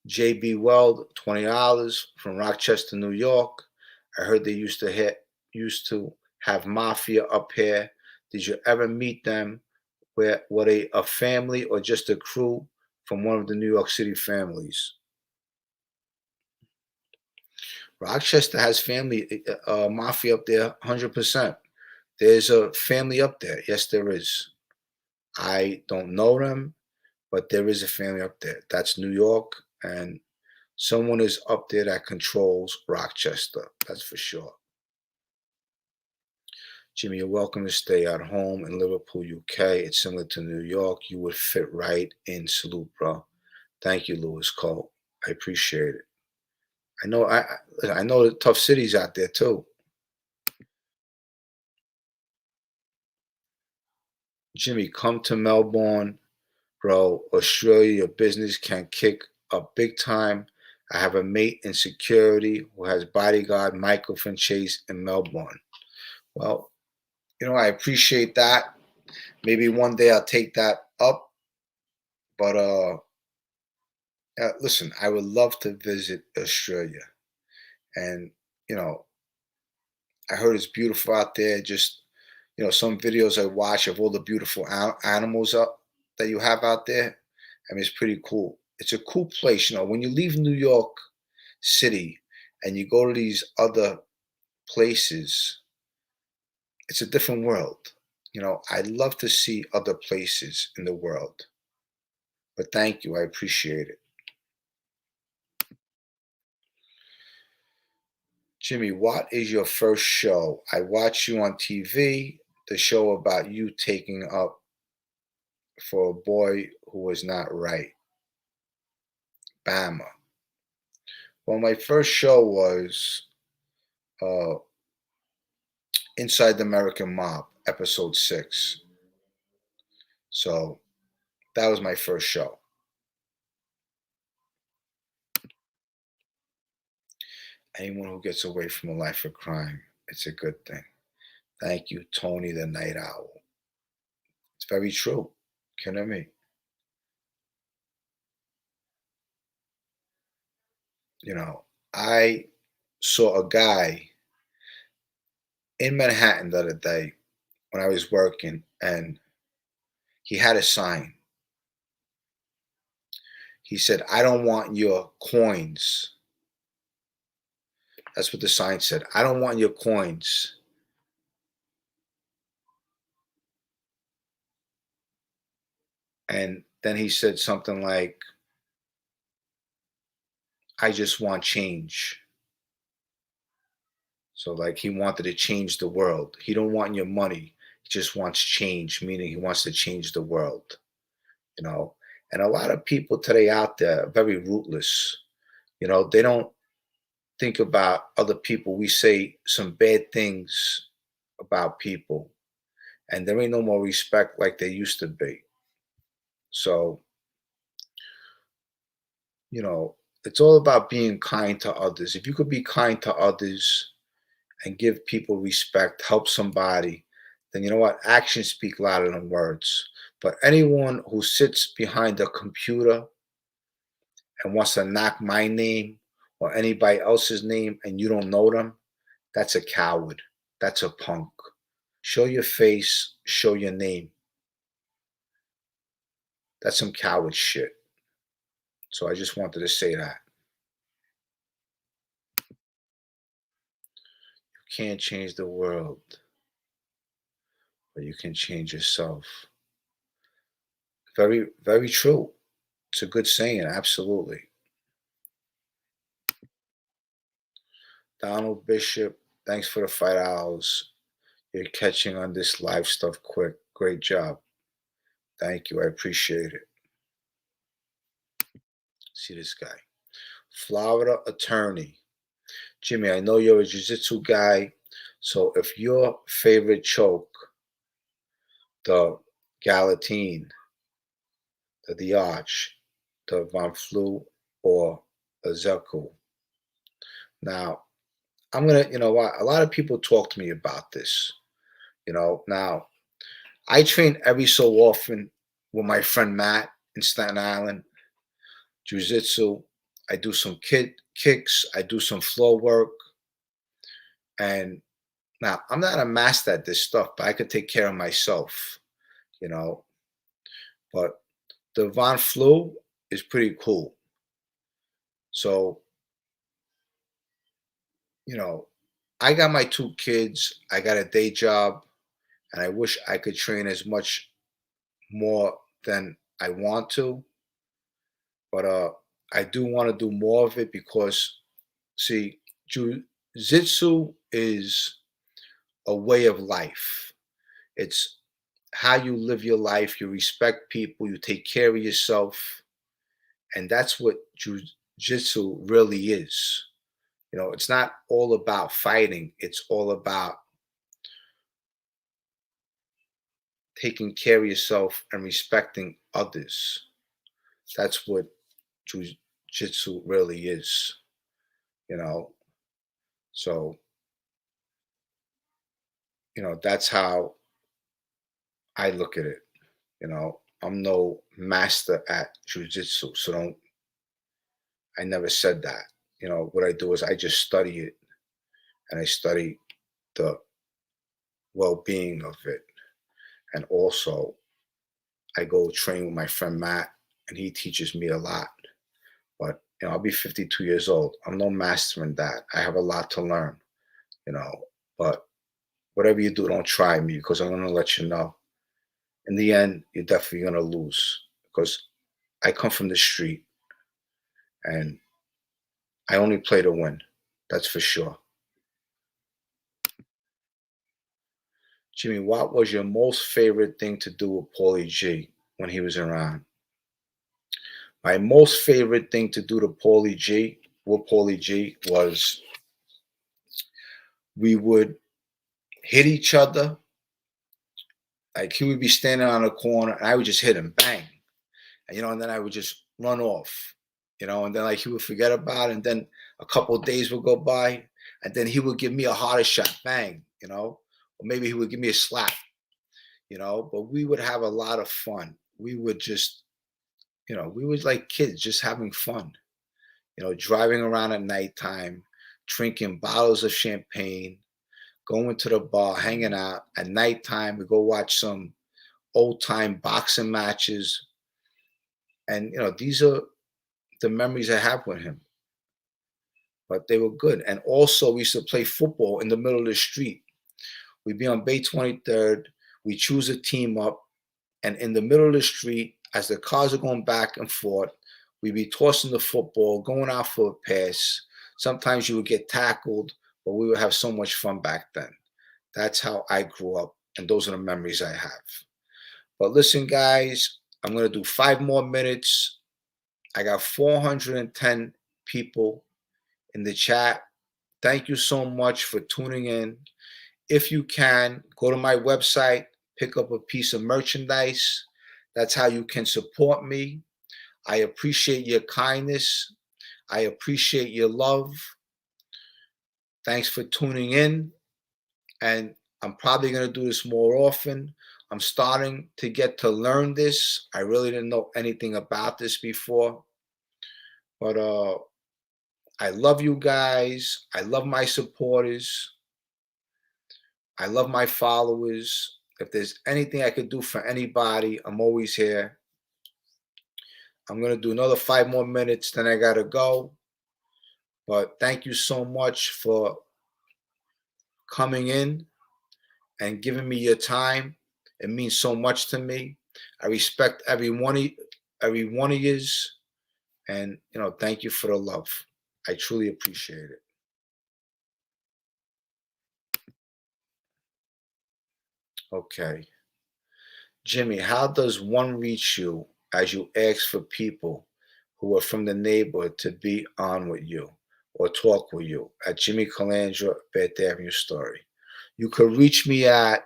JB Weld, $20 from Rochester, New York. I heard they used to have Mafia up here. Did you ever meet them? Were they a family or just a crew from one of the New York City families? Rochester has family Mafia up there, 100%. There's a family up there. Yes, there is. I don't know them, but there is a family up there. That's New York, and someone is up there that controls Rochester. That's for sure. Jimmy, you're welcome to stay at home in Liverpool, UK. It's similar to New York. You would fit right in. Salute, bro. Thank you, Lewis Cole. I appreciate it. I know the tough cities out there too. Jimmy, come to Melbourne, bro. Australia, your business can kick up big time. I have a mate in security who has bodyguard microphone chase in Melbourne. Well, I appreciate that. Maybe one day I'll take that up. But listen, I would love to visit Australia, and you know, I heard it's beautiful out there. Just some videos I watch of all the beautiful animals up that you have out there. I mean, it's pretty cool. It's a cool place. When you leave New York City and you go to these other places, it's a different world. I'd love to see other places in the world. But thank you. I appreciate it. Jimmy, what is your first show? I watched you on TV, the show about you taking up for a boy who was not right. Bama. Well, my first show was uh, Inside the American Mob, episode 6. So that was my first show. Anyone who gets away from a life of crime, it's a good thing. Thank you, Tony the Night Owl. It's very true. Kidding me? I saw a guy in Manhattan the other day when I was working, and he had a sign. He said, "I don't want your coins." That's what the sign said. "I don't want your coins." And then he said something like, "I just want change." So like he wanted to change the world. He don't want your money. He just wants change, meaning he wants to change the world, you know. And a lot of people today out there are very rootless. They don't think about other people. We say some bad things about people, and there ain't no more respect like there used to be. So, it's all about being kind to others. If you could be kind to others and give people respect, help somebody, then you know what? Actions speak louder than words. But anyone who sits behind a computer and wants to knock my name or anybody else's name and you don't know them, that's a coward. That's a punk. Show your face, show your name. That's some coward shit. So I just wanted to say that. You can't change the world, but you can change yourself. Very, very true. It's a good saying, absolutely. Donald Bishop, thanks for the $5. You're catching on this live stuff quick. Great job. Thank you. I appreciate it. See this guy. Florida attorney. Jimmy, I know you're a jiu-jitsu guy, so if your favorite choke, the Galatine, the Arch, the Von Flu, or a Zeku. Now, I'm gonna, you know what? A lot of people talk to me about this. Now I train every so often with my friend Matt in Staten Island, jiu-jitsu. I do some kicks. I do some floor work. And now I'm not a master at this stuff, but I could take care of myself, you know. But the Von Flu is pretty cool. So, you know, I got my two kids. I got a day job, and I wish I could train as much more than I want to. But I do want to do more of it because, see, jiu-jitsu is a way of life. It's how you live your life. You respect people. You take care of yourself, and that's what jiu-jitsu really is. It's not all about fighting. It's all about taking care of yourself and respecting others. That's what jiu-jitsu really is. You know, so that's how I look at it. I'm no master at jiu-jitsu, so don't. I never said that. What I do is I just study it, and I study the well-being of it, and also I go train with my friend Matt, and he teaches me a lot. But I'll be 52 years old. I'm no master in that. I have a lot to learn. You know, but whatever you do, don't try me because I'm gonna let you know. In the end, you're definitely gonna lose because I come from the street and I only play to win. That's for sure. Jimmy, what was your most favorite thing to do with Paulie G when he was around? My most favorite thing to do to Paulie G was we would hit each other. Like he would be standing on a corner and I would just hit him, bang. And then I would just run off, and then like he would forget about it. And then a couple of days would go by and then he would give me a harder shot, bang, or maybe he would give me a slap, but we would have a lot of fun. We would just, we was like kids just having fun, driving around at nighttime, drinking bottles of champagne, going to the bar, hanging out at nighttime. We go watch some old time boxing matches. And, these are the memories I have with him, but they were good. And also, we used to play football in the middle of the street. We'd be on Bay 23rd. We choose a team up, and in the middle of the street, as the cars are going back and forth, we'd be tossing the football, going out for a pass. Sometimes you would get tackled, but we would have so much fun back then. That's how I grew up, and those are the memories I have. But listen, guys, I'm going to do 5 more minutes. I got 410 people in the chat. Thank you so much for tuning in. If you can, go to my website, pick up a piece of merchandise. That's how you can support me. I appreciate your kindness. I appreciate your love. Thanks for tuning in. And I'm probably going to do this more often. I'm starting to get to learn this. I really didn't know anything about this before. But I love you guys. I love my supporters. I love my followers. If there's anything I could do for anybody, I'm always here. I'm going to do another 5 more minutes, then I got to go. But thank you so much for coming in and giving me your time. It means so much to me. I respect every one of yous. And, thank you for the love. I truly appreciate it. Okay. Jimmy, how does one reach you as you ask for people who are from the neighborhood to be on with you or talk with you at Jimmy Calandra, Beth Avenue Story. You could reach me at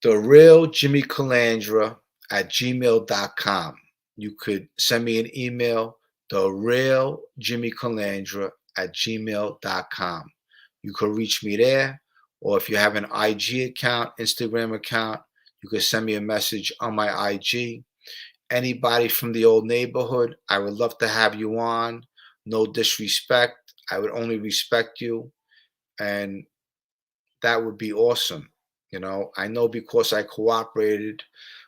the real Jimmy Calandra at gmail.com. You could send me an email, the real Jimmy Calandra at gmail.com. You could reach me there, or if you have an IG account, Instagram account, you could send me a message on my IG. Anybody from the old neighborhood, I would love to have you on. No disrespect. I would only respect you. And that would be awesome. I know because I cooperated,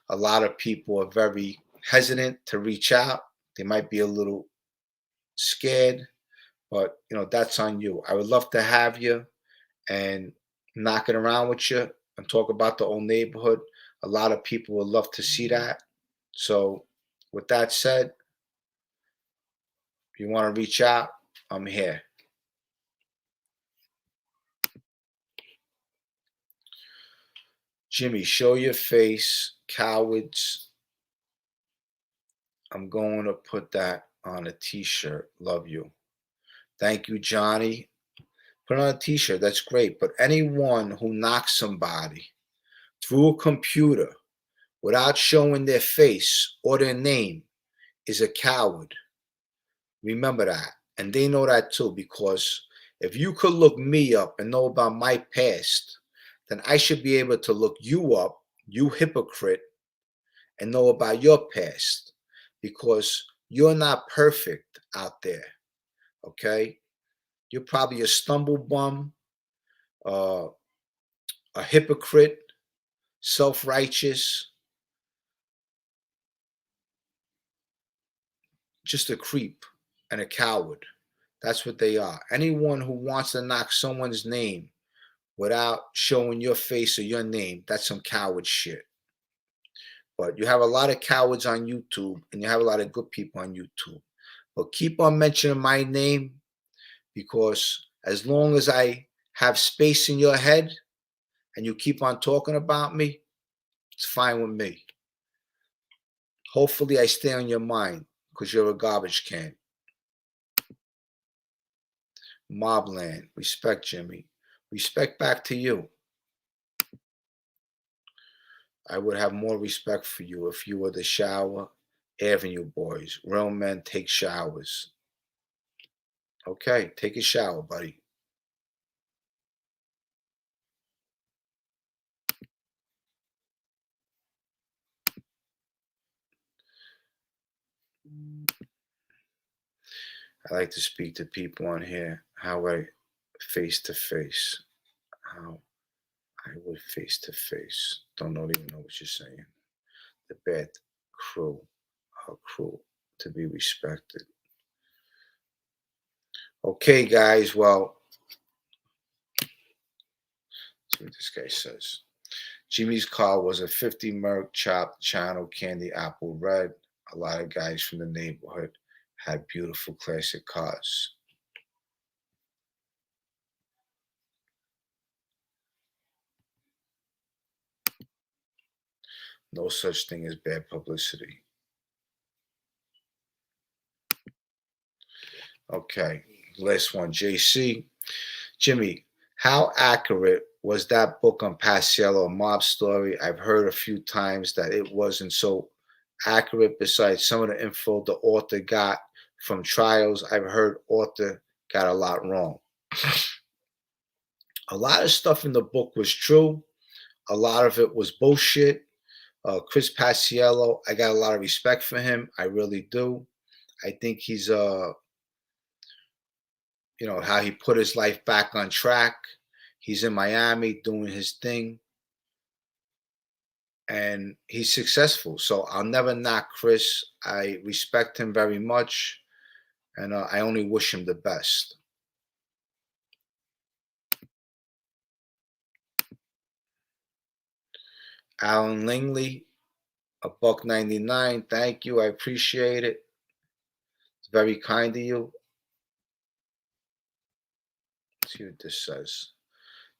a lot of people are very hesitant to reach out. They might be a little scared, but that's on you. I would love to have you and knock it around with you and talk about the old neighborhood. A lot of people would love to see that. So, with that said, if you want to reach out, I'm here. Jimmy, show your face, cowards. I'm going to put that on a t-shirt. Love you. Thank you, Johnny. Put on a t-shirt. That's great. But anyone who knocks somebody through a computer without showing their face or their name is a coward. Remember that. And they know that too, because if you could look me up and know about my past, then I should be able to look you up, you hypocrite, and know about your past, because you're not perfect out there. Okay? You're probably a stumble bum, uh, a hypocrite, self-righteous, just a creep and a coward. That's what they are. Anyone who wants to knock someone's name without showing your face or your name, that's some coward shit. But you have a lot of cowards on YouTube, and you have a lot of good people on YouTube. But keep on mentioning my name, because as long as I have space in your head and you keep on talking about me, it's fine with me. Hopefully I stay on your mind, because you're a garbage can. Mobland, respect, Jimmy. Respect back to you. I would have more respect for you if you were the Shower Avenue boys. Real men take showers. Okay, take a shower, buddy. I like to speak to people on here how I face to face. How I would face to face. Don't even know what you're saying. The bad crew are cruel to be respected. Okay, guys. Well, let's see what this guy says. Jimmy's car was a 50 Merc chopped channel candy apple red. A lot of guys from the neighborhood had beautiful classic cars. No such thing as bad publicity. Okay, last one, JC. Jimmy, how accurate was that book on Paciello, Mob Story? I've heard a few times that it wasn't so accurate. Besides some of the info the author got from trials, I've heard author got a lot wrong. A lot of stuff in the book was true. A lot of it was bullshit. Chris Paciello, I got a lot of respect for him. I really do. I think he's how he put his life back on track. He's in Miami doing his thing, and he's successful. So I'll never knock Chris. I respect him very much, and I only wish him the best. Alan Lingley, $1.99. Thank you. I appreciate it. It's very kind of you. Let's see what this says.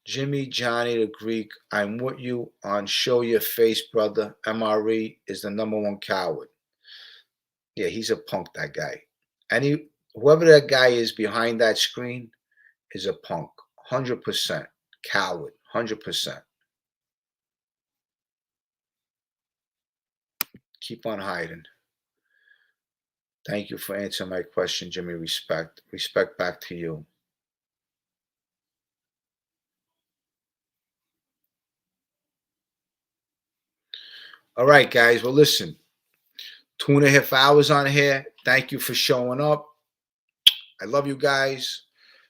Jimmy, Johnny the Greek, I'm with you on show your face, brother. MRE is the #1 coward. Yeah, he's a punk, that guy. Whoever that guy is behind that screen is a punk. 100%. Coward. 100%. Keep on hiding. Thank you for answering my question, Jimmy. Respect. Respect back to you. All right, guys. Well, listen. 2.5 hours on here. Thank you for showing up. I love you guys.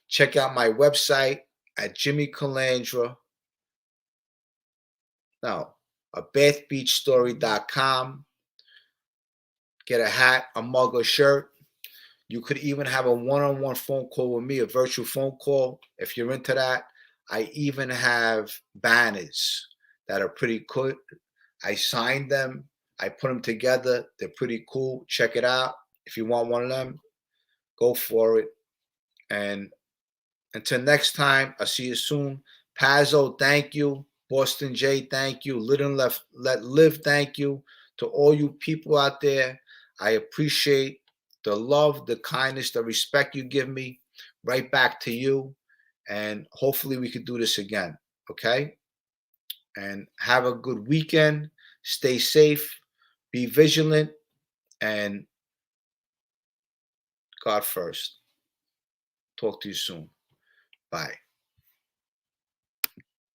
Check out my website at Jimmy Calandra. No, bathbeachstory.com. Get a hat, a mug, a shirt. You could even have a one-on-one phone call with me, a virtual phone call, if you're into that. I even have banners that are pretty cool. I signed them. I put them together. They're pretty cool. Check it out. If you want one of them, go for it. And until next time, I'll see you soon. Pazzo, thank you. Boston J, thank you. Live and let live, thank you. To all you people out there, I appreciate the love, the kindness, the respect you give me. Right back to you. And hopefully we could do this again. Okay? And have a good weekend. Stay safe. Be vigilant. And God first. Talk to you soon. Bye.